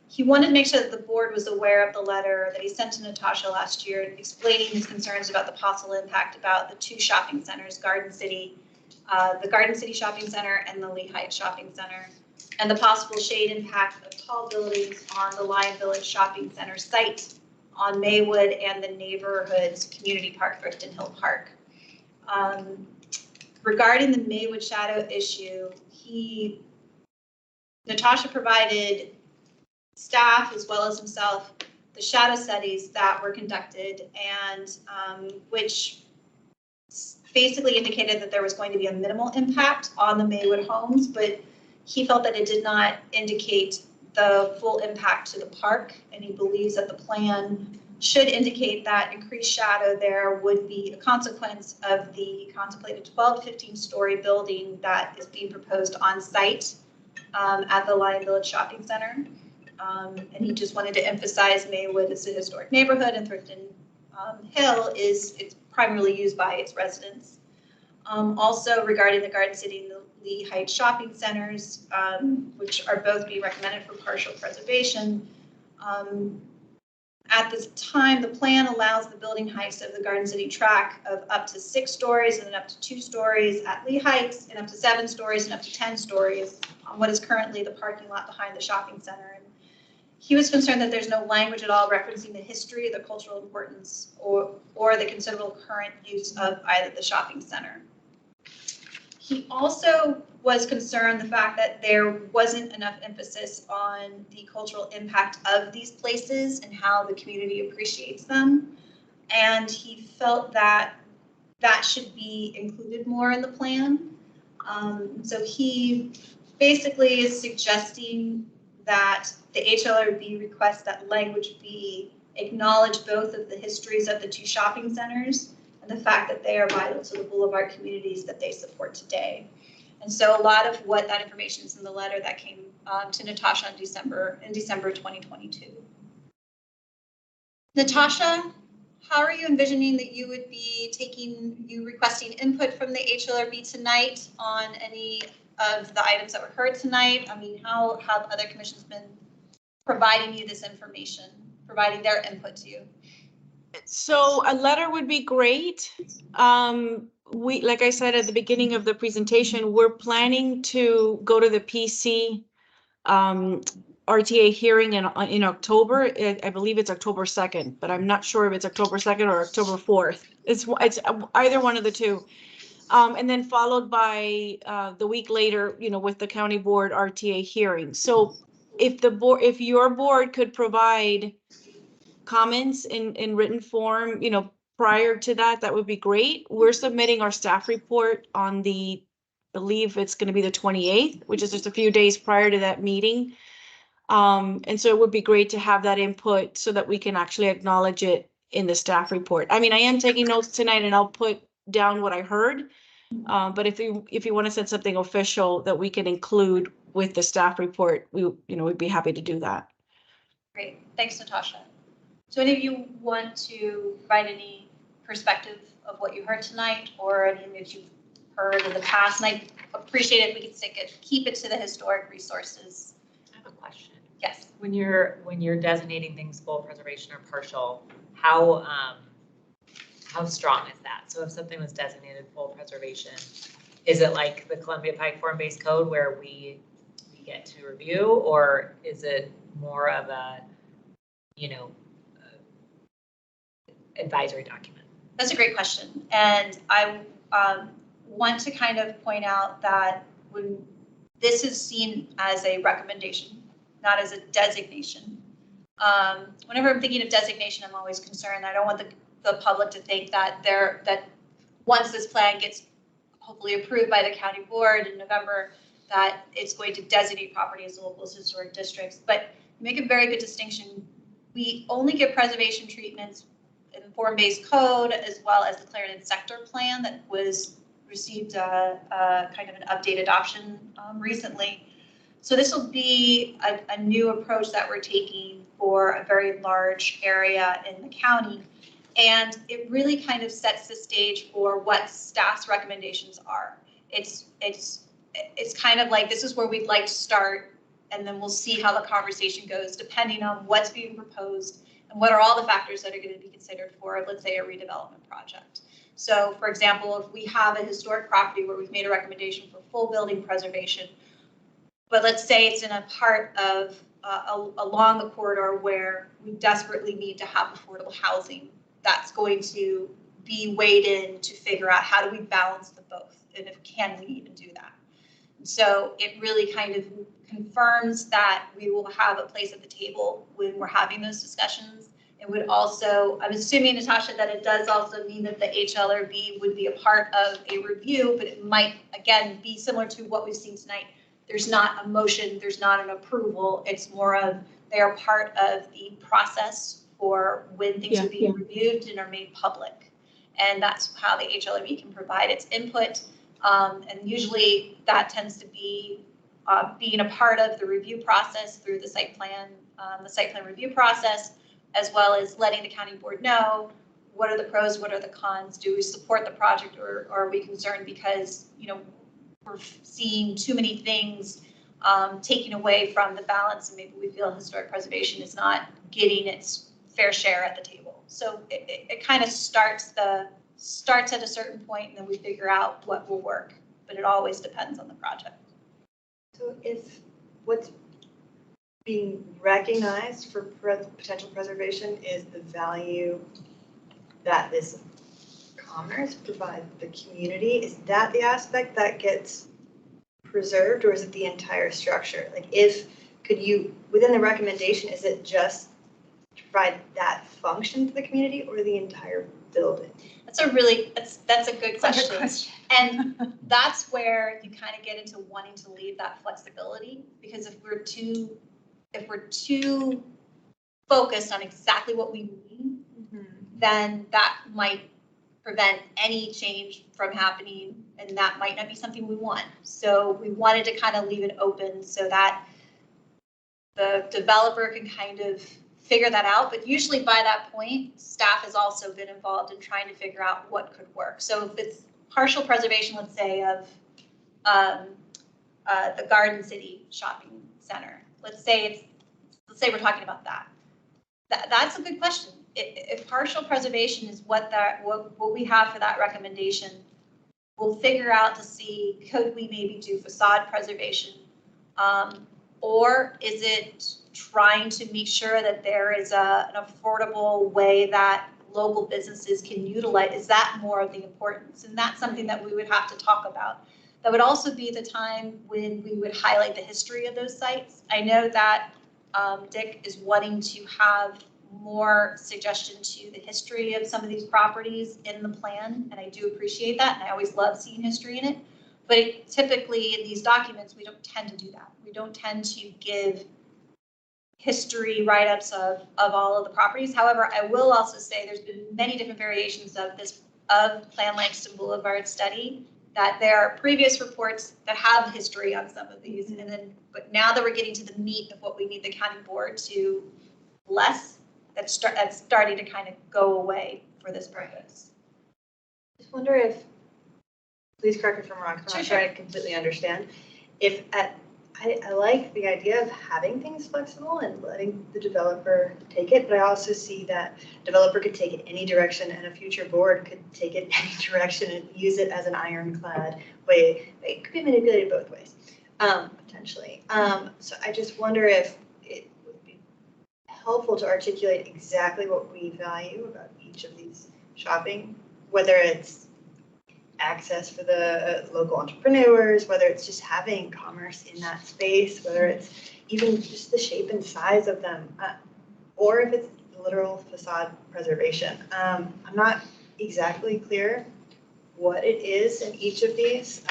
he wanted to make sure that the board was aware of the letter that he sent to Natasha last year, explaining his concerns about the possible impact about the two shopping centers, the Garden City Shopping Center and the Lee Heights Shopping Center, and the possible shade impact of tall buildings on the Lion Village Shopping Center site, on Maywood and the neighborhood's community park, Thrifton Hill Park. Regarding the Maywood shadow issue, Natasha provided staff as well as himself the shadow studies that were conducted, and which basically indicated that there was going to be a minimal impact on the Maywood homes, but he felt that it did not indicate the full impact to the park, and he believes that the plan should indicate that increased shadow there would be a consequence of the contemplated 12 to 15-story building that is being proposed on site at the Lion Village Shopping Center. And he just wanted to emphasize Maywood is a historic neighborhood, and Thrifton Hill it's primarily used by its residents. Also regarding the Garden City and the Lee Heights shopping centers, which are both being recommended for partial preservation. At this time, the plan allows the building heights of the Garden City track of up to 6 stories and then up to 2 stories at Lee Heights, and up to 7 stories and up to 10 stories on what is currently the parking lot behind the shopping center. And he was concerned that there's no language at all referencing the history, the cultural importance, or the considerable current use of either the shopping center. He also was concerned the fact that there wasn't enough emphasis on the cultural impact of these places and how the community appreciates them. And he felt that that should be included more in the plan. So he basically is suggesting that the HLRB requests that language be acknowledge both of the histories of the two shopping centers and the fact that they are vital to the boulevard communities that they support today. And so a lot of what that information is in the letter that came to Natasha in December 2022. Natasha, how are you envisioning that you would be requesting input from the HLRB tonight on any of the items that were heard tonight? I mean, how have other commissions been providing you this information, providing their input to you? So a letter would be great. We, like I said at the beginning of the presentation, we're planning to go to the PC RTA hearing in October. I believe it's October 2nd, but I'm not sure if it's October 2nd or October 4th. It's either one of the two. And then followed by the week later, with the county board RTA hearing. So if your board could provide comments in written form, prior to that, that would be great. We're submitting our staff report on I believe it's going to be the 28th, which is just a few days prior to that meeting. And so it would be great to have that input so that we can actually acknowledge it in the staff report. I mean, I am taking notes tonight and I'll put down what I heard. But if you want to send something official that we can include with the staff report, we'd be happy to do that. Great, thanks, Natasha. So any of you want to provide any perspective of what you heard tonight or any that you've heard in the past? And I appreciate it if we could keep it to the historic resources. I have a question. Yes. When you're designating things full preservation or partial, how strong is that? So if something was designated full preservation, is it like the Columbia Pike Form-Based Code where we get to review, or is it more of a, advisory document? That's a great question. And I want to kind of point out that when this is seen as a recommendation, not as a designation. Whenever I'm thinking of designation, I'm always concerned. I don't want the public to think that once this plan gets hopefully approved by the county board in November, that it's going to designate property as local historic districts. But make a very good distinction. We only give preservation treatments in form-based code as well as the Clarendon sector plan that was received a kind of an updated option recently. So this will be a new approach that we're taking for a very large area in the county. And it really kind of sets the stage for what staff's recommendations are. It's kind of like, this is where we'd like to start, and then we'll see how the conversation goes depending on what's being proposed and what are all the factors that are going to be considered for, let's say, a redevelopment project. So for example, if we have a historic property where we've made a recommendation for full building preservation, but let's say it's in a part of along the corridor where we desperately need to have affordable housing, that's going to be weighed in to figure out how do we balance the both, and if can we even do that. So it really kind of confirms that we will have a place at the table when we're having those discussions. It would also, I'm assuming, Natasha, that it does also mean that the HLRB would be a part of a review, but it might, again, be similar to what we've seen tonight. There's not a motion, there's not an approval. It's more of they are part of the process for when things are being reviewed and are made public. And that's how the HLRB can provide its input. And usually that tends to be being a part of the review process through the site plan review process, as well as letting the county board know what are the pros, what are the cons, do we support the project, or are we concerned because, you know, we're seeing too many things taking away from the balance, and maybe we feel historic preservation is not getting its fair share at the table. So it kind of starts at a certain point, and then we figure out what will work, but it always depends on the project. So if what's being recognized for potential preservation is the value that this commerce provides the community, is that the aspect that gets preserved, or is it the entire structure? Like, could you, within the recommendation, is it just to provide that function to the community, or the entire building? That's a good question. And that's where you kind of get into wanting to leave that flexibility, because if we're too focused on exactly what we need, then that might prevent any change from happening, and that might not be something we want. So we wanted to kind of leave it open so that the developer can kind of figure that out. But usually by that point, staff has also been involved in trying to figure out what could work. So if it's partial preservation, let's say, of the Garden City Shopping Center, let's say we're talking about that. That's a good question. If partial preservation is what we have for that recommendation, we'll figure out to see, could we maybe do facade preservation, or is it trying to make sure that there is an affordable way that local businesses can utilize? Is that more of the importance? And that's something that we would have to talk about. That would also be the time when we would highlight the history of those sites. I know that Dick is wanting to have more suggestion to the history of some of these properties in the plan, and I do appreciate that, and I always love seeing history in it. But typically in these documents, we don't tend to do that. We don't tend to give history write-ups of all of the properties. However, I will also say there's been many different variations of Plan Langston Boulevard study, that there are previous reports that have history on some of these, but now that we're getting to the meat of what we need the county board to bless, that's starting to kind of go away for this purpose. I just wonder if, please correct me if I'm wrong, because I'm not sure I completely understand. I like the idea of having things flexible and letting the developer take it, but I also see that developer could take it any direction, and a future board could take it any direction and use it as an ironclad way. It could be manipulated both ways, potentially. So I just wonder if it would be helpful to articulate exactly what we value about each of these shopping, whether it's access for the local entrepreneurs, whether it's just having commerce in that space, whether it's even just the shape and size of them, or if it's literal facade preservation. I'm not exactly clear what it is in each of these,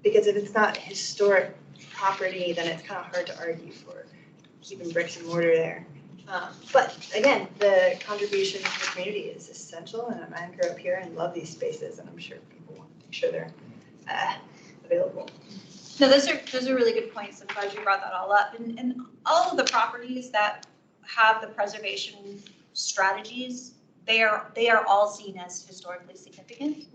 because if it's not historic property, then it's kind of hard to argue for keeping bricks and mortar there. But again, the contribution to the community is essential, and I grew up here and love these spaces, and I'm sure people want make sure they're available. No, those are really good points. I'm glad you brought that all up. And all of the properties that have the preservation strategies, they are all seen as historically significant.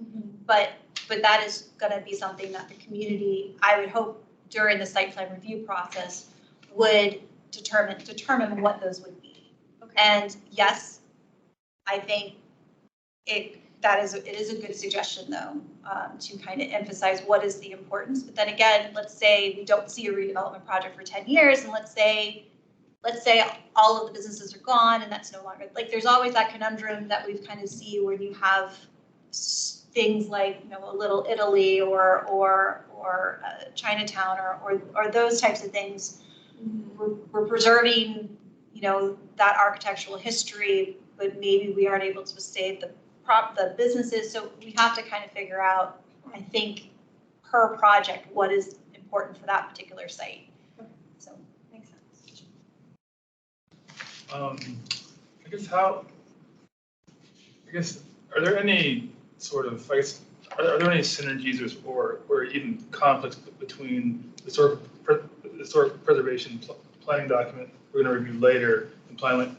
But that is going to be something that the community, I would hope, during the site plan review process would determine what those would be. Okay. And yes, I think it is a good suggestion though, to kind of emphasize what is the importance. But then again, let's say we don't see a redevelopment project for 10 years, and let's say all of the businesses are gone, and that's no longer, like, there's always that conundrum that we've kind of see where you have things like, you know, a Little Italy or Chinatown or those types of things. We're preserving, you know, that architectural history, but maybe we aren't able to save the businesses. So we have to kind of figure out, I think, per project, what is important for that particular site. So makes sense. I guess, are there any sort of, I guess, are there any synergies or even conflicts between the historic preservation planning document we're going to review later and plan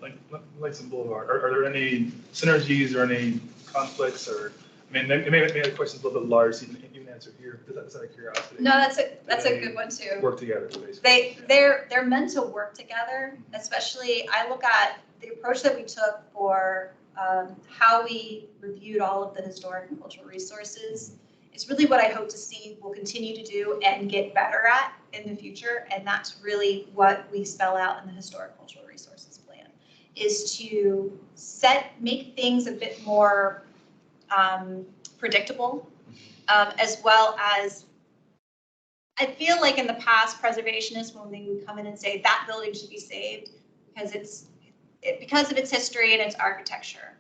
Langston Boulevard? Are there any synergies or any conflicts? Or, I mean, maybe the question's a little bit large, so you can answer here. That's out of curiosity. No, that's a good one too. Work together, basically. They're meant to work together. Especially, I look at the approach that we took for how we reviewed all of the historic and cultural resources. It's really what I hope to see we'll continue to do and get better at in the future. And that's really what we spell out in the historic cultural resources plan, is to make things a bit more predictable, as well as, I feel like in the past, preservationists, when they would come in and say that building should be saved because of its history and its architecture.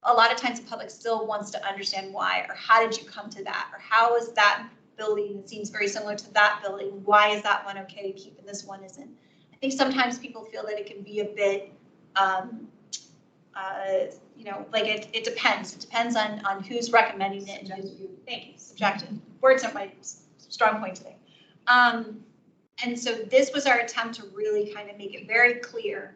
A lot of times the public still wants to understand why, or how did you come to that, or how is that building, it seems very similar to that building, why is that one okay to keep and this one isn't? I think sometimes people feel that it can be a bit, you know, like it depends. It depends on who's recommending it and who's, thank you, subjective. Words are my strong point today. And so this was our attempt to really kind of make it very clear.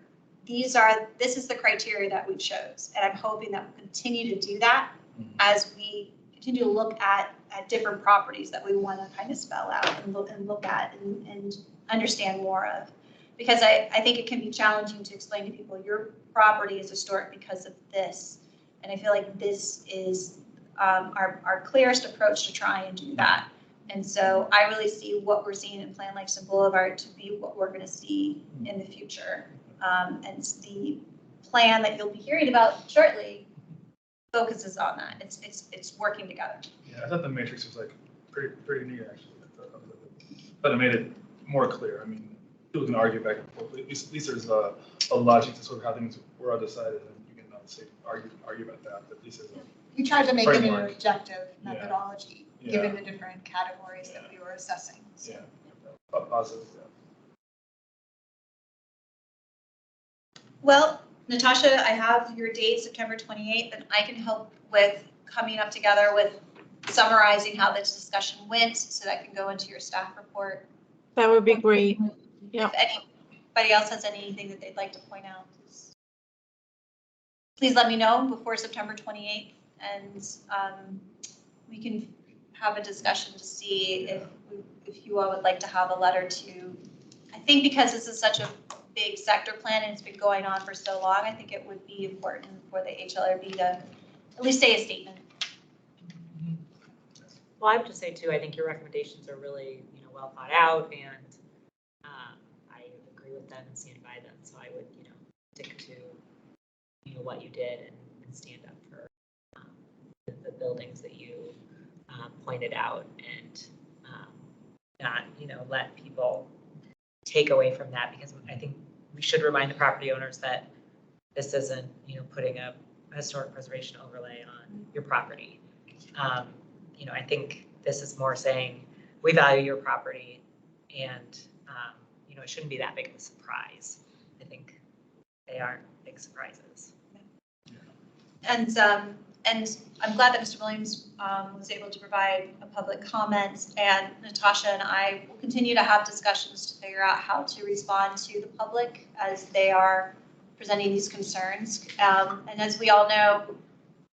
This is the criteria that we chose. And I'm hoping that we'll continue to do that as we continue to look at different properties that we want to kind of spell out and look at and understand more of. Because I think it can be challenging to explain to people your property is historic because of this. And I feel like this is our clearest approach to try and do that. And so I really see what we're seeing in Plan Langston Boulevard to be what we're going to see in the future. And the plan that you'll be hearing about shortly focuses on that. It's working together. Yeah, I thought the matrix was like pretty neat actually. I thought it made it more clear. I mean, people can argue back and forth. At least there's a logic to sort of how things were decided, and you can say argue about that. But at least there's we tried to make it an framework. Objective methodology, given the different categories that we were assessing. So. Yeah, positive. Yeah. Well, Natasha, I have your date, September 28th, and I can help with coming up together with summarizing how this discussion went, so that can go into your staff report. That would be great. Yeah. If anybody else has anything that they'd like to point out, please let me know before September 28th, and we can have a discussion to see if you all would like to have a letter to. I think because this is such a big sector plan and it's been going on for so long, I think it would be important for the HLRB to at least say a statement. Well, I would just say too, I think your recommendations are really, well thought out, and I agree with them and stand by them. So I would, stick to, what you did and stand up for the buildings that you pointed out, and not, let people take away from that, because I think we should remind the property owners that this isn't, putting a historic preservation overlay on your property. I think this is more saying we value your property, and it shouldn't be that big of a surprise. I think they aren't big surprises. And And I'm glad that Mr. Williams was able to provide a public comment, and Natasha and I will continue to have discussions to figure out how to respond to the public as they are presenting these concerns. And as we all know,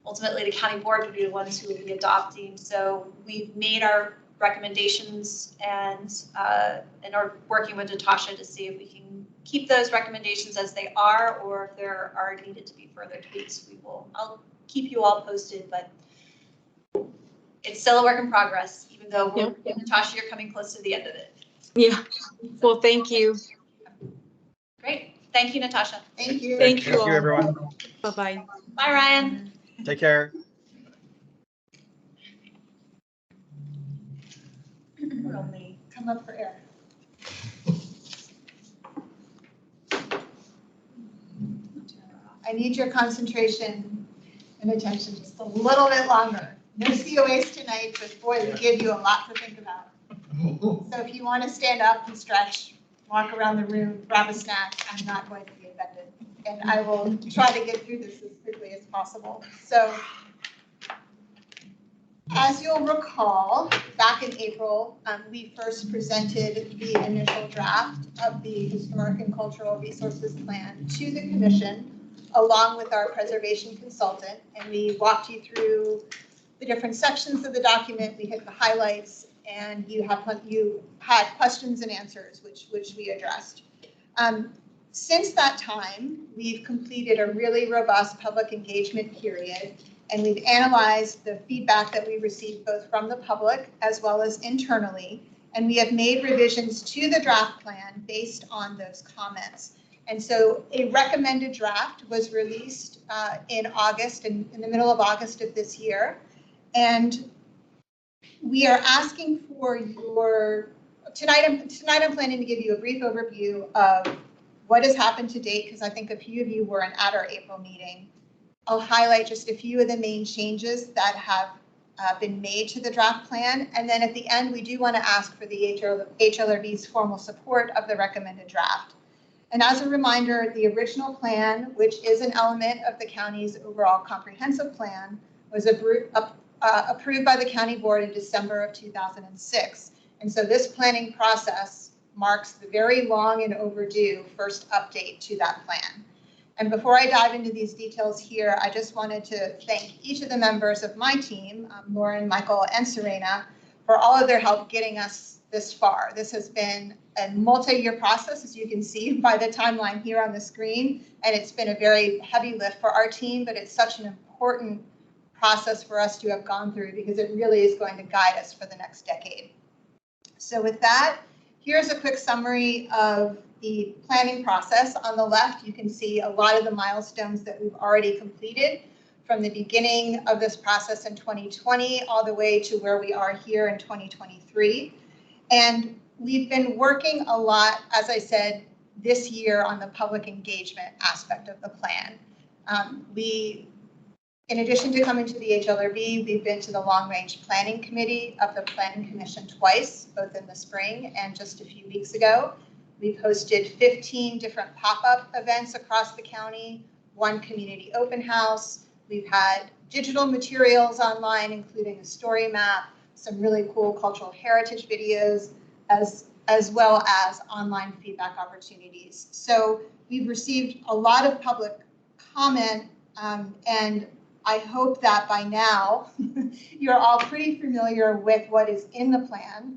ultimately the county board will be the ones who will be adopting. So we've made our recommendations and are working with Natasha to see if we can keep those recommendations as they are, or if there are needed to be further tweaks. I'll keep you all posted, but it's still a work in progress, even though Natasha, you're coming close to the end of it. Yeah. Well, thank you. Great. Thank you, Natasha. Thank you. Thank you Thank all. you, everyone. Bye-bye. Bye, Ryan. Take care. Only come up for air. I need your concentration and attention just a little bit longer. No COAs tonight, but boy, they give you a lot to think about. So if you want to stand up and stretch, walk around the room, grab a snack, I'm not going to be offended. And I will try to get through this as quickly as possible. So as you'll recall, back in April, we first presented the initial draft of the Historic and Cultural Resources Plan to the Commission, along with our preservation consultant, and we walked you through the different sections of the document. We hit the highlights, and you had questions and answers, which we addressed. Since that time, we've completed a really robust public engagement period, and we've analyzed the feedback that we received both from the public as well as internally, and we have made revisions to the draft plan based on those comments. And so a recommended draft was released in August, in the middle of August of this year. And we are asking for your, tonight I'm planning to give you a brief overview of what has happened to date, because I think a few of you weren't at our April meeting. I'll highlight just a few of the main changes that have been made to the draft plan. And then at the end, we do want to ask for the HLRB's formal support of the recommended draft. And as a reminder, the original plan, which is an element of the county's overall comprehensive plan, was approved by the county board in December of 2006. And so this planning process marks the very long and overdue first update to that plan. And before I dive into these details here, I just wanted to thank each of the members of my team, Lauren, Michael, and Serena, for all of their help getting us this far. This has been a multi-year process, as you can see by the timeline here on the screen, and it's been a very heavy lift for our team, but it's such an important process for us to have gone through because it really is going to guide us for the next decade. So with that, here's a quick summary of the planning process. On the left, you can see a lot of the milestones that we've already completed from the beginning of this process in 2020 all the way to where we are here in 2023. And we've been working a lot, as I said, this year on the public engagement aspect of the plan. In addition to coming to the HLRB, we've been to the Long Range Planning Committee of the Planning Commission twice, both in the spring and just a few weeks ago. We've hosted 15 different pop-up events across the county, one community open house. We've had digital materials online, including a story map, some really cool cultural heritage videos, as well as online feedback opportunities. So we've received a lot of public comment, and I hope that by now you're all pretty familiar with what is in the plan.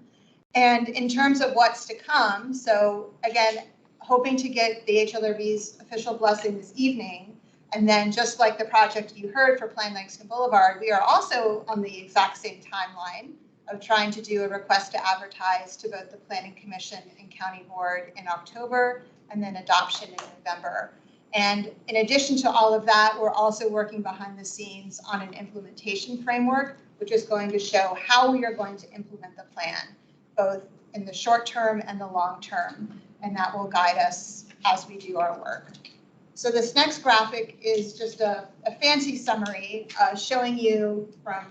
And in terms of what's to come, so again, hoping to get the HLRB's official blessing this evening. And then just like the project you heard for Plan Langston Boulevard, we are also on the exact same timeline of trying to do a request to advertise to both the Planning Commission and County Board in October, and then adoption in November. And in addition to all of that, we're also working behind the scenes on an implementation framework, which is going to show how we are going to implement the plan, both in the short term and the long term. And that will guide us as we do our work. So this next graphic is just a fancy summary showing you from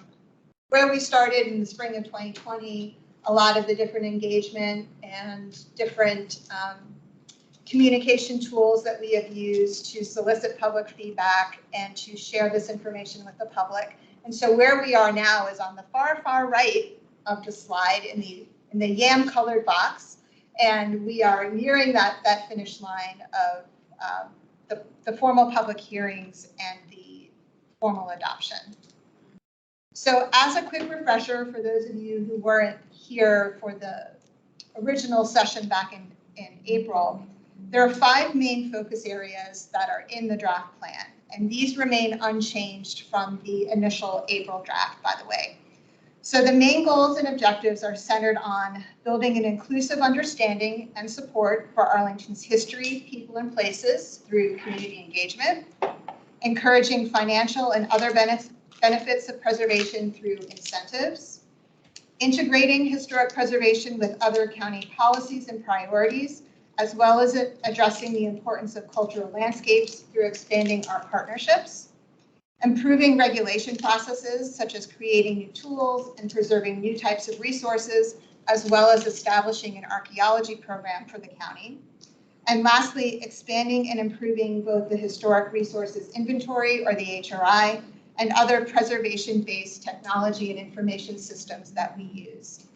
where we started in the spring of 2020, a lot of the different engagement and different communication tools that we have used to solicit public feedback and to share this information with the public. And so where we are now is on the far, far right of the slide in the yam colored box. And we are nearing that finish line of the formal public hearings and the formal adoption. So as a quick refresher for those of you who weren't here for the original session back in April, there are 5 main focus areas that are in the draft plan, and these remain unchanged from the initial April draft, by the way. So the main goals and objectives are centered on building an inclusive understanding and support for Arlington's history, people, and places through community engagement, encouraging financial and other benefits of preservation through incentives, integrating historic preservation with other county policies and priorities, as well as addressing the importance of cultural landscapes through expanding our partnerships, improving regulation processes such as creating new tools and preserving new types of resources, as well as establishing an archaeology program for the county. And lastly, expanding and improving both the historic resources inventory, or the HRI, and other preservation-based technology and information systems that we use.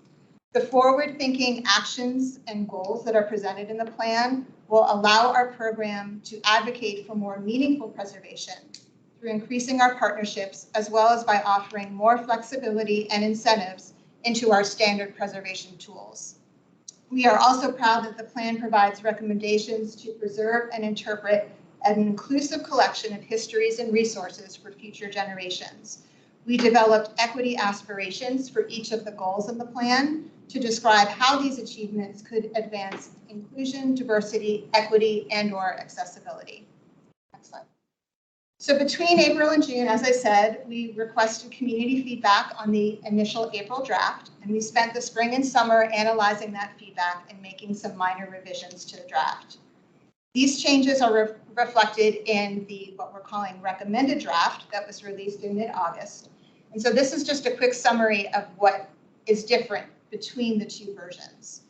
The forward-thinking actions and goals that are presented in the plan will allow our program to advocate for more meaningful preservation through increasing our partnerships, as well as by offering more flexibility and incentives into our standard preservation tools. We are also proud that the plan provides recommendations to preserve and interpret an inclusive collection of histories and resources for future generations. We developed equity aspirations for each of the goals in the plan to describe how these achievements could advance inclusion, diversity, equity, and/or accessibility. Next slide. So between April and June, as I said, we requested community feedback on the initial April draft, and we spent the spring and summer analyzing that feedback and making some minor revisions to the draft. These changes are reflected in what we're calling recommended draft that was released in mid-August. And so this is just a quick summary of what is different between the 2 versions.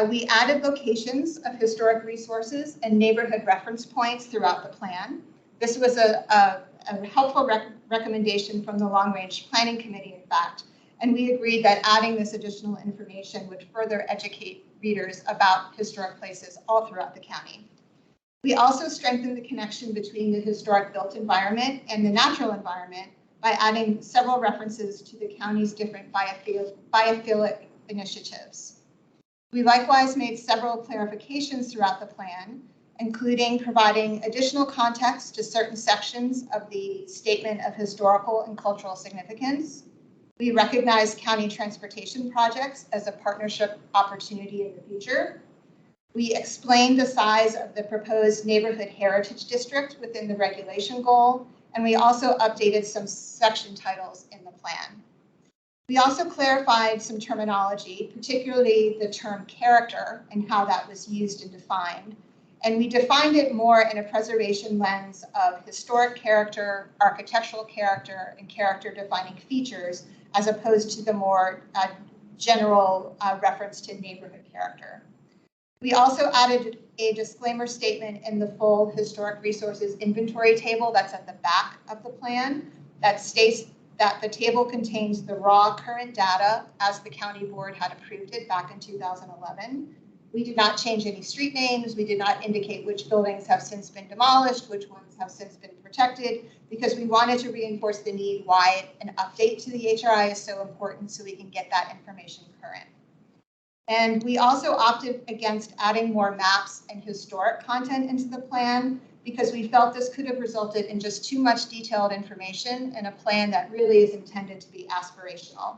We added locations of historic resources and neighborhood reference points throughout the plan. This was a helpful recommendation from the Long Range Planning Committee, in fact, and we agreed that adding this additional information would further educate readers about historic places all throughout the county. We also strengthened the connection between the historic built environment and the natural environment by adding several references to the county's different biophilic initiatives. We likewise made several clarifications throughout the plan, including providing additional context to certain sections of the Statement of Historical and Cultural Significance. We recognize county transportation projects as a partnership opportunity in the future. We explained the size of the proposed neighborhood heritage district within the regulation goal, and we also updated some section titles in the plan. We also clarified some terminology, particularly the term character and how that was used and defined. And we defined it more in a preservation lens of historic character, architectural character, and character defining features, as opposed to the more general reference to neighborhood character. We also added a disclaimer statement in the full historic resources inventory table that's at the back of the plan that states that the table contains the raw current data as the county board had approved it back in 2011. We did not change any street names. We did not indicate which buildings have since been demolished, which ones have since been protected, because we wanted to reinforce the need why an update to the HRI is so important so we can get that information current. And we also opted against adding more maps and historic content into the plan because we felt this could have resulted in just too much detailed information in a plan that really is intended to be aspirational.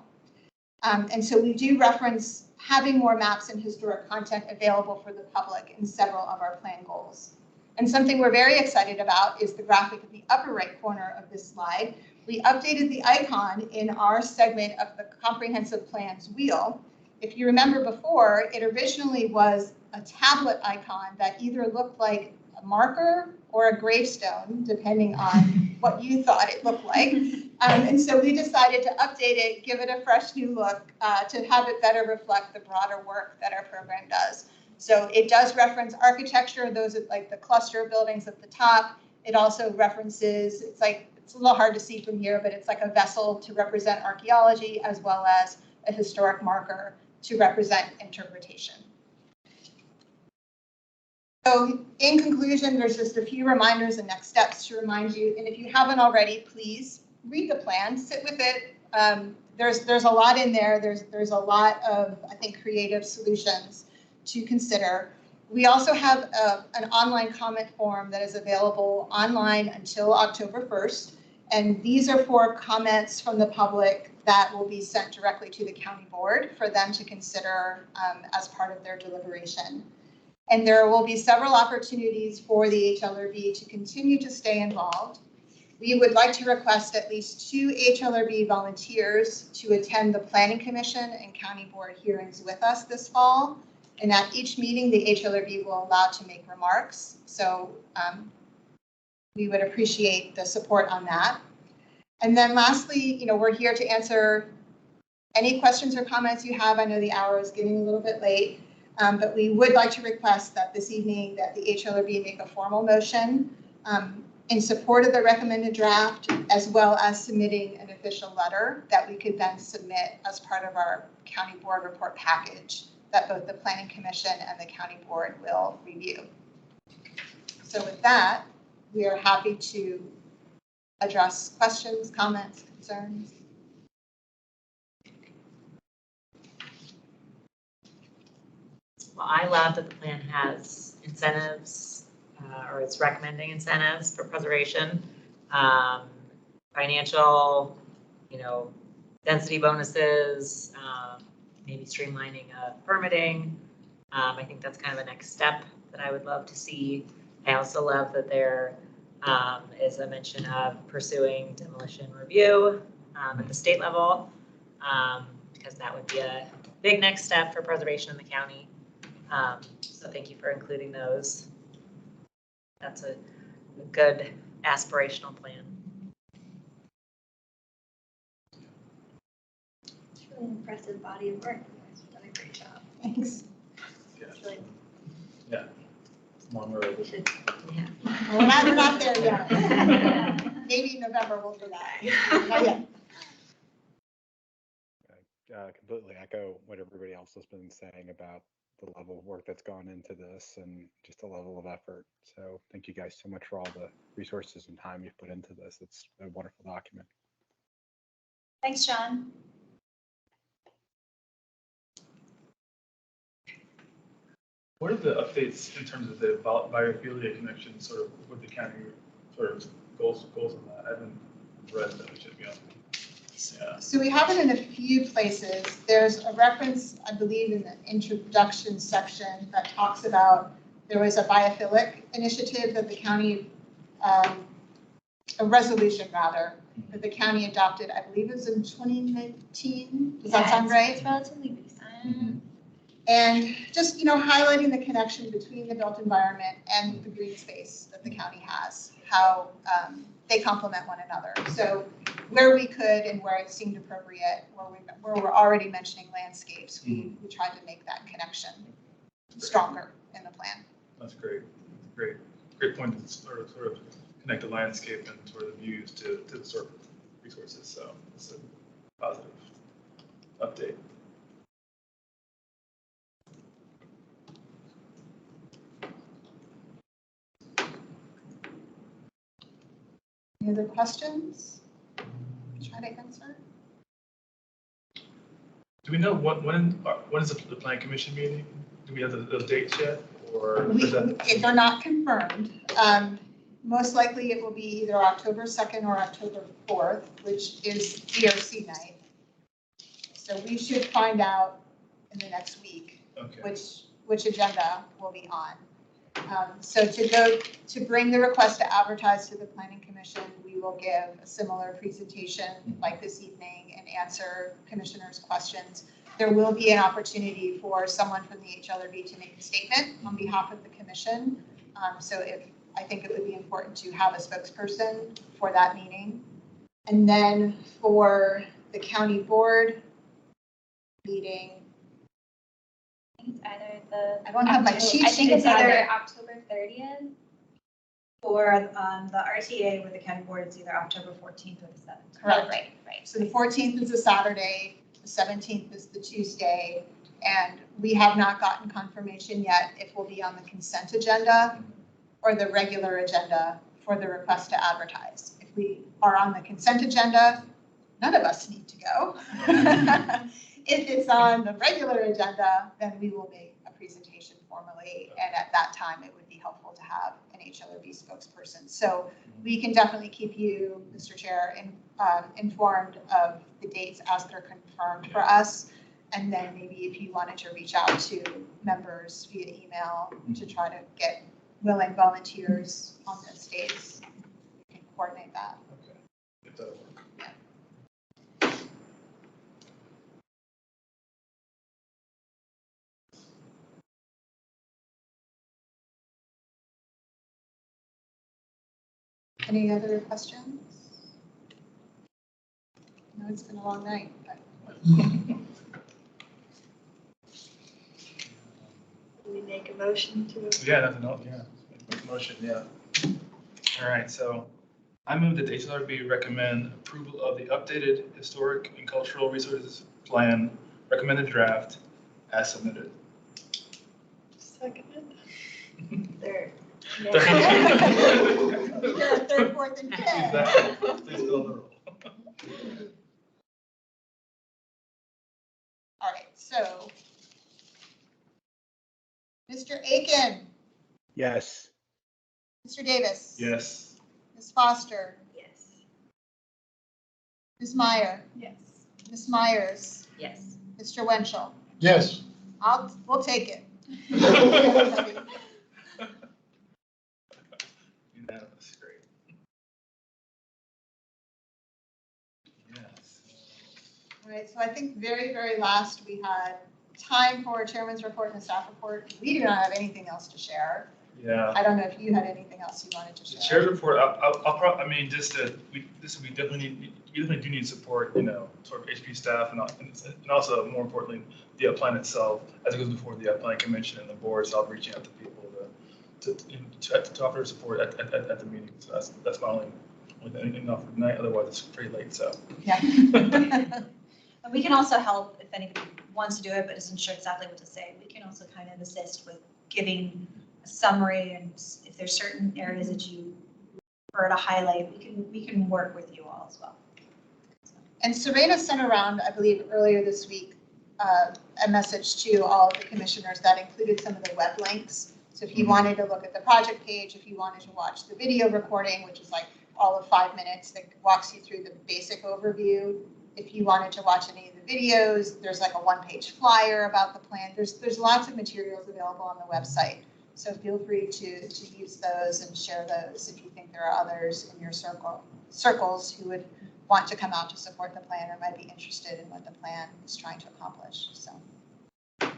And so we do reference having more maps and historic content available for the public in several of our plan goals. And something we're very excited about is the graphic in the upper right corner of this slide. We updated the icon in our segment of the comprehensive plans wheel. If you remember before, it originally was a tablet icon that either looked like a marker or a gravestone, depending on what you thought it looked like. And so we decided to update it, give it a fresh new look, to have it better reflect the broader work that our program does. So it does reference architecture, those are like the cluster of buildings at the top. It also references, it's a little hard to see from here, but it's like a vessel to represent archaeology as well as a historic marker to represent interpretation. So in conclusion, there's just a few reminders and next steps to remind you. And if you haven't already, please read the plan, sit with it. There's a lot in there. There's a lot of, I think, creative solutions to consider. We also have an online comment form that is available online until October 1st. And these are for comments from the public that will be sent directly to the county board for them to consider as part of their deliberation. And there will be several opportunities for the HLRB to continue to stay involved. We would like to request at least 2 HLRB volunteers to attend the Planning Commission and County Board hearings with us this fall. And at each meeting, the HLRB will allow to make remarks. So we would appreciate the support on that. And then lastly, we're here to answer any questions or comments you have. I know the hour is getting a little bit late. But we would like to request that this evening that the HLRB make a formal motion in support of the recommended draft, as well as submitting an official letter that we could then submit as part of our county board report package that both the Planning Commission and the county board will review. So with that, we are happy to address questions, comments, concerns. Well, I love that the plan has incentives, or it's recommending incentives for preservation, financial, density bonuses, maybe streamlining of permitting. I think that's kind of a next step that I would love to see. I also love that there is a mention of pursuing demolition review at the state level, because that would be a big next step for preservation in the county. So thank you for including those. That's a good aspirational plan. It's really an impressive body of work. You guys have done a great job. Thanks. Yeah. It's really, Yeah. It's a long road. we should, Yeah. We're not there yet. Maybe in November we'll do that. Not yet. Completely echo what everybody else has been saying about the level of work that's gone into this and just the level of effort. So thank you guys so much for all the resources and time you've put into this. It's a wonderful document. thanks, John. What are the updates in terms of the biophilia connection, sort of with the county, sort of goals on that? I haven't read that, which should be honest. Yeah. So we have it in a few places. There's a reference, I believe, in the introduction section that talks about there was a biophilic initiative that the county, a resolution rather, that the county adopted, I believe it was in 2019. Does that sound right? It's relatively recent. And just, highlighting the connection between the built environment and the green space that the county has, how they complement one another. So where we could and where it seemed appropriate, where we're already mentioning landscapes, we tried to make that connection stronger in the plan. That's great. Great point to sort of connect the landscape and sort of the views to the sort of resources. So it's a positive update. Any other questions? Try to answer. Do we know when is the Plan Commission meeting? Do we have those dates yet, or is that? They're not confirmed. Most likely it will be either October 2nd or October 4th, which is DRC night. So we should find out in the next week which agenda will be on. So to bring the request to advertise to the Planning Commission, we will give a similar presentation like this evening and answer commissioners' questions. There will be an opportunity for someone from the HLRB to make a statement on behalf of the commission. I think it would be important to have a spokesperson for that meeting. And then for the county board meeting, think it's either the. I don't have my Octo- cheat I think sheet it's either either. October 30th. For the RTA with the county board, it's either October 14th or the 17th. Correct. Right, right. So the 14th is a Saturday, the 17th is the Tuesday, and we have not gotten confirmation yet if we'll be on the consent agenda or the regular agenda for the request to advertise. If we are on the consent agenda, none of us need to go. If it's on the regular agenda, then we will make a presentation formally, and at that time, it would be helpful to have an HLRB spokesperson. So we can definitely keep you, Mr. Chair, informed of the dates as they're confirmed for us. And then maybe if you wanted to reach out to members via email to try to get willing volunteers on those dates, we can coordinate that. Okay. If that'll work. Any other questions? I know it's been a long night, but. Do we make a motion to? Yeah, nothing else, yeah. Make a motion, yeah. All right, so I move that the HLRB recommend approval of the updated historic and cultural resources plan, recommended draft as submitted. Seconded. Third. Third, fourth, and fifth. Exactly. Please call the roll. All right, so. Mr. Aiken, Yes. Mr. Davis. Yes. Ms. Foster, Yes. Ms. Meyer, Yes. Ms. Myers, Yes. Mr. Wenchel. Yes. We'll take it. Unanimous, great. Yes. All right, so I think very, very last, we had time for a chairman's report and a staff report. We do not have anything else to share. Yeah. I don't know if you had anything else you wanted to The share. chair's report, I mean, just that we definitely do need support, sort of HP staff and also more importantly, the plan itself as it goes before the planning commission and the board. So I'll be reaching out to people to offer support at the meeting. So that's my only thing offered tonight. Otherwise, it's pretty late. So Yeah. And we can also help if anybody wants to do it, but isn't sure exactly what to say. We can also kind of assist with giving a summary, and if there's certain areas that you prefer to highlight, we can work with you all as well. And Serena sent around, I believe, earlier this week, a message to all of the commissioners that included some of the web links. So if you wanted to look at the project page, if you wanted to watch the video recording, which is like all of 5 minutes that walks you through the basic overview. If you wanted to watch any of the videos, there's like a one-page flyer about the plan. There's lots of materials available on the website. So feel free to use those and share those if you think there are others in your circles who would want to come out to support the plan or might be interested in what the plan is trying to accomplish. So. okay,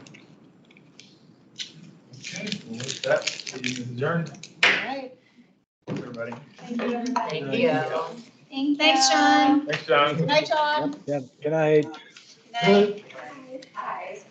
well, with that, the meeting is adjourned. All right. Thanks, everybody. Thank you, everybody. Thank you. Thank you. Thanks, John. Thanks, John. Good night, John. Yeah, good night. Good night. Guys.